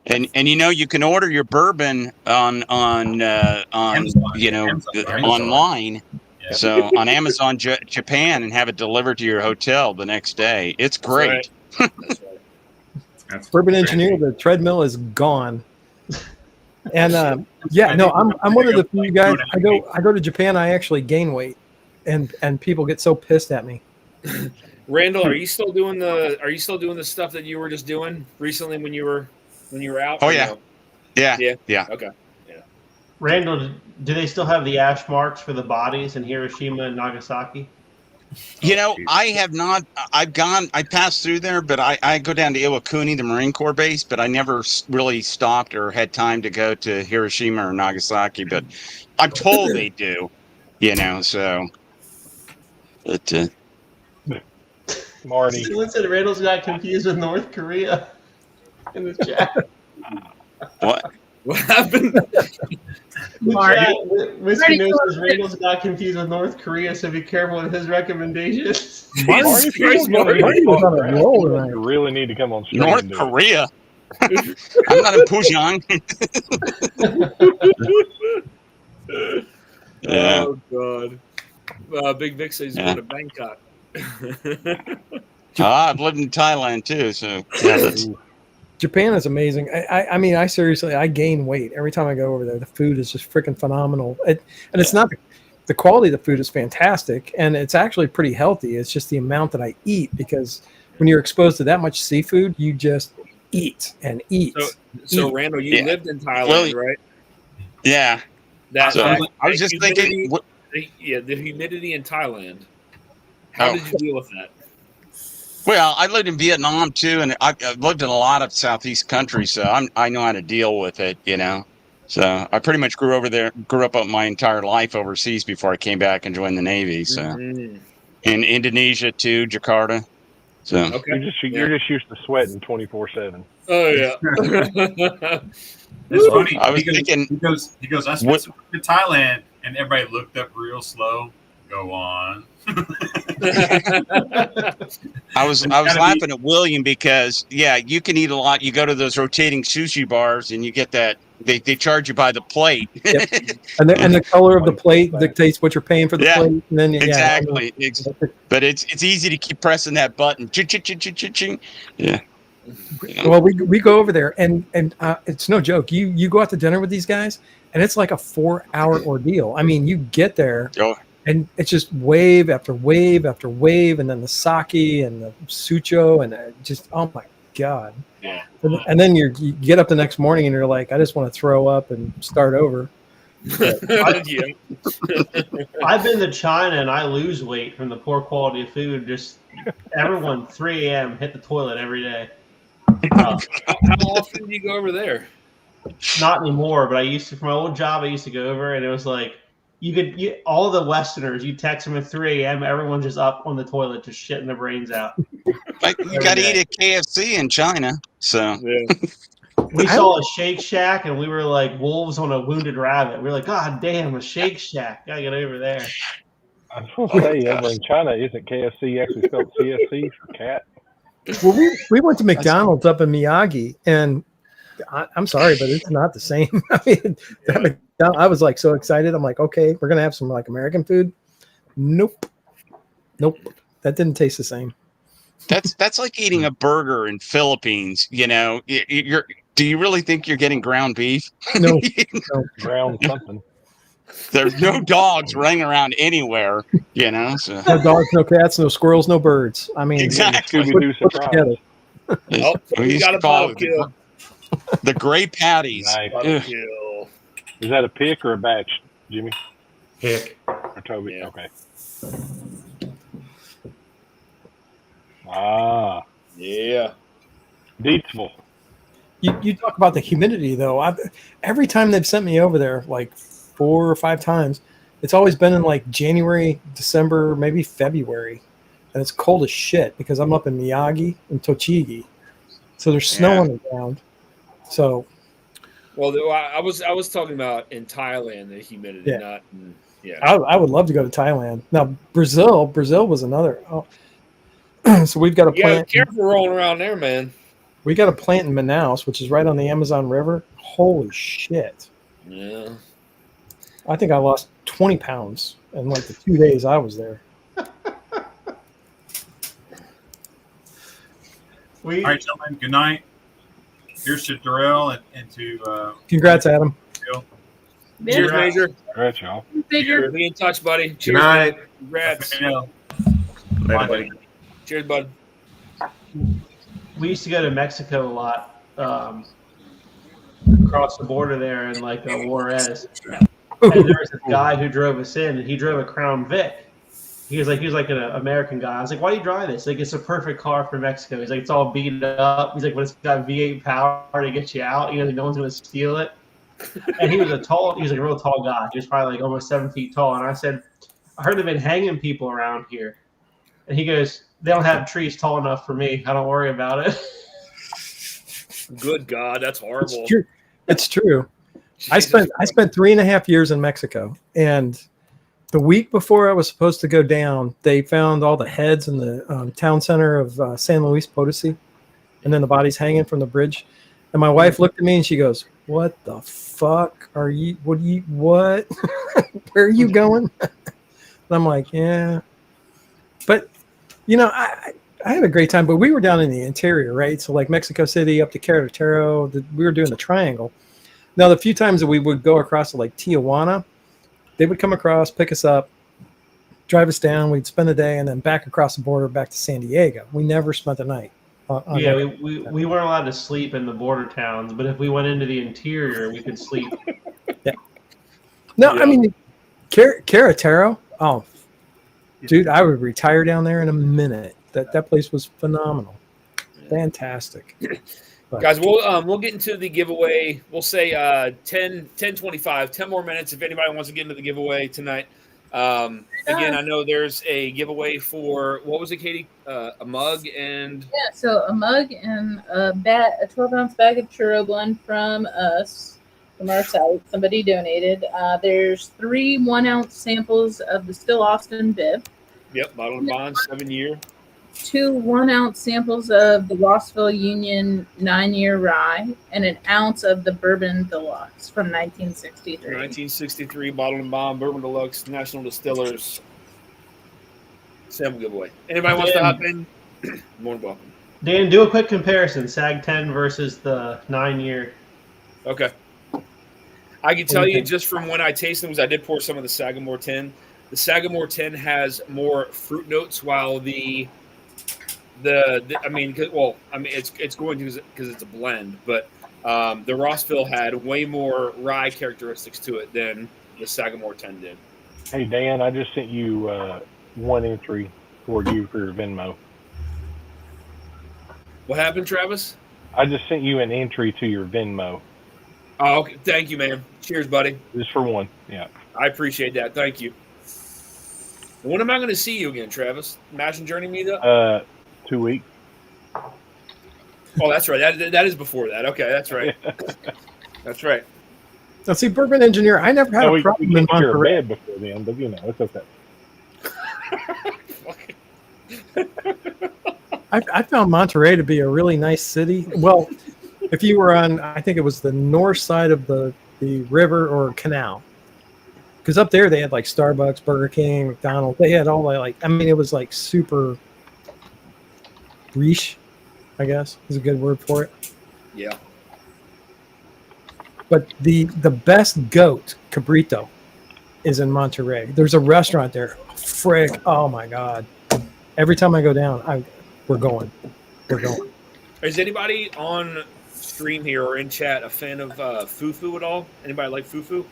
And you can order your bourbon on Amazon. Online. Yeah. So on Amazon Japan and have it delivered to your hotel the next day. It's great. That's right. Bourbon Engineer, the treadmill is gone. And I'm one of the few guys. I go to Japan. I actually gain weight, and people get so pissed at me. Randall, are you still doing the stuff that you were just doing recently when you were out? Oh yeah. Yeah. Okay. Yeah. Randall, do they still have the ash marks for the bodies in Hiroshima and Nagasaki? I have not. I passed through there, but I go down to Iwakuni, the Marine Corps base, but I never really stopped or had time to go to Hiroshima or Nagasaki. But I'm told they do, so. But, Marty. Someone said Randall's got confused with North Korea in the chat. What? What happened? Whiskey Nose says Randall's got confused with North Korea, so be careful with his recommendations. You really need to come on stream. North Korea? I'm not in Pujang. Yeah. Oh, God. Big Vic says he's going to Bangkok. I've lived in Thailand, too, so yeah, Japan is amazing. I mean, I seriously, I gain weight every time I go over there. The food is just freaking phenomenal. And it's not the quality of the food is fantastic, and it's actually pretty healthy. It's just the amount that I eat, because when you're exposed to that much seafood, you just eat and eat. So Randall, you lived in Thailand, right? Yeah. I was just thinking. The humidity in Thailand. How did you deal with that? Well, I lived in Vietnam too, and I've lived in a lot of Southeast countries, so I know how to deal with it, So I pretty much grew up my entire life overseas before I came back and joined the Navy. So in Indonesia too, Jakarta. So you're just used to sweating 24/7. Oh yeah. It's funny. I was thinking he goes. I spent some time in Thailand, and everybody looked up real slow. Go on. I was laughing at William because you can eat a lot. You go to those rotating sushi bars and you get that they charge you by the plate. Yep. and the color of the plate dictates what you're paying for the plate. And then exactly. But it's easy to keep pressing that button. Ching. Yeah. Well, we go over there and it's no joke. You go out to dinner with these guys and it's like a 4-hour ordeal. I mean, you get there. And it's just wave after wave after wave, and then the sake and the sucho, and just, oh my God. Yeah. And then you get up the next morning and you're like, I just want to throw up and start over. I've been to China and I lose weight from the poor quality of food. Just everyone 3 a.m. hit the toilet every day. How often do you go over there? Not anymore, but I used to. For my old job, I used to go over, and it was like, all the Westerners, you text them at 3 a.m., everyone's just up on the toilet, just shitting their brains out. You got to eat at KFC in China, so. Yeah. We saw a Shake Shack, and we were like wolves on a wounded rabbit. We were like, God damn, a Shake Shack. Gotta get over there. I was supposed to say, over in China, isn't KFC actually spelled CFC for cat? Well, we went to McDonald's up in Miyagi, and I'm sorry, but it's not the same. I mean, I was like so excited. I'm like, okay, we're gonna have some like American food. Nope, that didn't taste the same. That's like eating a burger in Philippines. You know, do you really think you're getting ground beef? No, ground something. There's no dogs running around anywhere, you know. So. No dogs, no cats, no squirrels, no birds. I mean, exactly. Scooby-Doo surprise. Oh, we got a bottle kill. The gray patties. Nice. Kill. Is that a pick or a batch, Jimmy? Pick. Or Toby? Yeah. Okay. Ah. Yeah. Deepsville. You talk about the humidity though. Every time they've sent me over there, like 4 or 5 times, it's always been in like January, December, maybe February, and it's cold as shit because I'm up in Miyagi and Tochigi, so there's snow on the ground. So, well, I was talking about in Thailand the humidity, not in, I would love to go to Thailand. Now Brazil was another. So we've got a plant. Careful rolling around there, man. We got a plant in Manaus, which is right on the Amazon River. Holy shit! Yeah, I think I lost 20 pounds in like the 2 days I was there. All right, gentlemen. Good night. Here's to Darrell and to. Congrats, Adam. Cheers, Major. Congrats, y'all. Cheers. Be in touch, buddy. Cheers. Good night. Congrats. Bye, buddy. Cheers, bud. We used to go to Mexico a lot, across the border there in like Juarez. And there was this guy who drove us in, and he drove a Crown Vic. He was like an American guy. I was like, "Why do you drive this?" Like, it's a perfect car for Mexico. He's like, "It's all beat up." He's like, "But it's got V8 power to get you out. You know, no one's gonna steal it." And he was like a real tall guy. He was probably like almost 7 feet tall. And I said, "I heard they've been hanging people around here." And he goes, "They don't have trees tall enough for me. I don't worry about it." Good God, that's horrible. It's true. I spent 3.5 years in Mexico, and the week before I was supposed to go down, they found all the heads in the town center of San Luis Potosi, and then the bodies hanging from the bridge. And my wife looked at me and she goes, "What the fuck are you? What? Where are you going?" And I'm like, "Yeah," but you know, I had a great time. But we were down in the interior, right? So like Mexico City up to Querétaro, we were doing the triangle. Now, the few times that we would go across to like Tijuana, they would come across, pick us up, drive us down. We'd spend the day and then back across the border back to San Diego. We never spent the night. We weren't allowed to sleep in the border towns, but if we went into the interior, we could sleep. Yeah. No, yeah. I mean, Querétaro. Oh, dude, I would retire down there in a minute. That place was phenomenal, fantastic. But, guys, we'll get into the giveaway. We'll say 10:25, 10 more minutes if anybody wants to get into the giveaway tonight. Again, I know there's a giveaway for, what was it, Katie? A mug and so a mug and a 12-ounce bag of churro blend from us, from our site. Somebody donated. There's 3 1-ounce samples of the Still Austin bib. Yep, bottle and bond, 7-year. 2 1-ounce samples of the Rossville Union 9-year rye, and an ounce of the Bourbon Deluxe from 1963. 1963 bottle and bond Bourbon Deluxe National Distillers sample giveaway. Anybody wants to hop in? More than welcome. Dan, do a quick comparison: Sag 10 versus the 9-year. Okay. I can tell you just from when I tasted them, because I did pour some of the Sagamore 10. The Sagamore 10 has more fruit notes, while it's going to because it's a blend, but the Rossville had way more rye characteristics to it than the Sagamore 10 did. Hey Dan, I just sent you one entry for you for your Venmo. What happened, Travis? I just sent you an entry to your Venmo. Oh, okay. Thank you, man. Cheers, buddy. Just for one. Yeah. I appreciate that. Thank you. And when am I going to see you again, Travis? Imagine Journey meetup? 2 weeks. Oh, that's right. That is before that. Okay, that's right. That's right. Now, see, Bourbon Engineer, I never had a problem in share a Monterey. bed before then, but it's okay. I found Monterey to be a really nice city. Well, if you were on, I think it was the north side of the river or canal. Because up there they had like Starbucks, Burger King, McDonald's. They had all it was like super riche, I guess is a good word for it. Yeah. But the best goat cabrito is in Monterey. There's a restaurant there. Frick! Oh my god! Every time I go down, we're going. Is anybody on stream here or in chat a fan of fufu at all? Anybody like fufu?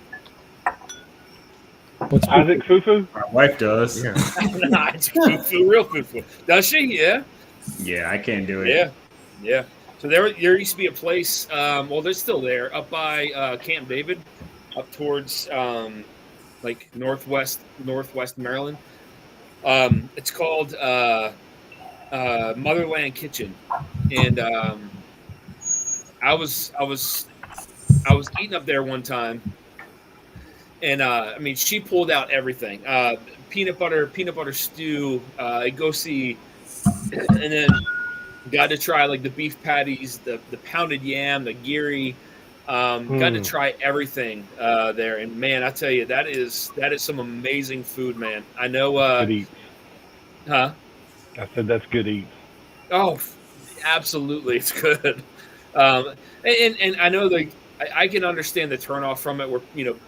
What's Isaac Fufu? My wife does. Nah, it's fufu, real fufu. Does she? Yeah. Yeah, I can't do it. Yeah. So there used to be a place. Well, they're still there up by Camp David, up towards like northwest Maryland. It's called Motherland Kitchen, and I was eating up there one time, and she pulled out everything: peanut butter stew, go see, and then got to try like the beef patties, the pounded yam, the giri. Got to try everything there, and man, I tell you, that is some amazing food, man. I know. Good eats. Huh? I said that's good eats. Oh, absolutely, it's good. And I know I can understand the turnoff from it, where you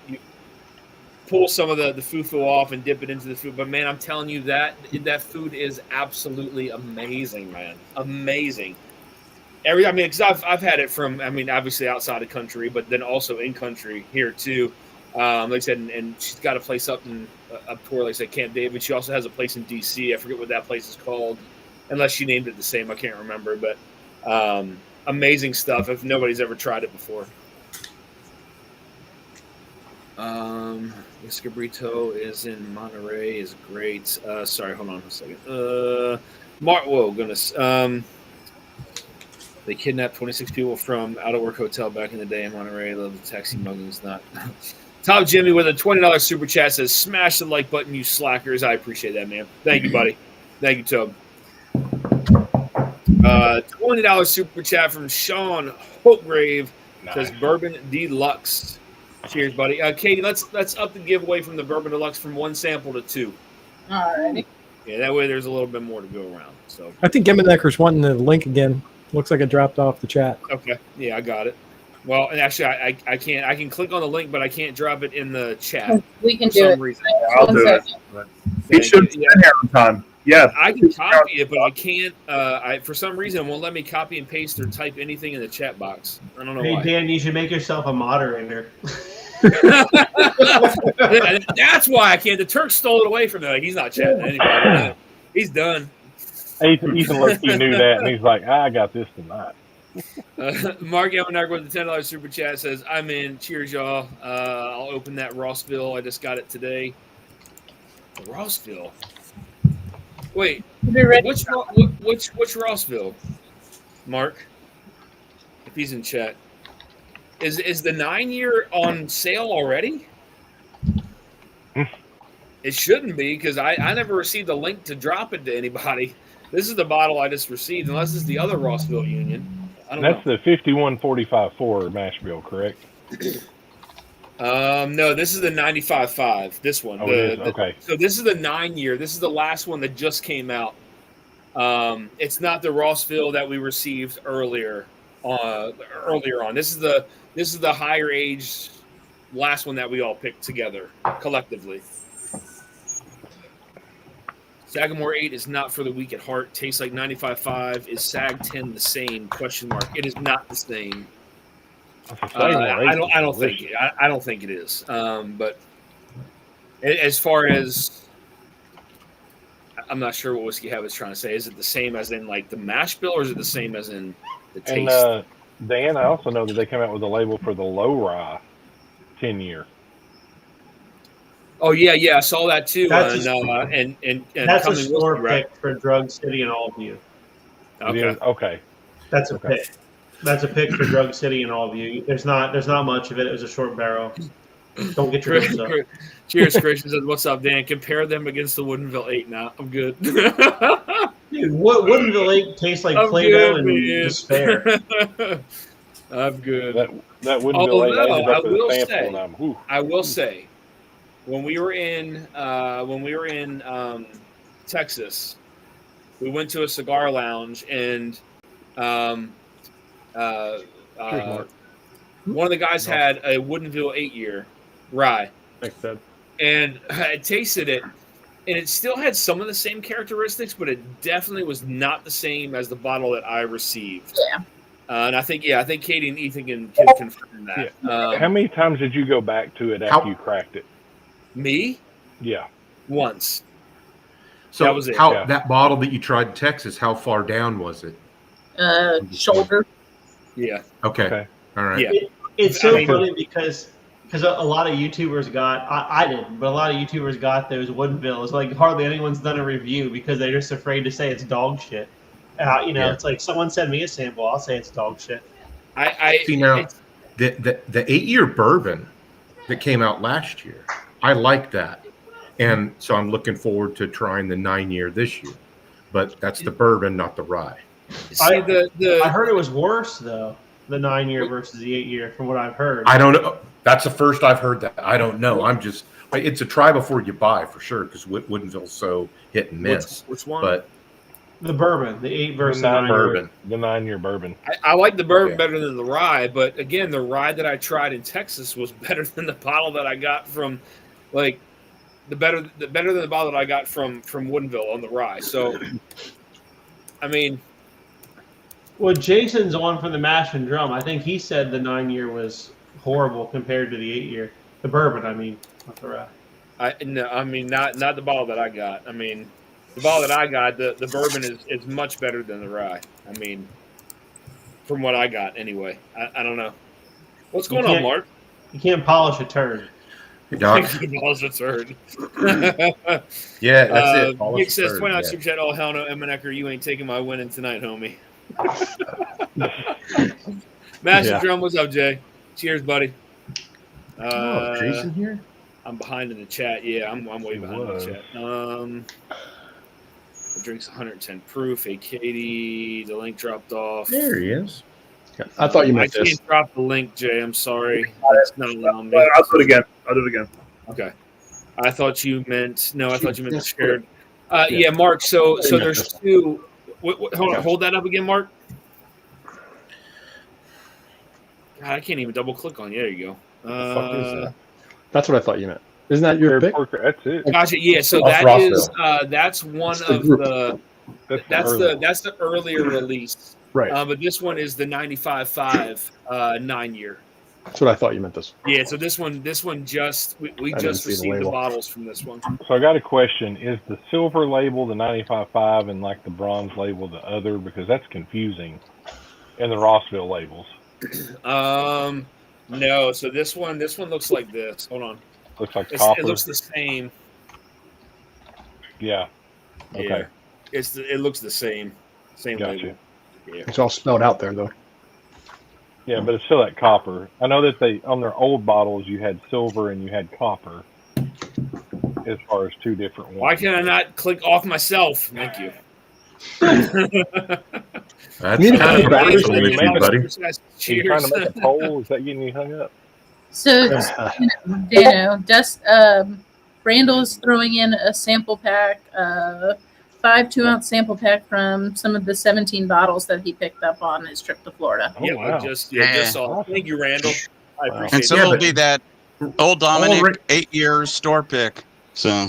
pull some of the fufu off and dip it into the food. But man, I'm telling you that food is absolutely amazing, man. Amazing. Because I've had it from, obviously outside of country, but then also in country here too. Like I said, and she's got a place up toward, like I said, Camp David. She also has a place in DC. I forget what that place is called, unless she named it the same. I can't remember, but amazing stuff. If nobody's ever tried it before. This cabrito is in Monterey. Is great. Sorry, hold on a second. Whoa, goodness. They kidnapped 26 people from Out of Work Hotel back in the day in Monterey. Love the taxi muggings. Not Top Jimmy with a $20 super chat says, "Smash the like button, you slackers." I appreciate that, man. Thank you, buddy. Thank you, Tob. $20 super chat from Sean Hopegrave says, "Bourbon Deluxe." Cheers, buddy. Katie, let's up the giveaway from the Bourbon Deluxe from 1 sample to 2. All righty. Yeah, that way there's a little bit more to go around. So I think Gimenecker's wanting the link again. Looks like it dropped off the chat. Okay. Yeah, I got it. Well, and actually, I can't. I can click on the link, but I can't drop it in the chat. We can do it. I'll do it. He should be here on time. Yeah. I can copy it, but I can't. For some reason, it won't let me copy and paste or type anything in the chat box. I don't know why. Hey, Dan, you should make yourself a moderator. That's why I can't. The Turk stole it away from me. Like, he's not chatting anymore. He's done. Ethan low-key knew that, and he's like, I got this tonight. Mark Yamanar with the $10 super chat says, "I'm in. Cheers, y'all. I'll open that Rossville. I just got it today." The Rossville. Wait, which Rossville? Mark, if he's in chat, is the 9-year on sale already? It shouldn't be, because I never received a link to drop it to anybody. This is the bottle I just received, unless it's the other Rossville Union. I don't That's know. the 5145-4 mash bill, correct? No, this is the 95.5. This one. Okay. So this is the 9-year. This is the last one that just came out. It's not the Rossville that we received earlier on. This is the higher age last one that we all picked together collectively. Sagamore 8 is not for the weak at heart. Tastes like 95.5. Is Sag 10 the same? Question mark. It is not the same. I don't think it is. But as far as, I'm not sure what Whiskey Habit's trying to say. Is it the same as in like the mash bill, or is it the same as in the taste? And Dan, I also know that they came out with a label for the low rye 10-year. Oh yeah, I saw that too. That's and that's a Cumming store Whiskey, right? pick for Drug City and all of you. Okay. Okay. That's a pick. That's a pick for Drug City and all of you. There's not much of it. It was a short barrel. Don't get your hopes up. Cheers, Christian says, "What's up, Dan? Compare them against the Woodinville 8 now. I'm good." Dude, Woodinville 8 tastes like Play-Doh and despair. I'm good. That Woodinville 8 ended up in a sample, and I will say, when we were in Texas, we went to a cigar lounge, and one of the guys had a Woodinville 8-year rye. Thanks, Dad. And I tasted it, and it still had some of the same characteristics, but it definitely was not the same as the bottle that I received. Yeah. And I think Katie and Ethan can confirm that. Yeah. How many times did you go back to it after you cracked it? Me? Yeah. Once. So that was it. That bottle that you tried in Texas, how far down was it? Shoulder. Yeah. Okay. All right. Yeah. It's so funny because a lot of YouTubers got, I didn't, but a lot of YouTubers got those Woodinvilles. Like hardly anyone's done a review because they're just afraid to say it's dog shit. It's like someone send me a sample, I'll say it's dog shit. I see now the 8-year bourbon that came out last year. I like that, and so I'm looking forward to trying the 9-year this year. But that's the bourbon, not the rye. I heard it was worse though, the 9-year versus the 8-year, from what I've heard. I don't know. That's the first I've heard that. I don't know. It's a try before you buy for sure because Woodinville's so hit and miss. Which one? But the bourbon, the 8 versus the 9 bourbon. The 9-year bourbon. I like the bourbon better than the rye, but again, the rye that I tried in Texas was better than the bottle that I got from, like, better than the bottle that I got from Woodinville on the rye. So, I mean, well, Jason's on from the Mash and Drum. I think he said the 9-year was horrible compared to the 8-year. The bourbon, I mean, not the rye. Not the bottle that I got. I mean, the bottle that I got, the bourbon is much better than the rye. I mean, from what I got anyway. I don't know. What's going on, Mark? You can't polish a turd. Polish a turd. Yeah, that's it. Nick says, "Point out super chat. Oh hell no, Emanecker, you ain't taking my winning tonight, homie." Master Drum, what's up, Jay? Cheers, buddy. Jason here? I'm behind in the chat. Yeah, I'm way behind in the chat. The drink's 110 proof. Hey, Katie, the link dropped off. There he is. I thought you meant I this. can't drop the link, Jay. I'm sorry. It's not allowing me. I'll do it again. Okay. I thought you meant the shared. Yeah, Mark. So there's two. Hold that up again, Mark. God, I can't even double click on you. There you go. That's what I thought you meant. Isn't that your pick? That's it. Gotcha. Yeah. So that's one of the. That's the earlier release. Right. But this one is the 95.5 9-year. That's what I thought you meant. This. Yeah. So this one just we just received the bottles from this one. So I got a question: is the silver label the 95.5 and like the bronze label the other? Because that's confusing in the Rossville labels. No. So this one looks like this. Hold on. Looks like copper. It looks the same. Yeah. Okay. Yeah. It looks the same. Same Gotcha. label. Yeah. It's all spelled out there though. Yeah, but it's still that copper. I know that they on their old bottles you had silver and you had copper as far as two different ones. Why can I not click off myself? Thank you. That's buddy. Cheers. Trying to make a poll? Is that getting you hung up? So, Randall's throwing in a sample pack, 5 2-ounce sample pack from some of the 17 bottles that he picked up on his trip to Florida. Oh, yeah, wow. just saw. Thank you, Randall. I appreciate and so it. it'll be that old Dominic 8-year store pick. So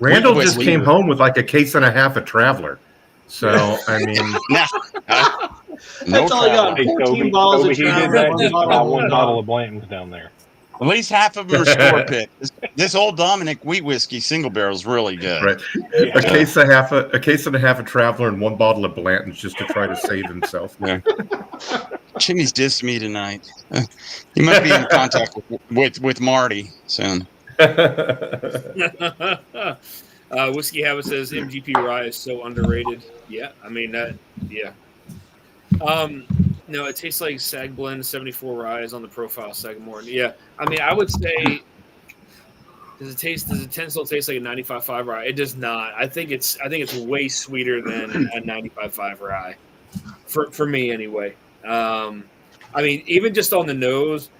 Randall just came home with like a case and a half of Traveler. So I mean, that's all I got. 14 bottles of Traveler. One bottle of Blanton's down there. At least half of them are store pick. This old Dominic wheat whiskey single barrel is really good. Right. A case and a half of Traveler and one bottle of Blanton's just to try to save himself. Yeah. Jimmy's dissed me tonight. He might be in contact with Marty soon. Whiskey Habit says MGP rye is so underrated. Yeah, I mean that. Yeah. No, it tastes like Sag Blend 74 rye is on the profile Sagamore. Yeah, I mean, I would say, does it tend to taste like a 95.5 rye? It does not. I think it's way sweeter than a 95.5 rye, for me anyway. I mean, even just on the nose,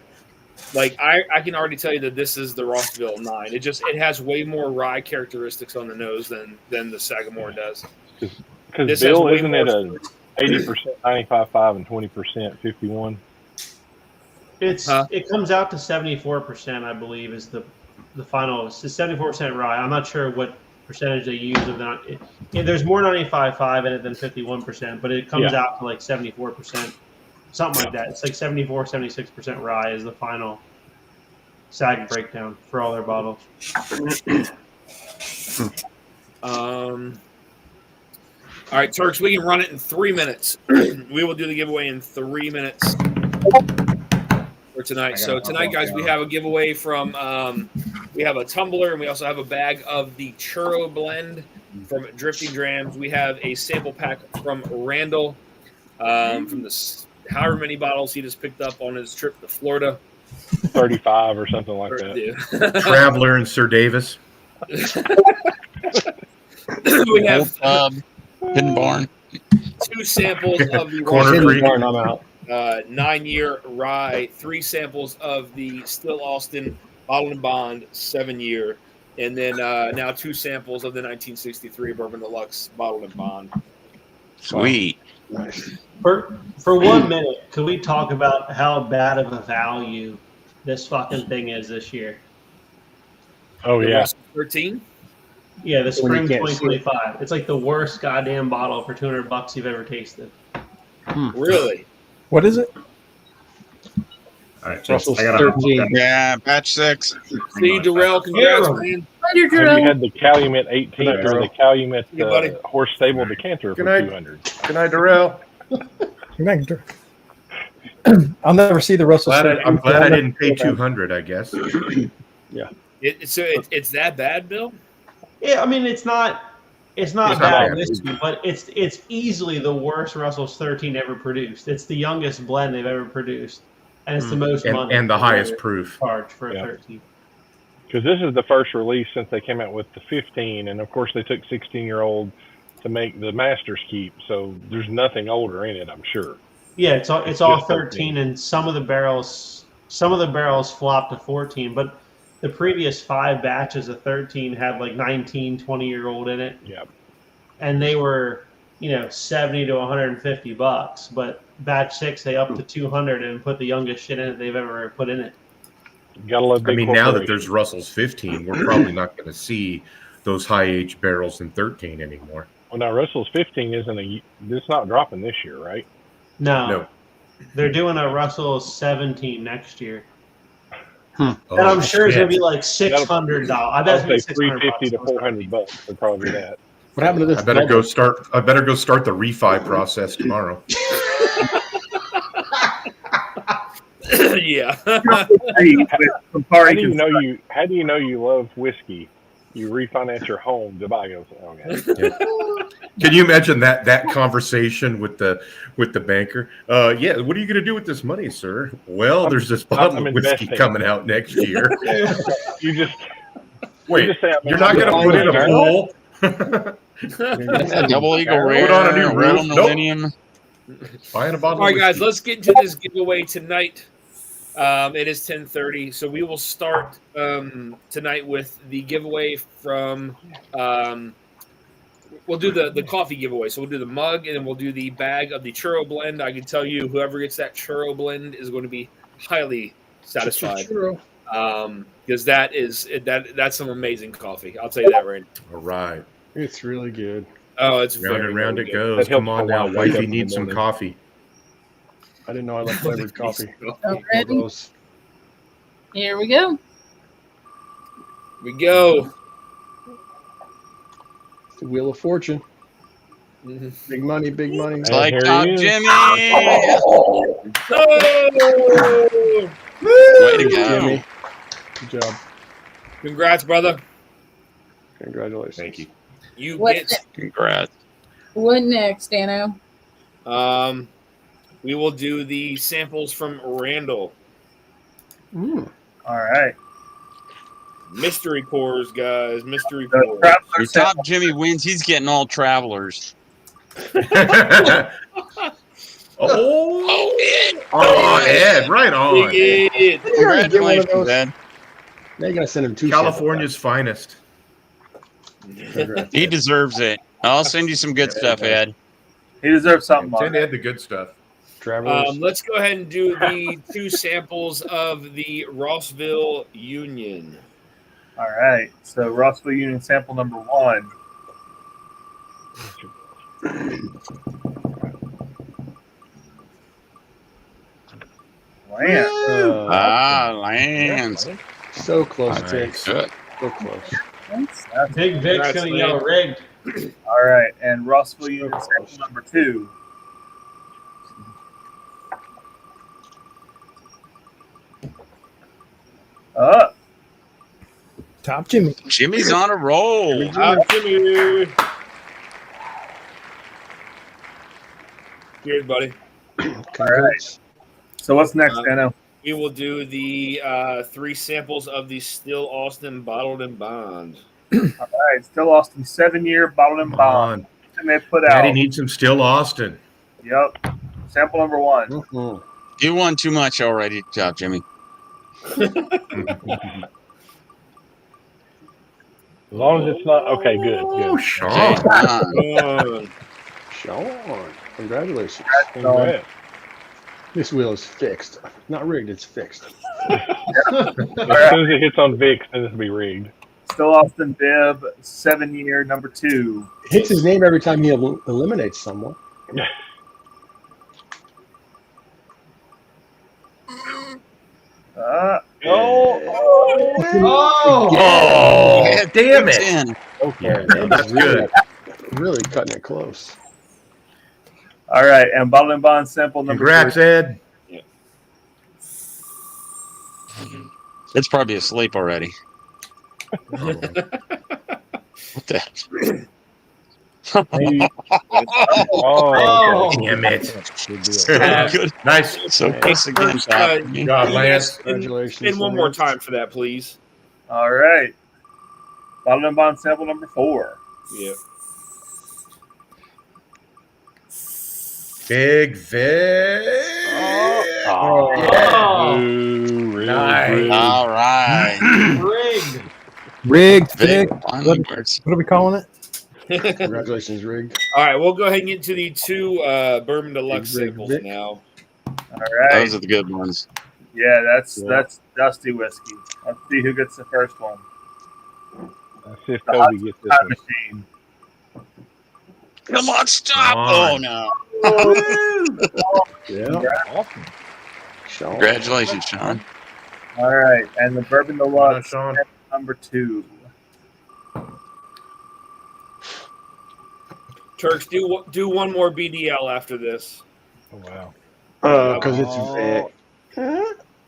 like I can already tell you that this is the Rossville 9. It has way more rye characteristics on the nose than the Sagamore does. Because Bill, isn't it a 80% 95.5 and 20% 51? It comes out to 74%, I believe, is the final. It's 74% rye. I'm not sure what percentage they use of that. There's more 95.5 in it than 51%, but it comes out to like 74%, something like that. It's like 74, 76% rye is the final SAG breakdown for all their bottles. All right, Turks, we can run it in 3 minutes. We will do the giveaway in 3 minutes for tonight. So tonight, guys, we have a giveaway from we have a tumbler, and we also have a bag of the churro blend from Drifting Drams. We have a sample pack from Randall from the however many bottles he just picked up on his trip to Florida. 35 or something like that. Traveler and Sir Davis. We have Hidden Barn. 2 samples of the Corner Creek. I'm out. 9-year rye, 3 samples of the Still Austin Bottled and Bond 7-year, and then now 2 samples of the 1963 Bourbon Deluxe Bottled and Bond. Sweet. Nice. For 1 minute, could we talk about how bad of a value this fucking thing is this year? Oh, The yeah. Russell 13. Yeah, the When spring you can't see it. 2025. It's like the worst goddamn bottle for $200 you've ever tasted. Really? What is it? All right, Russell's I gotta 13. Yeah, batch 6. See, Darrell, congrats, man. Later, Have Drew. you had the Calumet 18 Good night, or the Darrell. Calumet Yeah, buddy. horse stable decanter Good for night. 200? Good night, Darrell. I'll never see the Russell. I'm glad I didn't pay 200. I guess. It's that bad, Bill? Yeah, I mean it's not It's bad not whiskey, but it's easily the worst Russell's 13 ever produced. It's the youngest blend they've ever produced, and it's the most money And the they highest ever proof. charge for a Yeah. 13. Because this is the first release since they came out with the 15, and of course they took 16-year-old to make the Masters Keep, so there's nothing older in it, I'm sure. Yeah, it's all just 13, and some of the barrels flopped to 14, but the previous 5 batches of 13 had like 19, 20-year-old in it. Yeah. And they were, $70 to $150. But batch 6, they upped to 200 and put the youngest shit in it they've ever put in it. Gotta love I big mean, now that corporations. there's Russell's 15, we're probably not going to see those high age barrels in 13 anymore. Well, now Russell's 15 it's not dropping this year, right? No. They're doing a Russell 17 next year. Oh, And I'm sure it's shit. going to be like $600. I bet I'd it's say $600 $350 to $400 would probably be that. What happened to this? I better go start the refi process tomorrow. Yeah. Hey, How do you know you love whiskey? You refinance your home to buy those. Okay. Can you imagine that conversation with the banker? Yeah, what are you going to do with this money, sir? Well, there's this bottle I'm of whiskey investing. coming out next year. You just Wait, just say, you're not going to put in a pool? Double Eagle Rare. Put on a new Red roof? Nope. Millennium. Buying a bottle. All right, of guys, whiskey. let's get into this giveaway tonight. It is 10:30, so we will start tonight with the giveaway from. We'll do the coffee giveaway. So we'll do the mug, and then we'll do the bag of the churro blend. I can tell you, whoever gets that churro blend is going to be highly satisfied. Because that's some amazing coffee. I'll tell you that right now. All right. It's really good. Oh, it's Round very, and round very it good. goes. That helps Come on a now, lot. Wake up wifey in the needs some morning. coffee. I didn't know I like flavored coffee. Ready? Here we go. We go. It's the Wheel of Fortune. Big money, big money. It's And like here he Top is. Jimmy. Oh! Way to go. Jimmy. Good job. Congrats, brother. Congratulations. Thank you. You What get Congrats. What next, Dano? we will do the samples from Randall. Mm. All right. Mystery pours, guys. Mystery The pours. traveler Your top Jimmy wins. He's getting all travelers. Oh, Ed, right on. Ed. Did he already get one of Congratulations, those? Ed. Now you gotta send him 2 California's finest. samples. He deserves it. I'll send you some good stuff, Ed. He deserves something. Send Ed the good stuff. Travelers. Let's go ahead and do the 2 samples of the Rossville Union. All right. So Rossville Union sample number 1. Land. Lands. So close, Nice. Vic. Good. So close. Big Vic's going to yell rigged. All right. And Rossville Union sample number 2. Top Jimmy. Jimmy's on a roll. Jimmy. Cheers, buddy. All right. So what's next, Dano? We will do the 3 samples of the Still Austin Bottled and Bond. All right. Still Austin 7-year bottled and bond. And they put out. Daddy needs some Still Austin. Yep. Sample number 1. Mm-hmm. You won too much already. Good job, Jimmy. As long as it's not okay. Good. Oh, Good. Sean. Sean. Congratulations. Congrats. This wheel is fixed. Not rigged, it's fixed. As soon as it hits on Vic, then it'll be rigged. Still Austin Bib 7-year number 2. Hits his name every time he eliminates someone. Oh, damn it. Okay, That's good. Really cutting it close. All right, and bottled and bond sample number Congrats, 3. Ed. It's probably asleep already. What the? Damn it. Good. Nice. So close again. God, Lance. Congratulations. Spin one more time for that, please. All right. Bottled and bond sample number 4. Yeah. Big Vic. Nice. All right. Rigged. Rigged. Vic, Vic. finally What works. are we calling it? Congratulations, Rigged. All right, we'll go ahead and get to the 2 Bourbon Deluxe Big samples Vic. now. All right. Those are the good ones. Yeah, that's Dusty whiskey. Let's see who gets the first one. Let's see if Kobe gets this Time one. machine. Come on, stop. Come Oh, on. no. Yeah. Awesome. Sean. Congratulations, Sean. All right, and the Bourbon Well Deluxe done, Sean. number 2. Turks, do one more BDL after this. Oh, wow. Because it's Vic.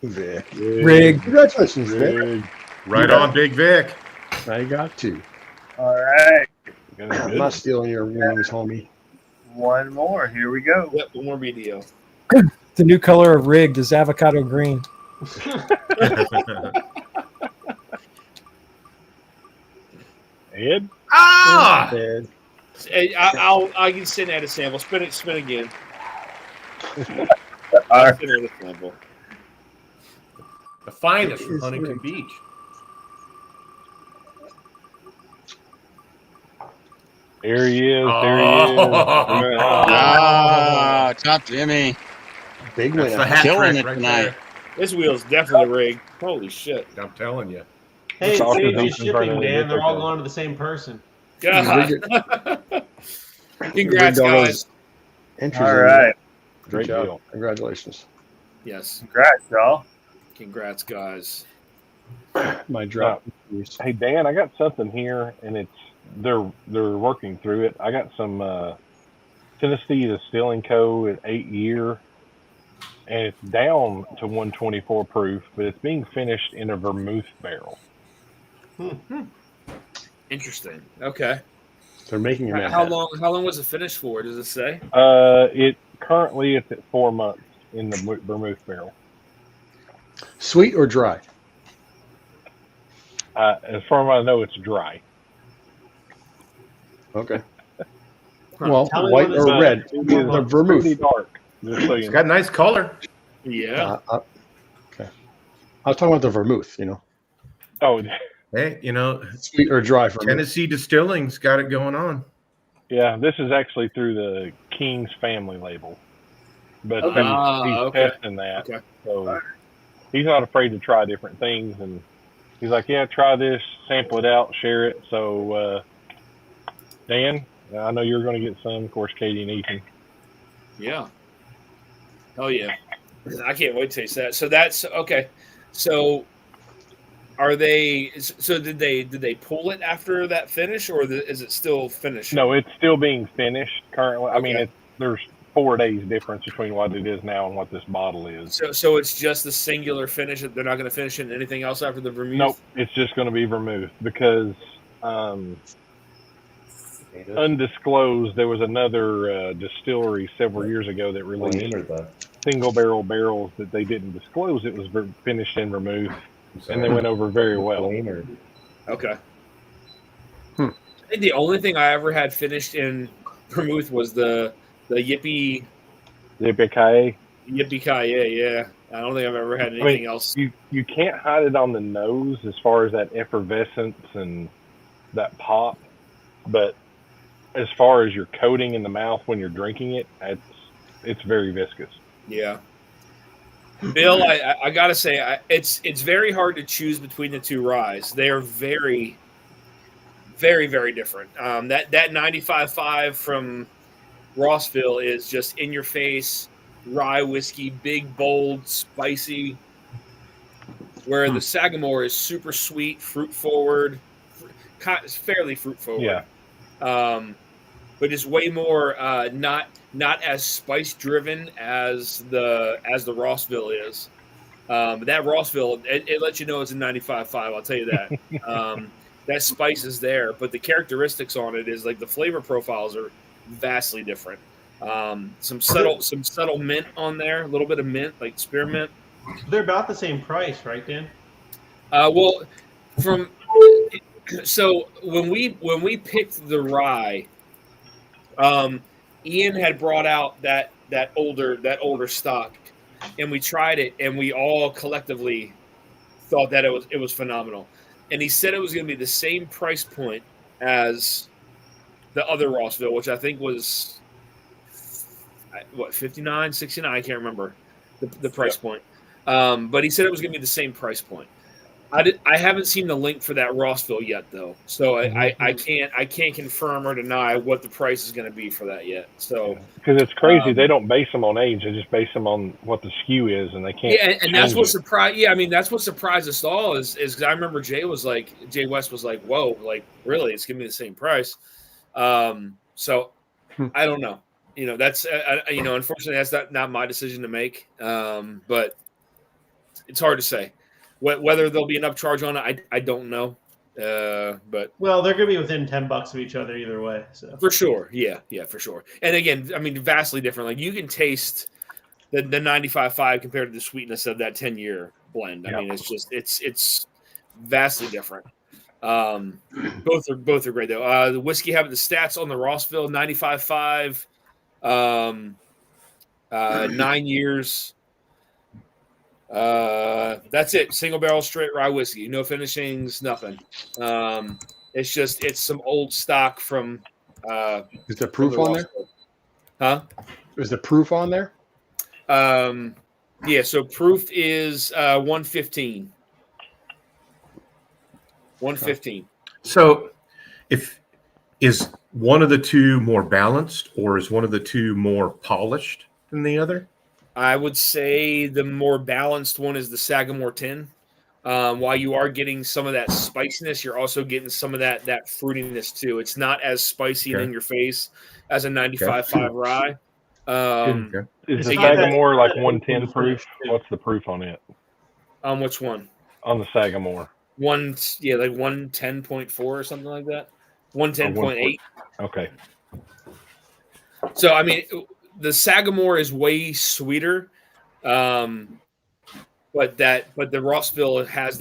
Vic. Rigged. Congratulations, Vic. Rigged. Right on, Big Vic. Now you got 2. All right, Got a I'm good not stealing your winnings, homie. one more. Here we go. Yep, one more BDL. The new color of rigged is avocado green. Ed? Ah! Ed. Hey, I can send that a sample. Spin again. All right. Spin another sample. The finest from Huntington Beach. There he is. There he is. Ah, top Jimmy. Big That's win. the hat Killing trick it right tonight. This wheel's definitely rigged. Holy shit. there. I'm telling you. Hey, it Talk to saves you Duncan shipping, Brennan. Dan. They're all going to the same person. God. Congrats, Rigged all those guys. entries All in. right. Great Good job. deal. Congratulations. Yes. Congrats, y'all. Congrats, guys. My drop. Hey Dan, I got something here, and they're working through it. I got some Tennessee Distilling Co. at 8-year, and it's down to 124 proof, but it's being finished in a vermouth barrel. Interesting. Okay. They're making a How long was it finished for? Does it say? It Currently, it's at 4 months in the vermouth barrel. Sweet or dry? As far as I know, it's dry. Okay. Well, Tell me white when or this- red? It The is vermouth. pretty dark. Just so you It's know. got nice color. Yeah. Okay. I was talking about the vermouth. Oh, Hey, Sweet or dry vermouth. Tennessee Distilling's got it going on. yeah. This is actually through the King's family label, but Okay. he's Okay. testing that. Okay. So he's not afraid to try different things, and he's like, "Yeah, try this, sample it out, share it." So, Dan, I know you're going to get some. Of course, Katie and Ethan. Yeah. Oh yeah. I can't wait to taste that. So that's okay. So are they? So did they pull it after that finish, or is it still finished? No, it's still being finished currently. I mean, Okay. there's 4 days difference between what it is now and what this bottle is. So it's just the singular finish. They're not going to finish it in anything else after the vermouth. Nope, it's just going to be vermouth because undisclosed. There was another distillery several years ago that released single barrel barrels that they didn't disclose. It was finished in vermouth, and they went over very well. Okay. I think the only thing I ever had finished in vermouth was the Yippee Yippee-ki-yay. Yippee-ki-yay. Yeah, I don't think I've ever had anything else. You can't hide it on the nose as far as that effervescence and that pop, but as far as your coating in the mouth when you're drinking it, it's very viscous. Yeah. Bill, I gotta say, it's very hard to choose between the two ryes. They are very, very, very different. That 95.5 from Rossville is just in your face rye whiskey, big, bold, spicy. Where the Sagamore is super sweet, fruit forward, fairly fruit forward. Yeah. But it's way more not as spice driven as the Rossville is. But that Rossville, it lets you know it's a 95.5. I'll tell you that. That spice is there, but the characteristics on it is like the flavor profiles are vastly different. Some subtle mint on there, a little bit of mint, like spearmint. They're about the same price, right, Dan? Well, so when we picked the rye, Ian had brought out that older stock, and we tried it, and we all collectively thought that it was phenomenal. And he said it was going to be the same price point as the other Rossville, which I think was what 59, 69, I can't remember the price point. But he said it was going to be the same price point. I haven't seen the link for that Rossville yet, though, so I can't confirm or deny what the price is going to be for that yet. So because it's crazy, they don't base them on age; they just base them on what the SKU is, and they can't. Yeah, and that's what surprised. Yeah, I mean that's what surprised us all is because I remember Jay West was like, "Whoa, like really? It's gonna be the same price." So I don't know. That's unfortunately that's not my decision to make. But it's hard to say. Whether there'll be an upcharge on it, I don't know. But well, they're going to be within $10 of each other either way. So for sure, yeah, for sure. And again, I mean, vastly different. Like you can taste the 95.5 compared to the sweetness of that 10-year blend. I mean, it's just it's vastly different. Both are great though. The whiskey have the stats on the Rossville 95.5, 9 years. That's it. Single barrel straight rye whiskey. No finishings, nothing. It's some old stock from. Is there proof on there? Huh? Is the proof on there? Yeah. So proof is 115. 115. So, is one of the two more balanced, or is one of the two more polished than the other? I would say the more balanced one is the Sagamore 10. While you are getting some of that spiciness, you're also getting some of that fruitiness too. It's not as spicy and in your face as a 95.5 rye. Is the Sagamore like 110 proof? What's the proof on it? On which one? On the Sagamore. Like 110.4 or something like that. 110.8. Okay. So I mean, the Sagamore is way sweeter, but the Rossville has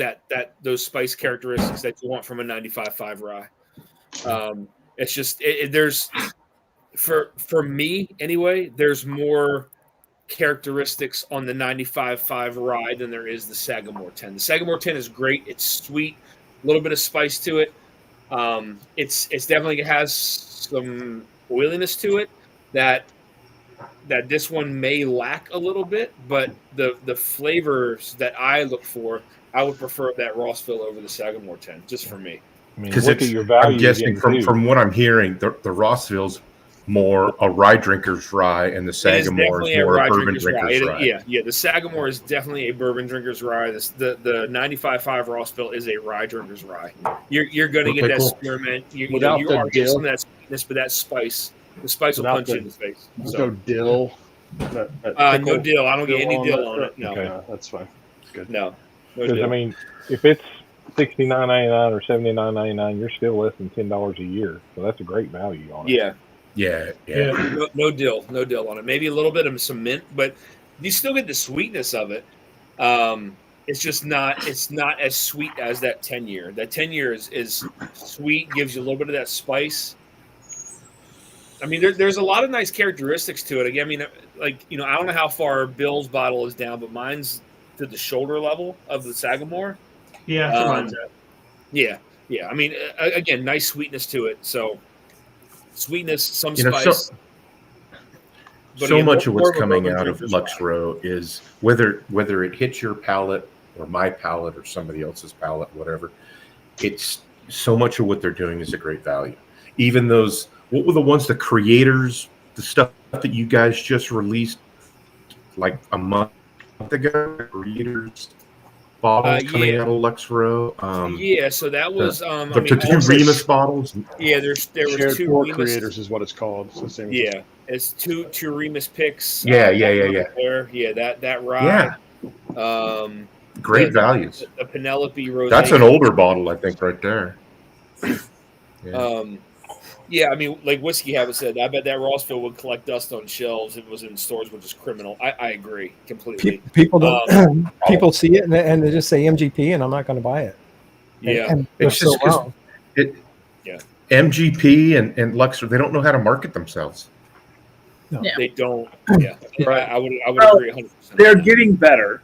those spice characteristics that you want from a 95.5 rye. It's just there's for me anyway. There's more characteristics on the 95.5 rye than there is the Sagamore 10. The Sagamore 10 is great. It's sweet, a little bit of spice to it. It's definitely has some oiliness to it that this one may lack a little bit, but the flavors that I look for, I would prefer that Rossville over the Sagamore 10, just for me. Because I'm guessing from what I'm hearing, the Rossville's more a rye drinker's rye, and the Sagamore is more a bourbon drinker's rye. Yeah. The Sagamore is definitely a bourbon drinker's rye. The 95.5 Rossville is a rye drinker's rye. You're going to get that spearmint. You are getting some of that sweetness, but that spice. The spice will punch you in the face. No dill. No dill. I don't get any dill on it. No, okay, that's fine. Good. No because dill. I mean, if it's $69.99 or $79.99, you're still less than $10 a year. So that's a great value on it. Yeah. No dill on it. Maybe a little bit of some mint, but you still get the sweetness of it. It's just not. It's not as sweet as that 10-year. That 10-year is sweet, gives you a little bit of that spice. I mean, there's a lot of nice characteristics to it. Again, I mean, I don't know how far Bill's bottle is down, but mine's to the shoulder level of the Sagamore. Yeah. Yeah. I mean, again, nice sweetness to it. So sweetness, some spice. So much of what's coming out of Lux Row is whether it hits your palate or my palate or somebody else's palate, whatever. It's so much of what they're doing is a great value. Even those. What were the ones, the creators, the stuff that you guys just released like a month ago? Creators bottles coming out of Lux Row. So that was the two Remus bottles. Yeah, there were two Remus creators is what it's called. It's the same it's two Remus picks. Yeah. There, that rye. Yeah. Great values. The Penelope Rose. That's an older bottle, I think, right there. Yeah, I mean, like Whiskey Habit said, I bet that Rossville would collect dust on shelves if it was in stores, which is criminal. I agree completely. People don't. People see it and they just say MGP, and I'm not going to buy it. And it's just wrong. MGP and Luxor, they don't know how to market themselves. No. They don't. Yeah, I would agree 100%. They're getting better.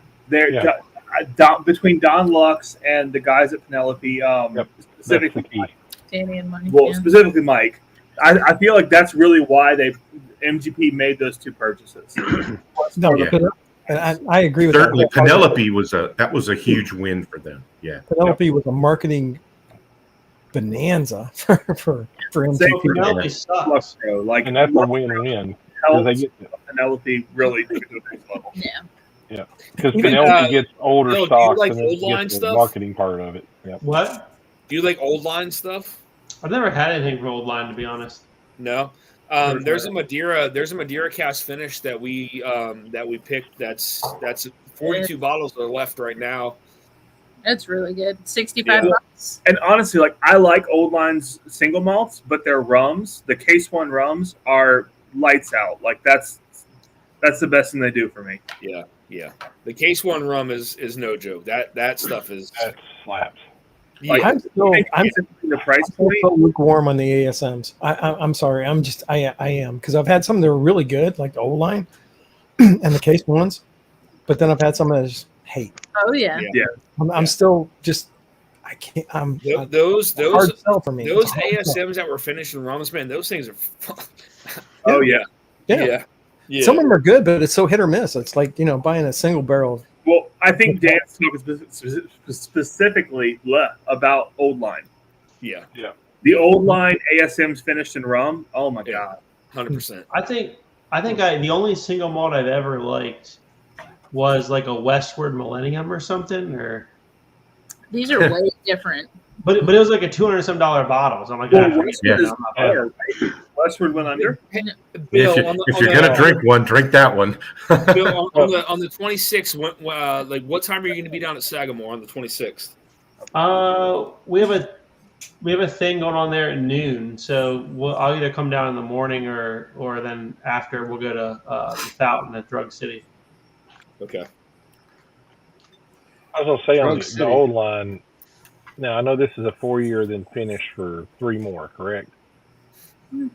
Between Don Lux and the guys at Penelope, specifically. Danny and Mike. Well, specifically Mike. I feel like that's really why MGP made those two purchases. I agree with certainly that. Penelope was a huge win for them. Yeah, Penelope was a marketing bonanza for MGP. Penelope sucks. And that's a win-win. They get Penelope really to the next level. Yeah, because Penelope gets older stocks like and old line gets the stuff? marketing part of it. Yep. What? Do you like old line stuff? I've never had anything from Old Line, to be honest. No. There's a Madeira cast finish that we picked. That's 42 bottles that are left right now. That's really good. $65. And honestly, I like Old Line's single malts, but their rums, the Case One rums, are lights out. That's the best thing they do for me. Yeah. The Case One rum is no joke. That stuff is that slaps. Yeah. I'm the price point. so lukewarm on the ASMs. I'm sorry. I am because I've had some that are really good, like the Old Line and the Case Ones, but then I've had some that I just hate. Oh yeah. I'm still just I can't. Those hard sell for me. Those ASMs that were finished in rums, man, those things are. Oh yeah. Some of them are good, but it's so hit or miss. It's like buying a single barrel. Well, I think Dan's talking specifically about Old Line. Yeah. The Old Line ASMs finished in rum. Oh my god, 100%. I think the only single malt I've ever liked was like a Westward Millennium or something, or these are way different. But it was like a $200-some bottle. So I'm like, Westward went under. Bill, if you're gonna drink one, drink that one. Bill, on the 26th, what time are you going to be down at Sagamore on the 26th? We have we have a thing going on there at noon, so I'll either come down in the morning or then after we'll go to the Fountain at Drug City. Okay. I was gonna say on Drug the City. old line. Now I know this is a 4-year, then finish for 3 more. Correct? Was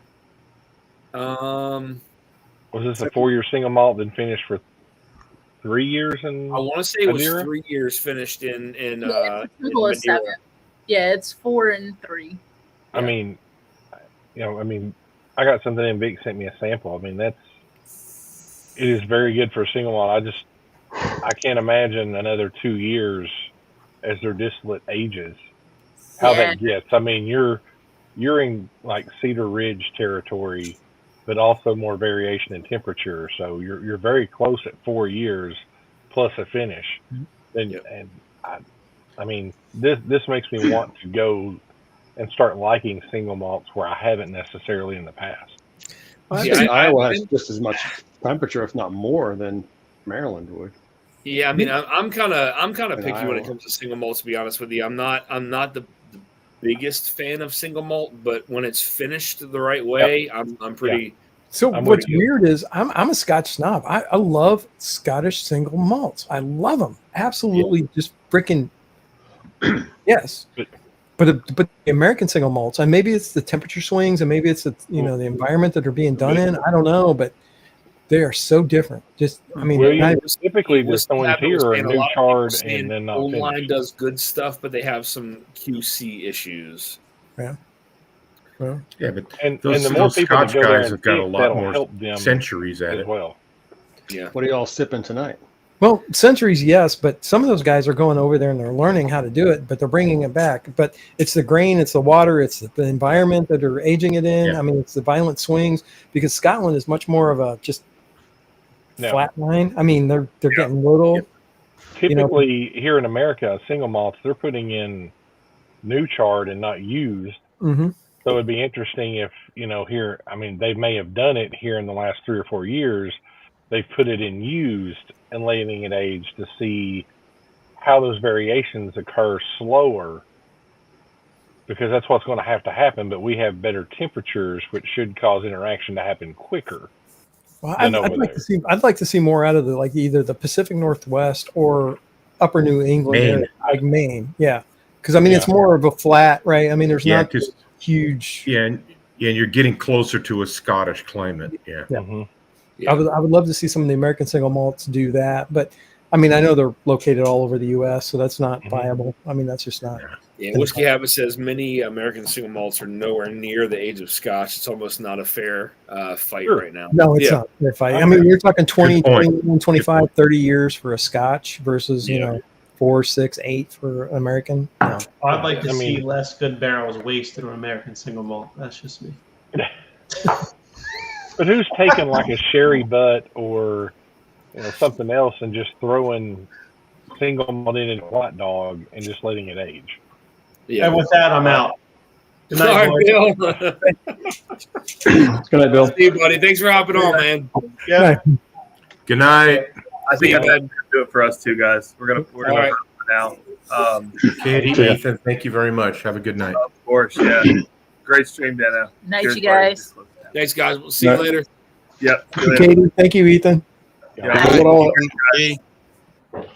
this a 4-year single malt, then finish for 3 years? And I want to say it was 3 years finished in total of 7. Yeah, it's 4 and 3. I mean, I got something in. Vic sent me a sample. I mean, it is very good for a single malt. I can't imagine another 2 years as their distillate ages. How that gets. I mean, you're in like Cedar Ridge territory, but also more variation in temperature. So you're very close at 4 years plus a finish. And I mean, this makes me want to go and start liking single malts where I haven't necessarily in the past. Well, I think Iowa has just as much temperature, if not more, than Maryland would. Yeah, I mean, I'm kind of picky when it comes to single malts. To be honest with you, I'm not the biggest fan of single malt, but when it's finished the right way, I'm pretty. Yeah. So what's weird is I'm a Scotch snob. I love Scottish single malts. I love them absolutely, just freaking yes. But the American single malts, and maybe it's the temperature swings, and maybe it's the the environment that they're being done in. I don't know, but they are so different. Just I mean, typically the ones here are new charred and then not Old Line finished. does good stuff, but they have some QC issues. Yeah. Well, yeah, but those Scotch guys have got a that'll lot more help them centuries at as it. well. Yeah. What are y'all sipping tonight? Well, centuries, yes, but some of those guys are going over there and they're learning how to do it, but they're bringing it back. But it's the grain, it's the water, it's the environment that they're aging it in. Yeah. I mean, it's the violent swings because Scotland is much more of a just flat line. I mean, they're getting little. Typically, here in America, single malts, they're putting in new charred and not used. Mm-hmm. So it'd be interesting if, here, I mean, they may have done it here in the last 3 or 4 years. They've put it in used and letting it age to see how those variations occur slower, because that's what's going to happen. But we have better temperatures, which should cause interaction to happen quicker. Well, I'd like to see more out of either the Pacific Northwest or Upper New England, area, like Maine. Yeah, because I mean it's more of a flat, right? I mean there's not this huge. Yeah, and you're getting closer to a Scottish climate. Yeah. Mm-hmm. Yeah. I would love to see some of the American single malts do that, but I mean I know they're located all over the U.S., so that's not viable. I mean that's just not. Yeah, Whiskey Habit says many American single malts are nowhere near the age of Scotch. It's almost not a fair fight right now. No, it's not a fair fight. I mean, you're talking 20, 21, 25, 30 years for a Scotch versus, 4, 6, 8 for American. No. I'd like to see less good barrels wasted on American single malt. That's just me. But who's taking like a sherry butt or something else and just throwing single malt in a hot dog and just letting it age? Yeah. And with that, I'm out. Good night, Bill. Good night, Bill. See you, buddy. Thanks for hopping on, man. Yeah. Good night. I think that's gonna do it for us too, guys. We're gonna wrap it now. Katie, Ethan, thank you very much. Have a good night. Of course, yeah. Great stream, Dana. Night, you guys. Thanks, guys. We'll see you later. Yep. Katie, thank you, Ethan.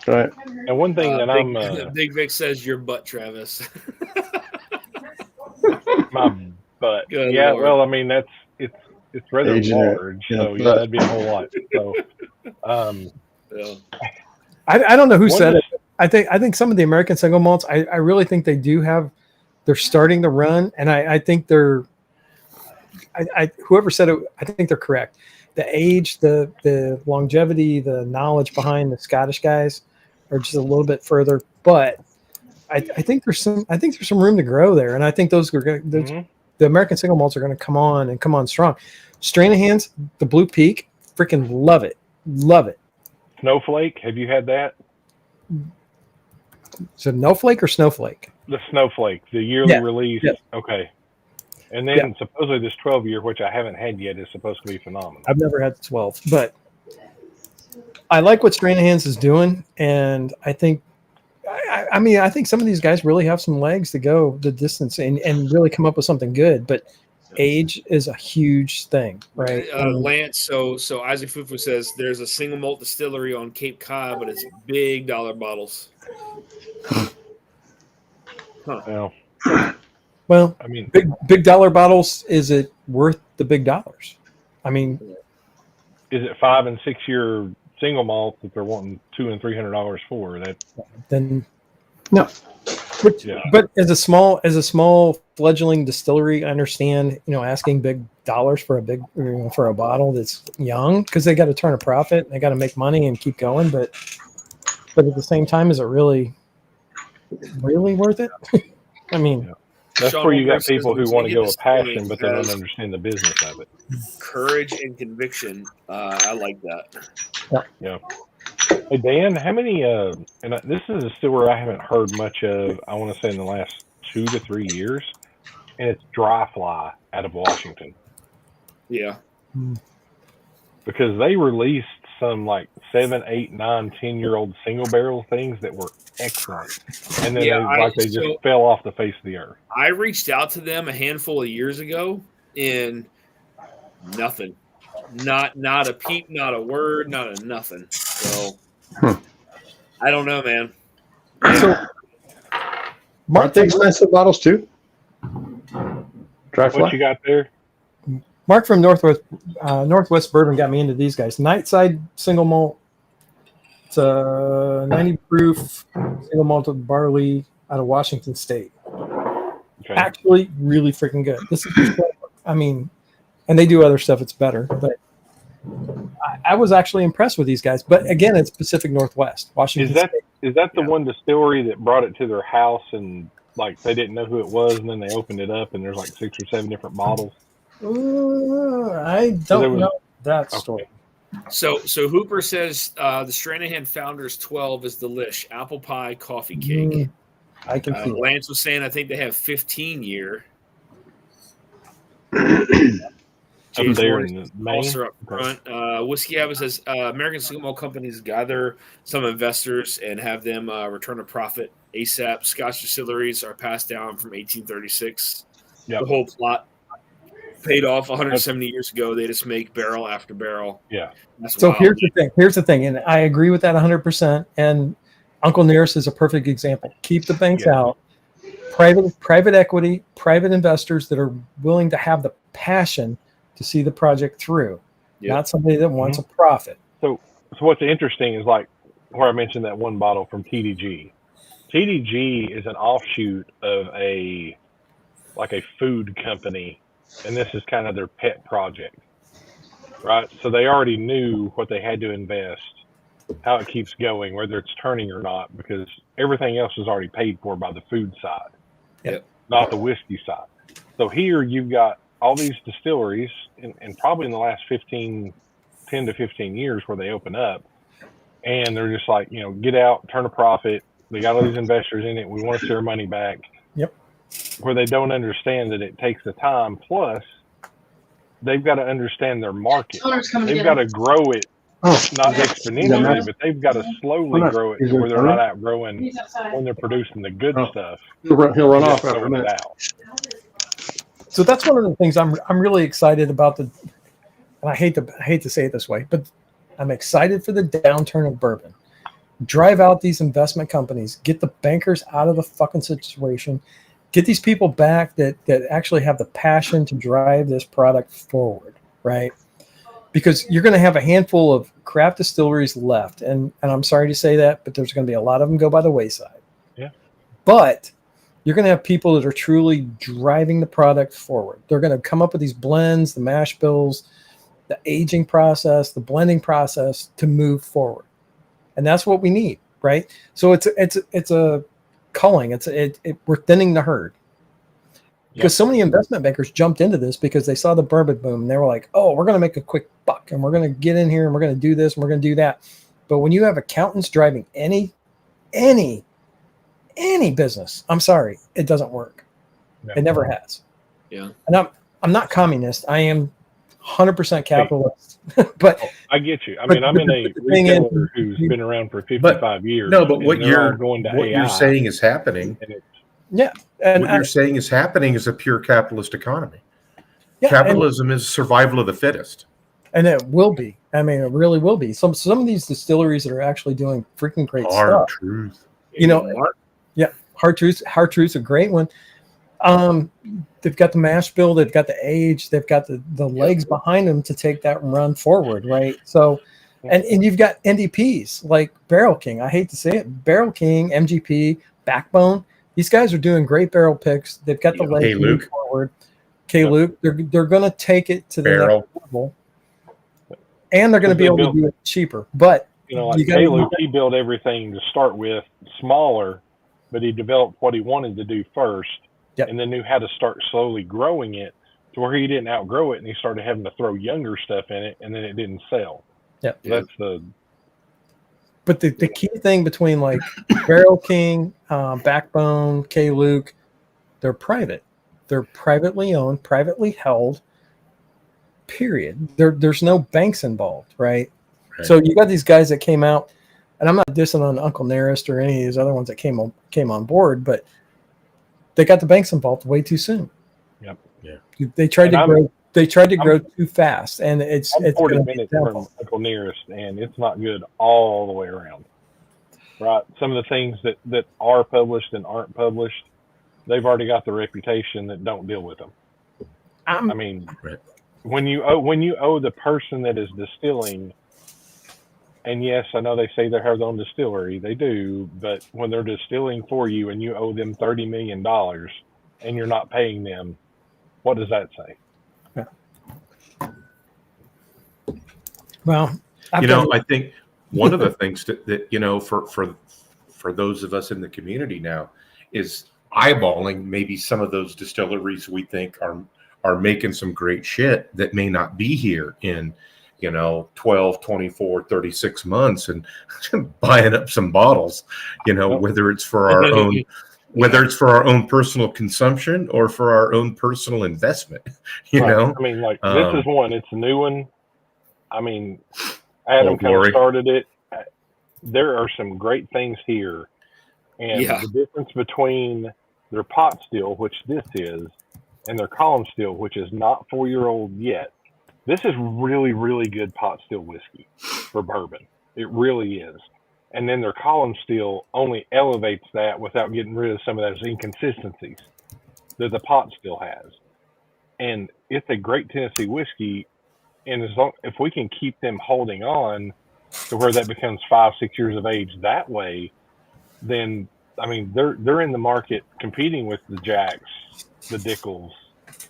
Right. And one thing that Big Vic says your butt, Travis. my butt. Good yeah, Lord. well, I mean it's rather large, so that'd be a whole lot. So, I don't know who said it. I think some of the American single malts. I really think they do have. They're starting to run, and I think they're. Whoever said it, I think they're correct. The age, the longevity, the knowledge behind the Scottish guys are just a little bit further, but I think there's some room to grow there, and I think those are going. The American single malts are going to come on strong. Stranahan's, the Blue Peak, freaking love it. Snowflake, have you had that? Is it No Flake or Snowflake? The Snowflake, the yearly release. Yeah. Okay. And then supposedly this 12-year, which I haven't had yet, is supposed to be phenomenal. I've never had the 12, but I like what Stranahan's is doing, and I think I mean, I think some of these guys really have some legs to go the distance and really come up with something good. But age is a huge thing, right? Lance, so Isaac Fufu says there's a single malt distillery on Cape Cod, but it's big dollar bottles. Well, Well, I mean, big dollar bottles. Is it worth the big dollars? I mean, is it 5 and 6 year single malt that they're wanting $200 and $300 for? That then no. But as a small fledgling distillery, I understand, asking big dollars for a bottle that's young, because they got to turn a profit, and they got to make money and keep going. But at the same time, is it really worth it? I mean, that's Sean where you got Wilker people says who want to go with Distillery passion, but they don't has understand the business of it. courage and conviction. I like that. Yeah. Hey Dan, how many? And this is a distillery I haven't heard much of. I want to say in the last 2 to 3 years, and it's Dry Fly out of Washington. Yeah. Because they released some like 7, 8, 9, 10-year-old single barrel things that were excellent, and then they just fell off the face of the earth. I reached out to them a handful of years ago, and nothing. Not a peep, not a word, not a nothing. So I don't know, man. So, aren't they expensive bottles too? Dry Fly? What you got there? Mark from Northwest Bourbon got me into these guys. Nightside single malt. It's a 90 proof single malted barley out of Washington State. Okay. Actually, really freaking good. This is, I mean, and they do other stuff. It's better, but I was actually impressed with these guys. But again, it's Pacific Northwest, Washington State. Is that the one distillery that brought it to their house and like they didn't know who it was, and then they opened it up and there's like 6 or 7 different bottles? I don't know that story. So Hooper says the Stranahan Founders 12 is delish. Apple pie, coffee cake. I can see Lance was saying I think they have 15-year. Up there in Maine. Also up front. Whiskey Habit says American Single Malt Companies gather some investors and have them return a profit ASAP. Scotch distilleries are passed down from 1836. Yep. The whole plot paid off 170 years ago. They just make barrel after barrel. Yeah. That's so wild. Here's the thing, and I agree with that 100%. And Uncle Nearest is a perfect example. Keep the banks out. Private equity, private investors that are willing to have the passion to see the project through, not somebody that wants a profit. So what's interesting is like where I mentioned that one bottle from TDG. TDG is an offshoot of a food company, and this is kind of their pet project, right? So they already knew what they had to invest, how it keeps going, whether it's turning or not, because everything else is already paid for by the food side, not the whiskey side. So here you've got all these distilleries, and probably in the last 10 to 15 years where they open up, and they're just like, get out, turn a profit. They got all these investors in it. We want to see our money back. Yep. Where they don't understand that it takes the time. Plus, they've got to understand their market. They've got to grow it, not exponentially, but they've got to slowly grow it to where they're not outgrowing when they're producing the good stuff. He'll run off after a minute. So that's one of the things I'm really excited about. And I hate to say it this way, but I'm excited for the downturn of bourbon. Drive out these investment companies, get the bankers out of the fucking situation, get these people back that actually have the passion to drive this product forward, right? Because you're going to have a handful of craft distilleries left, and I'm sorry to say that, but there's going to be a lot of them go by the wayside. Yeah. But you're going to have people that are truly driving the product forward. They're going to come up with these blends, the mash bills, the aging process, the blending process to move forward. And that's what we need, right? So it's a culling. We're thinning the herd. Because so many investment bankers jumped into this because they saw the bourbon boom and they were like, oh, we're going to make a quick buck and we're going to get in here and we're going to do this and we're going to do that. But when you have accountants driving any business, I'm sorry, it doesn't work. It never has. Yeah. And I'm not communist. I am 100% capitalist. But I get you. I mean, I'm in a retailer who's been around for 55 years. No, but what you're going to what AI, you're saying is happening. Yeah, and what you're saying is happening is a pure capitalist economy. Yeah, capitalism is survival of the fittest. And it will be. I mean, it really will be. Some of these distilleries that are actually doing freaking great Hard stuff. truth. You know, yeah, hard truth. Hard truth's a great one. They've got the mash bill, they've got the age, they've got the legs behind them to take that run forward, right? So, and you've got NDPs like Barrel King. I hate to say it, Barrel King, MGP, Backbone. These guys are doing great barrel picks. They've got the legs moving forward. Luke, they're going to take it to the next level, and they're going to be able to do it cheaper. But like Luke, he built everything to start with smaller, but he developed what he wanted to do first, and then knew how to start slowly growing it to where he didn't outgrow it, and he started having to throw younger stuff in it, and then it didn't sell. Yeah, that's the. But the key thing between like Barrel King, Backbone, Luke, they're private. They're privately owned, privately held, period. There's no banks involved, right? So you got these guys that came out, and I'm not dissing on Uncle Nearest or any of these other ones that came on board, but they got the banks involved way too soon. Yep. Yeah. They tried to grow. They tried to grow too fast, and it's 40 minutes from Uncle Nearest, and it's not good all the way around. Right. Some of the things that are published and aren't published, they've already got the reputation that don't deal with them. I mean, when you owe the person that is distilling, and yes, I know they say they have their own distillery, they do, but when they're distilling for you and you owe them $30 million and you're not paying them, what does that say? Yeah. Well, I think one of the things that for those of us in the community now is eyeballing maybe some of those distilleries we think are making some great shit that may not be here in 12, 24, 36 months, and buying up some bottles, whether it's for our own personal consumption or for our own personal investment, know. I mean, like this is one, it's a new one. I mean, Adam kind of started it. There are some great things here. And the difference between their pot still, which this is, and their column still, which is not 4-year-old yet. This is really, really good pot still whiskey for bourbon. It really is. And then their column still only elevates that without getting rid of some of those inconsistencies that the pot still has. And it's a great Tennessee whiskey. And if we can keep them holding on to where that becomes 5-6 years of age that way, then I mean they're in the market competing with the Jacks, the Dickles,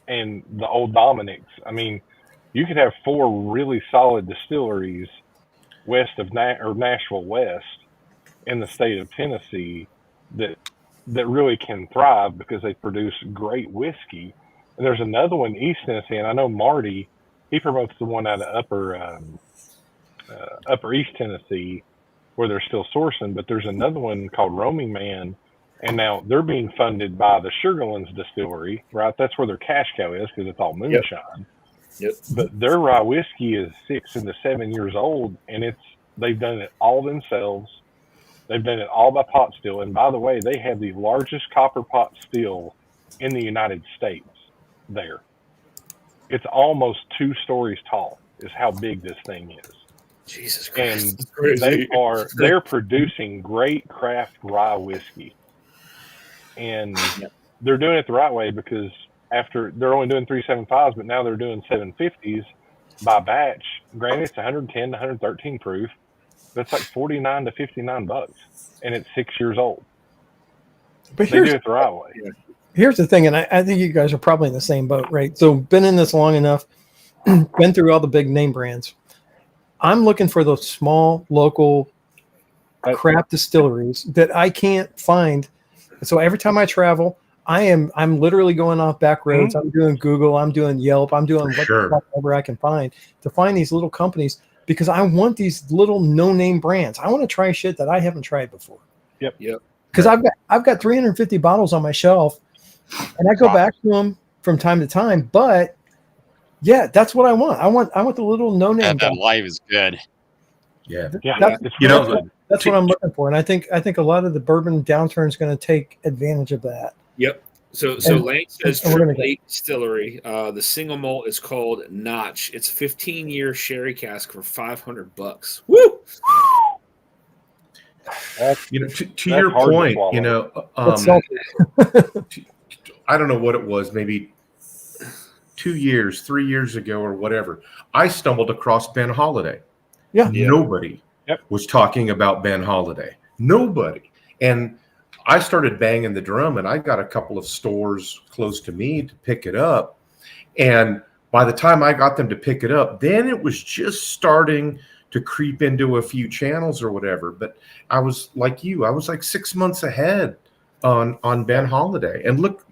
and the Old Dominics. I mean, you could have 4 really solid distilleries west of Nashville West in the state of Tennessee that really can thrive because they produce great whiskey. And there's another one, East Tennessee, and I know Marty, he promotes the one out of Upper East Tennessee where they're still sourcing, but there's another one called Roaming Man, and now they're being funded by the Sugarlands distillery, right? That's where their cash cow is because it's all moonshine. Yep. But their rye whiskey is 6 to 7 years old, and they've done it all themselves. They've done it all by pot still, and by the way, they have the largest copper pot still in the United States there. It's almost 2 stories tall is how big this thing is. Jesus Christ. And they're producing great craft rye whiskey. And they're doing it the right way because after they're only doing 375s, but now they're doing 750s by batch. Granted, it's 110 to 113 proof. That's like $49 to $59, and it's 6 years old. But they do it the right way. Here's the thing, and I think you guys are probably in the same boat, right? So been in this long enough, been through all the big name brands. I'm looking for those small local craft distilleries that I can't find. So every time I travel, I'm literally going off back roads. I'm doing Google, I'm doing Yelp, I'm doing whatever I can find to find these little companies because I want these little no-name brands. I want to try shit that I haven't tried before. Yep. Because I've got 350 bottles on my shelf, and I go back to them from time to time, but Yeah, that's what I want. I want the little no name. That live is good. Yeah. That's what I'm looking for, and I think a lot of the bourbon downturn is going to take advantage of that. Yep. So Lane says Triple Eight Distillery. The single malt is called Notch. It's 15-year sherry cask for $500. Woo! To your point, I don't know what it was, maybe 2 years, 3 years ago, or whatever. I stumbled across Ben Holiday. Yeah. Nobody was talking about Ben Holiday. Nobody. And I started banging the drum, and I got a couple of stores close to me to pick it up. And by the time I got them to pick it up, then it was just starting to creep into a few channels or whatever. But I was like you, I was like 6 months ahead on Ben Holiday. And look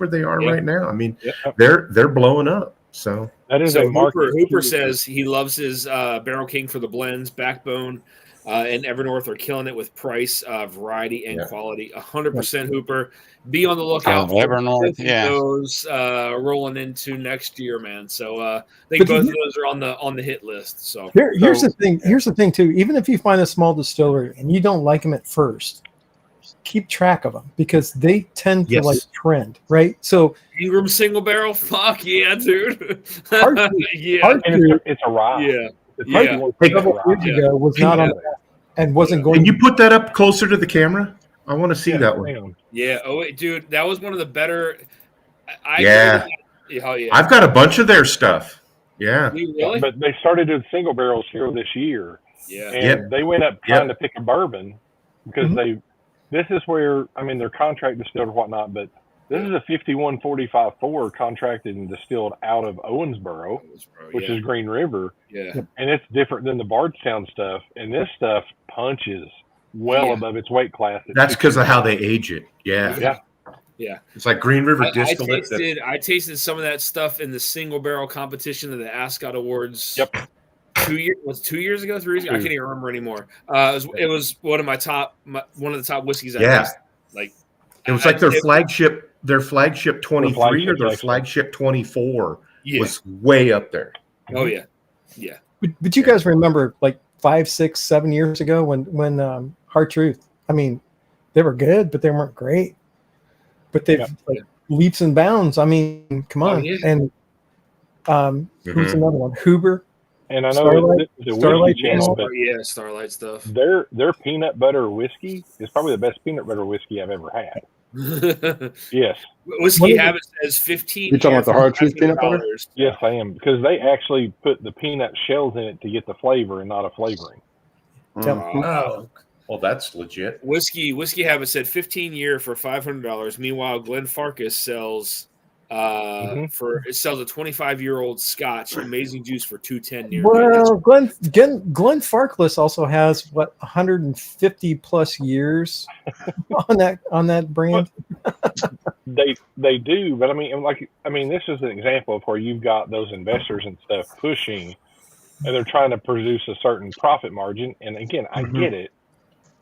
where they are right now. I mean, they're blowing up. So that is a market. Hooper says he loves his Barrel King for the blends. Backbone and Evernorth are killing it with price, variety, and quality. 100% Hooper. Be on the lookout for Evernorth. those rolling into next year, man. So I think both of those are on the hit list. So here's the thing. Here's the thing too. Even if you find a small distillery and you don't like them at first, keep track of them because they tend to like trend, right? So Ingram single barrel, fuck yeah, dude. It's a rye. Yeah. A couple years ago was not on that and wasn't going. Can you put that up closer to the camera? I want to see that one. Yeah. Oh, wait, dude, that was one of the better. Oh yeah. I've got a bunch of their stuff. Yeah. Really? But they started with single barrels here this year. Yeah. And they went up trying to pick a bourbon because this is where, I mean, they're contract distilled or whatnot, but this is a 5145-4 contracted and distilled out of Owensboro, which is Green River. Yeah. And it's different than the Bardstown stuff. And this stuff punches well above its weight class. That's because of how they age it. Yeah. Yeah. It's like Green River distillate. I tasted some of that stuff in the single barrel competition of the Ascot Awards. Yep. 2 years ago, 3 years ago? I can't even remember anymore. It was one of the top whiskeys I tasted. Like it was like their flagship 23 or their flagship 24 was way up there. Oh yeah. Yeah. But you guys remember like 5, 6, 7 years ago when Hard Truth, I mean, they were good, but they weren't great. But they've like leaps and bounds. I mean, come on. And who's another one? Huber. And I know Starlight channel, but Starlight stuff. Their peanut butter whiskey is probably the best peanut butter whiskey I've ever had. Yes. Whiskey Habit says 15. You're talking about the Hard Truth peanut butter? Yes, I am. Because they actually put the peanut shells in it to get the flavor and not a flavoring. Oh. Well, that's legit. Whiskey Habit said 15-year for $500. Meanwhile, Glenn Farkas sells it sells a 25-year-old Scotch Amazing Juice for $210 near. Well, Glenn Farkless also has 150 plus years on that brand. They do, but I mean, this is an example of where you've got those investors and stuff pushing, and they're trying to produce a certain profit margin. And again, I get it,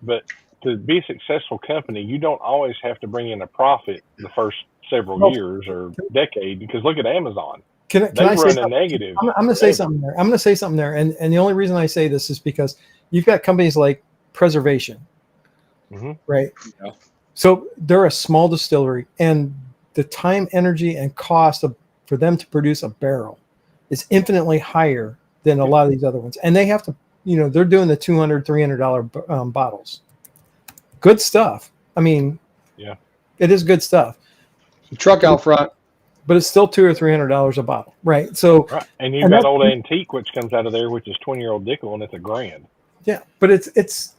but to be a successful company, you don't always have to bring in a profit the first several years or decade, because look at Amazon. Can I say a negative? I'm going to say something there. I'm going to say something there, and the only reason I say this is because you've got companies like Preservation, right? Yeah. So they're a small distillery, and the time, energy, and cost for them to produce a barrel is infinitely higher than a lot of these other ones, and they have to, they're doing the $200, $300 bottles. Good stuff. I mean, it is good stuff. The truck out front, but it's still $200 or $300 a bottle, right? So, and you've got Old Antique, which comes out of there, which is 20-year-old Dickel, and it's $1,000. Yeah, but it's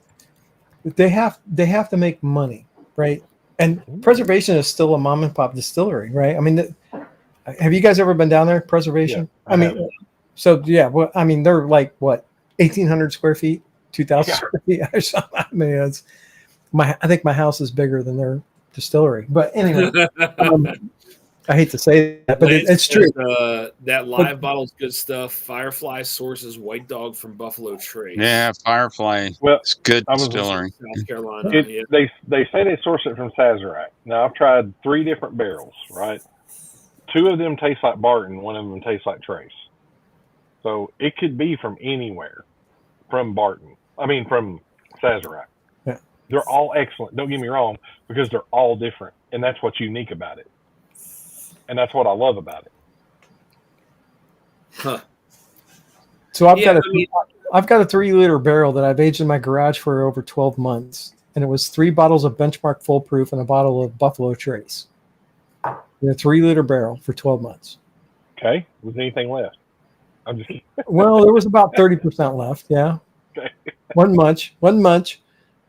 they have to make money, right? And Preservation is still a mom and pop distillery, right? I mean, have you guys ever been down there? Preservation. Yeah, I mean, so yeah. Well, I mean, they're like 1,800 square feet, 2,000 square feet or something. I mean, I think my house is bigger than their distillery, but anyway, I hate to say that, but it's true. That live bottle's good stuff. Firefly sources White Dog from Buffalo Trace. Yeah, Firefly. Well, it's good distillery. South Carolina. They say they source it from Sazerac. Now I've tried 3 different barrels, right? 2 2 of them taste like Barton, 1 of them tastes like Trace. So it could be from anywhere from Barton. I mean, from Sazerac. Yeah. They're all excellent. Don't get me wrong, because they're all different. And that's what's unique about it. And that's what I love about it. Huh. So I've got a 3-liter barrel that I've aged in my garage for over 12 months. And it was 3 bottles of Benchmark Foolproof and a bottle of Buffalo Trace. In a 3-liter barrel for 12 months. Okay. Was anything left? I'm just kidding. Well, there was about 30% left. Yeah. Okay. One much.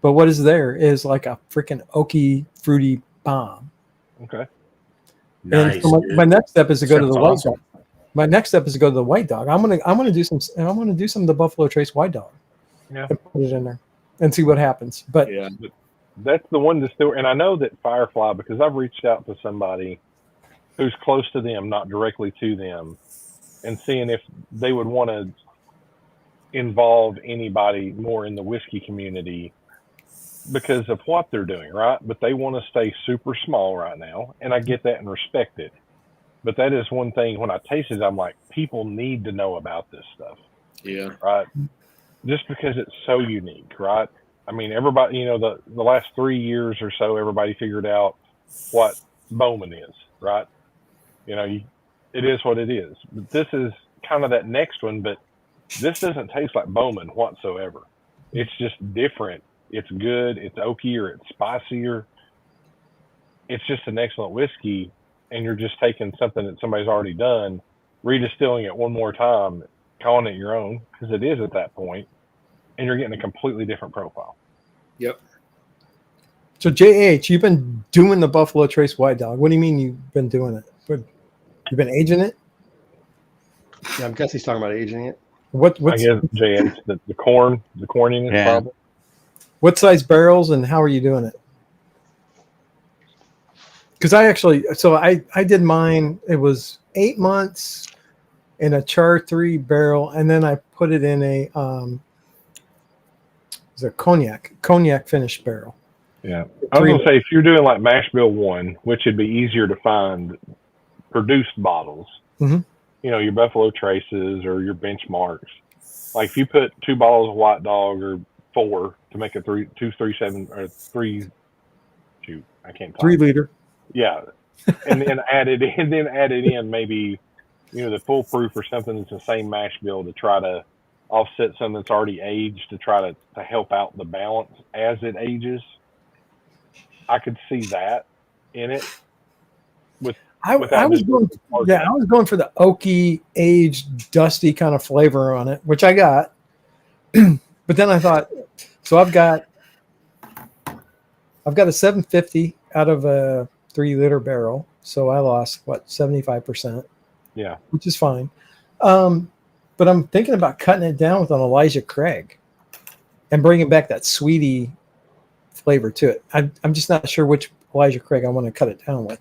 But what is there is like a freaking oaky, fruity bomb. Okay. And Nice. so my next step is to go to the Sounds white awesome. dog. My next step is to go to the white dog. I'm gonna do some of the Buffalo Trace white dog. Yeah. And put it in there and see what happens. But Yeah. That's the one distiller. And I know that Firefly, because I've reached out to somebody who's close to them, not directly to them, and seeing if they would want to involve anybody more in the whiskey community because of what they're doing, right? But they want to stay super small right now, and I get that and respect it. But that is one thing, when I taste it, I'm like, people need to know about this stuff, Yeah. right? Just because it's so unique, right? I mean, everybody, the last 3 years or so, everybody figured out what Bowman is, right? It is what it is. But this is kind of that next one, but this doesn't taste like Bowman whatsoever. It's just different. It's good. It's oakier. It's spicier. It's just an excellent whiskey, and you're just taking something that somebody's already done, redistilling it one more time, calling it your own, because it is at that point, and you're getting a completely different profile. Yep. so JH, you've been doing the Buffalo Trace white dog. What do you mean you've been doing it? You've been aging it? Yeah, I guess he's talking about aging it. I guess, JH, the corniness problem. What size barrels and how are you doing it? Because I did mine. It was 8 months in a Char 3 barrel, and then I put it in a cognac finished barrel. Yeah, I was gonna say, if you're doing like Mash Bill 1, which would be easier to find produced bottles, mm-hmm. Your Buffalo Traces or your benchmarks. Like if you put 2 bottles of White Dog or 4 to make a 237 or 3, shoot, I can't. 3-liter. Yeah, and then add it in maybe, the Foolproof or something that's the same mash bill to try to offset something that's already aged to try to help out the balance as it ages. I could see that in it. I was going for the oaky, aged, dusty kind of flavor on it, which I got. But then I thought, so I've got a 750 out of a 3-liter barrel, so I lost 75%. Yeah, which is fine. But I'm thinking about cutting it down with an Elijah Craig and bringing back that sweetie flavor to it. I'm just not sure which Elijah Craig I want to cut it down with.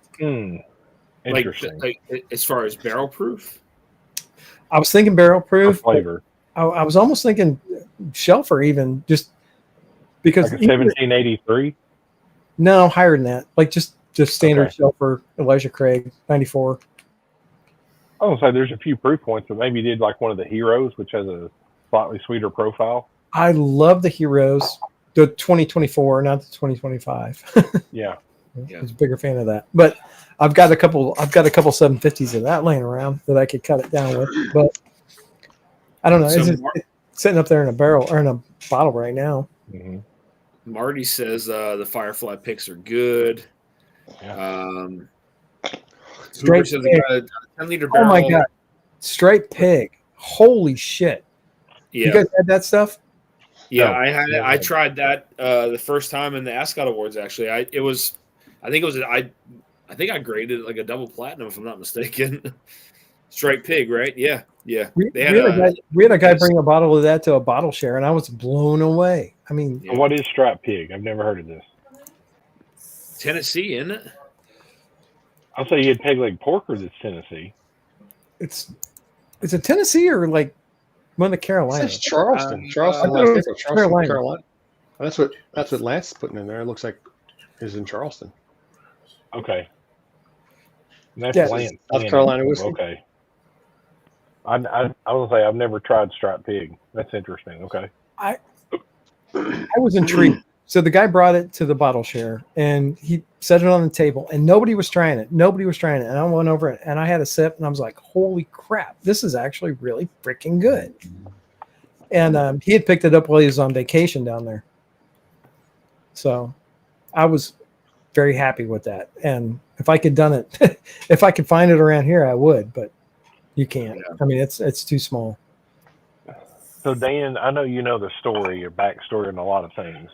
Interesting. Like as far as barrel proof, I was thinking barrel proof flavor. I was almost thinking shelfer, even just because like a 1783. No, higher than that. Like just standard shelfer Elijah Craig 94. I was gonna say there's a few proof points, but maybe you did like one of the Heroes, which has a slightly sweeter profile. I love the Heroes, the 2024, not the 2025. Yeah. I was a bigger fan of that. But I've got a couple 750s of that laying around that I could cut it down with. But I don't know. So it's sitting up there in a barrel or in a bottle right now. Mm-hmm. Marty says the Firefly picks are good. Yeah. Straight says pig. a 10-liter barrel. Oh my god. Straight pig. Holy shit. Yeah. You guys had that stuff? Yeah, No. I had it. I tried that the first time in the Ascot Awards. Actually, I think I graded it like a double platinum, if I'm not mistaken. Straight pig, right? Yeah. We had a guy bring a bottle of that to a bottle share, and I was blown away. I mean, What is strap pig? I've never heard of this. Tennessee, isn't it? I'll say you had peg leg pork, or that's Tennessee. it's a Tennessee or like one of the Carolinas. It's Charleston. Charleston. Carolina. That's what Lance is putting in there. It looks like is in Charleston. Okay. And that's Yeah. Lance. South Carolina whiskey. Okay. I was gonna say I've never tried striped pig. That's interesting. Okay. I was intrigued. So the guy brought it to the bottle share and he set it on the table and nobody was trying it. And I went over it and I had a sip and I was like, holy crap, this is actually really freaking good. And he had picked it up while he was on vacation down there. So I was very happy with that. And if I could done it, if I could find it around here, I would, but you can't. I mean, it's too small. So Dan, I know you know the story or backstory on a lot of things.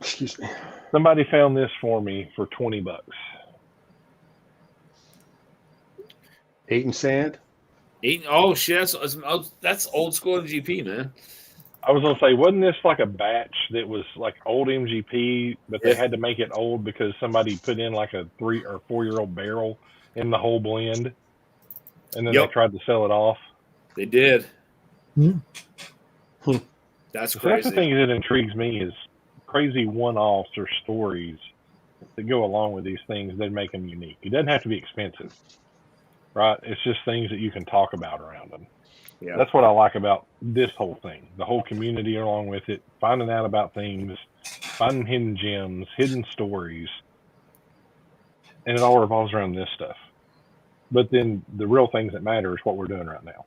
Excuse me. Somebody found this for me for $20. 8 and sand. Oh shit! That's old school MGP, man. I was gonna say, wasn't this like a batch that was like old MGP, but they had to make it old because somebody put in like a 3 or 4 year old barrel in the whole blend, and then they tried to sell it off. They did. Mm-hmm. That's So crazy. that's the thing that intrigues me is crazy one-offs or stories that go along with these things that make them unique. It doesn't have to be expensive, right? It's just things that you can talk about around them. Yeah. That's what I like about this whole thing, the whole community along with it, finding out about things, finding hidden gems, hidden stories, and it all revolves around this stuff. But then the real things that matter is what we're doing right now.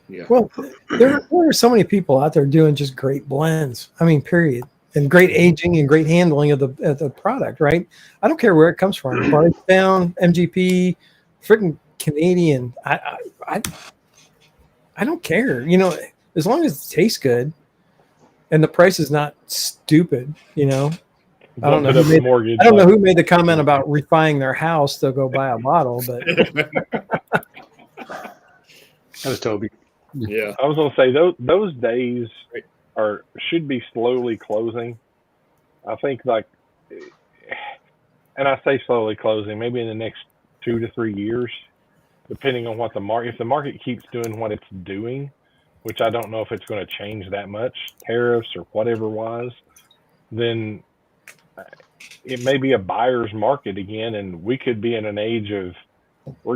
Yeah. Well, there are so many people out there doing just great blends. I mean, period. And great aging and great handling of the product, right? I don't care where it comes from. Bardstown, MGP, freaking Canadian. I don't care. You know, as long as it tastes good and the price is not stupid, you know. I don't know who made the comment about refining their house to go buy a bottle, but that was Toby. Yeah. I was gonna say those days should be slowly closing. I think and I say slowly closing, maybe in the next 2 to 3 years, depending on what if the market keeps doing what it's doing, which I don't know if it's going to change that much, tariffs or whatever wise, then it may be a buyer's market again, and we could be in an age of I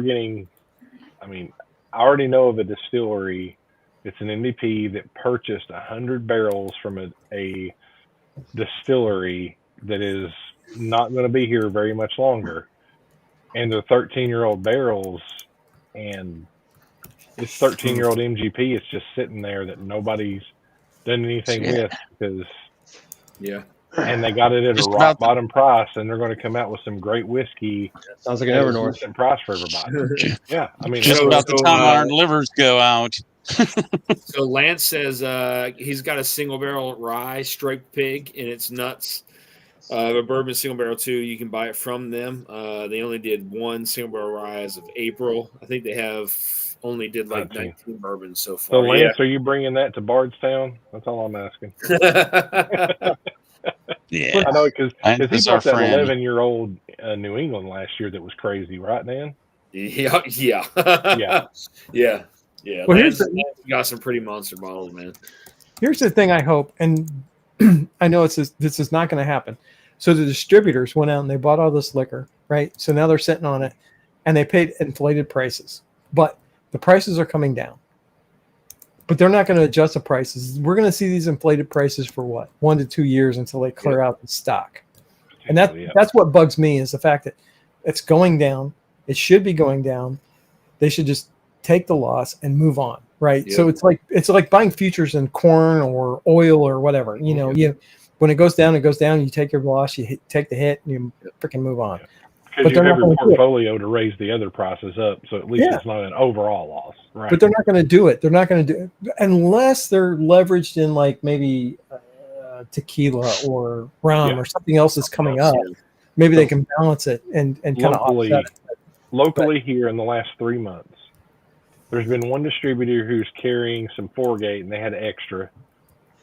already know of a distillery. It's an MVP that purchased 100 barrels from a distillery that is not going to be here very much longer. And they're 13-year-old barrels, and it's 13-year-old MGP. It's just sitting there that nobody's done anything with because and they got it at a rock bottom price, and they're going to come out with some great whiskey. Sounds like an Evernorth. Decent price for everybody. Yeah, I mean, just about the time our livers go out. So Lance says he's got a single barrel rye striped pig, and it's nuts. A bourbon single barrel too. You can buy it from them. They only did one single barrel rye as of April. I think they have only did like 19 bourbons so far. So Lance, are you bringing that to Bardstown? That's all I'm asking. Yeah, I know because he bought that friend. 11-year-old New England last year that was crazy, right, Dan? Yeah. Well, Lance got some pretty monster bottles, man. Here's the thing I hope, and I know this is not going to happen. So the distributors went out and they bought all this liquor, right? So now they're sitting on it, and they paid inflated prices. But the prices are coming down. But they're not going to adjust the prices. We're going to see these inflated prices for what? 1 to 2 years until they clear out the stock. And that's what bugs me is the fact that it's going down. It should be going down. They should just take the loss and move on, right? So it's like buying futures in corn or oil or whatever. You know, when it goes down, it goes down. You take your loss, you take the hit, and you freaking move on. Because you have your portfolio to raise the other prices up, so at least it's not an overall loss, right? But they're not going to do it. They're not going to do it unless they're leveraged in like maybe tequila or rum or something else that's coming up. Maybe they can balance it and kind of offset it. Locally here in the last 3 months, there's been one distributor who's carrying some Foregate, and they had extra.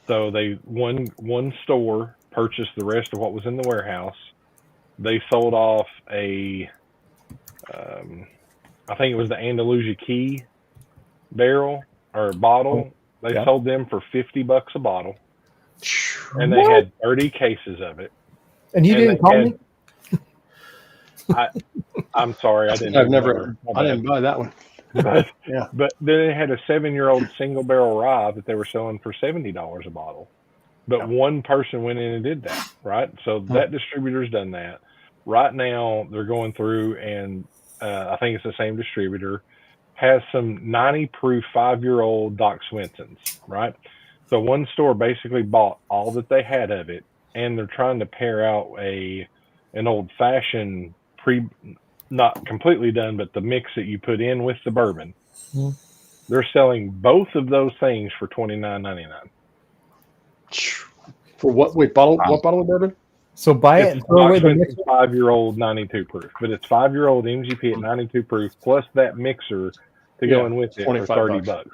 So one store purchased the rest of what was in the warehouse. They sold off I think it was the Andalusia Key barrel or bottle. They sold them for $50 a bottle, and they had 30 cases of it. And you didn't call me? I'm sorry, I didn't. I didn't buy that one. But, Yeah. but then they had a 7-year-old single barrel rye that they were selling for $70 a bottle. But one person went in and did that, right? So that distributor's done that. Right now, they're going through, and I think it's the same distributor, has some 90 proof 5-year-old Doc Swenson's, right? So one store basically bought all that they had of it, and they're trying to pair out an old fashioned not completely done, but the mix that you put in with the bourbon. They're selling both of those things for $29.99. For what? Wait, what bottle of bourbon? So buy it and throw away the mixer. 5-year-old 92 proof, but it's 5-year-old MGP at 92 proof plus that mixer to go in with it for $30.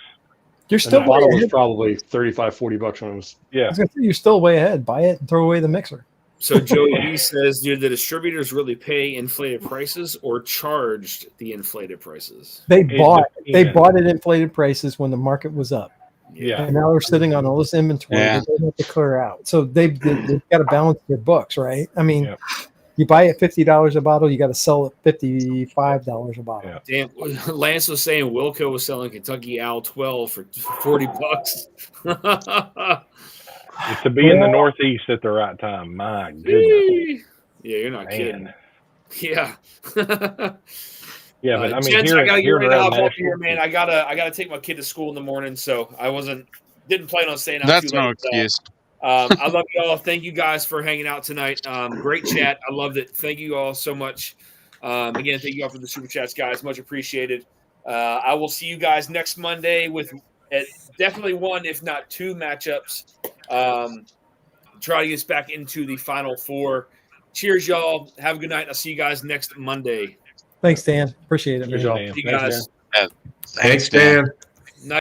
You're still the bottle was probably $35-$40 when it was. Yeah, I was gonna say, you're still way ahead. Buy it and throw away the mixer. So Joey B says, did the distributors really pay inflated prices or charged the inflated prices? They bought at inflated prices when the market was up. Yeah. And now they're sitting on all this inventory that they have to clear out. So they've got to balance their books, right? I mean, you buy it $50 a bottle, you got to sell it $55 a bottle. Yeah. Damn, Lance was saying Wilco was selling Kentucky Owl 12 for $40. It's to be in the Northeast at the right time. My goodness. Yeah, you're not kidding. Yeah. Yeah, but I mean, Gents, I gotta get ready to hop off national- here, man. I gotta take my kid to school in the morning, so I didn't plan on staying out. That's too late, no excuse. I love you all. Thank you guys for hanging out tonight. Great chat. I loved it. Thank you all so much. Again, thank you all for the super chats, guys. Much appreciated. I will see you guys next Monday with definitely one, if not two matchups. Try to get us back into the Final Four. Cheers, y'all. Have a good night. I'll see you guys next Monday. Thanks, Dan. Appreciate it, man. See you guys. Thanks, Dan.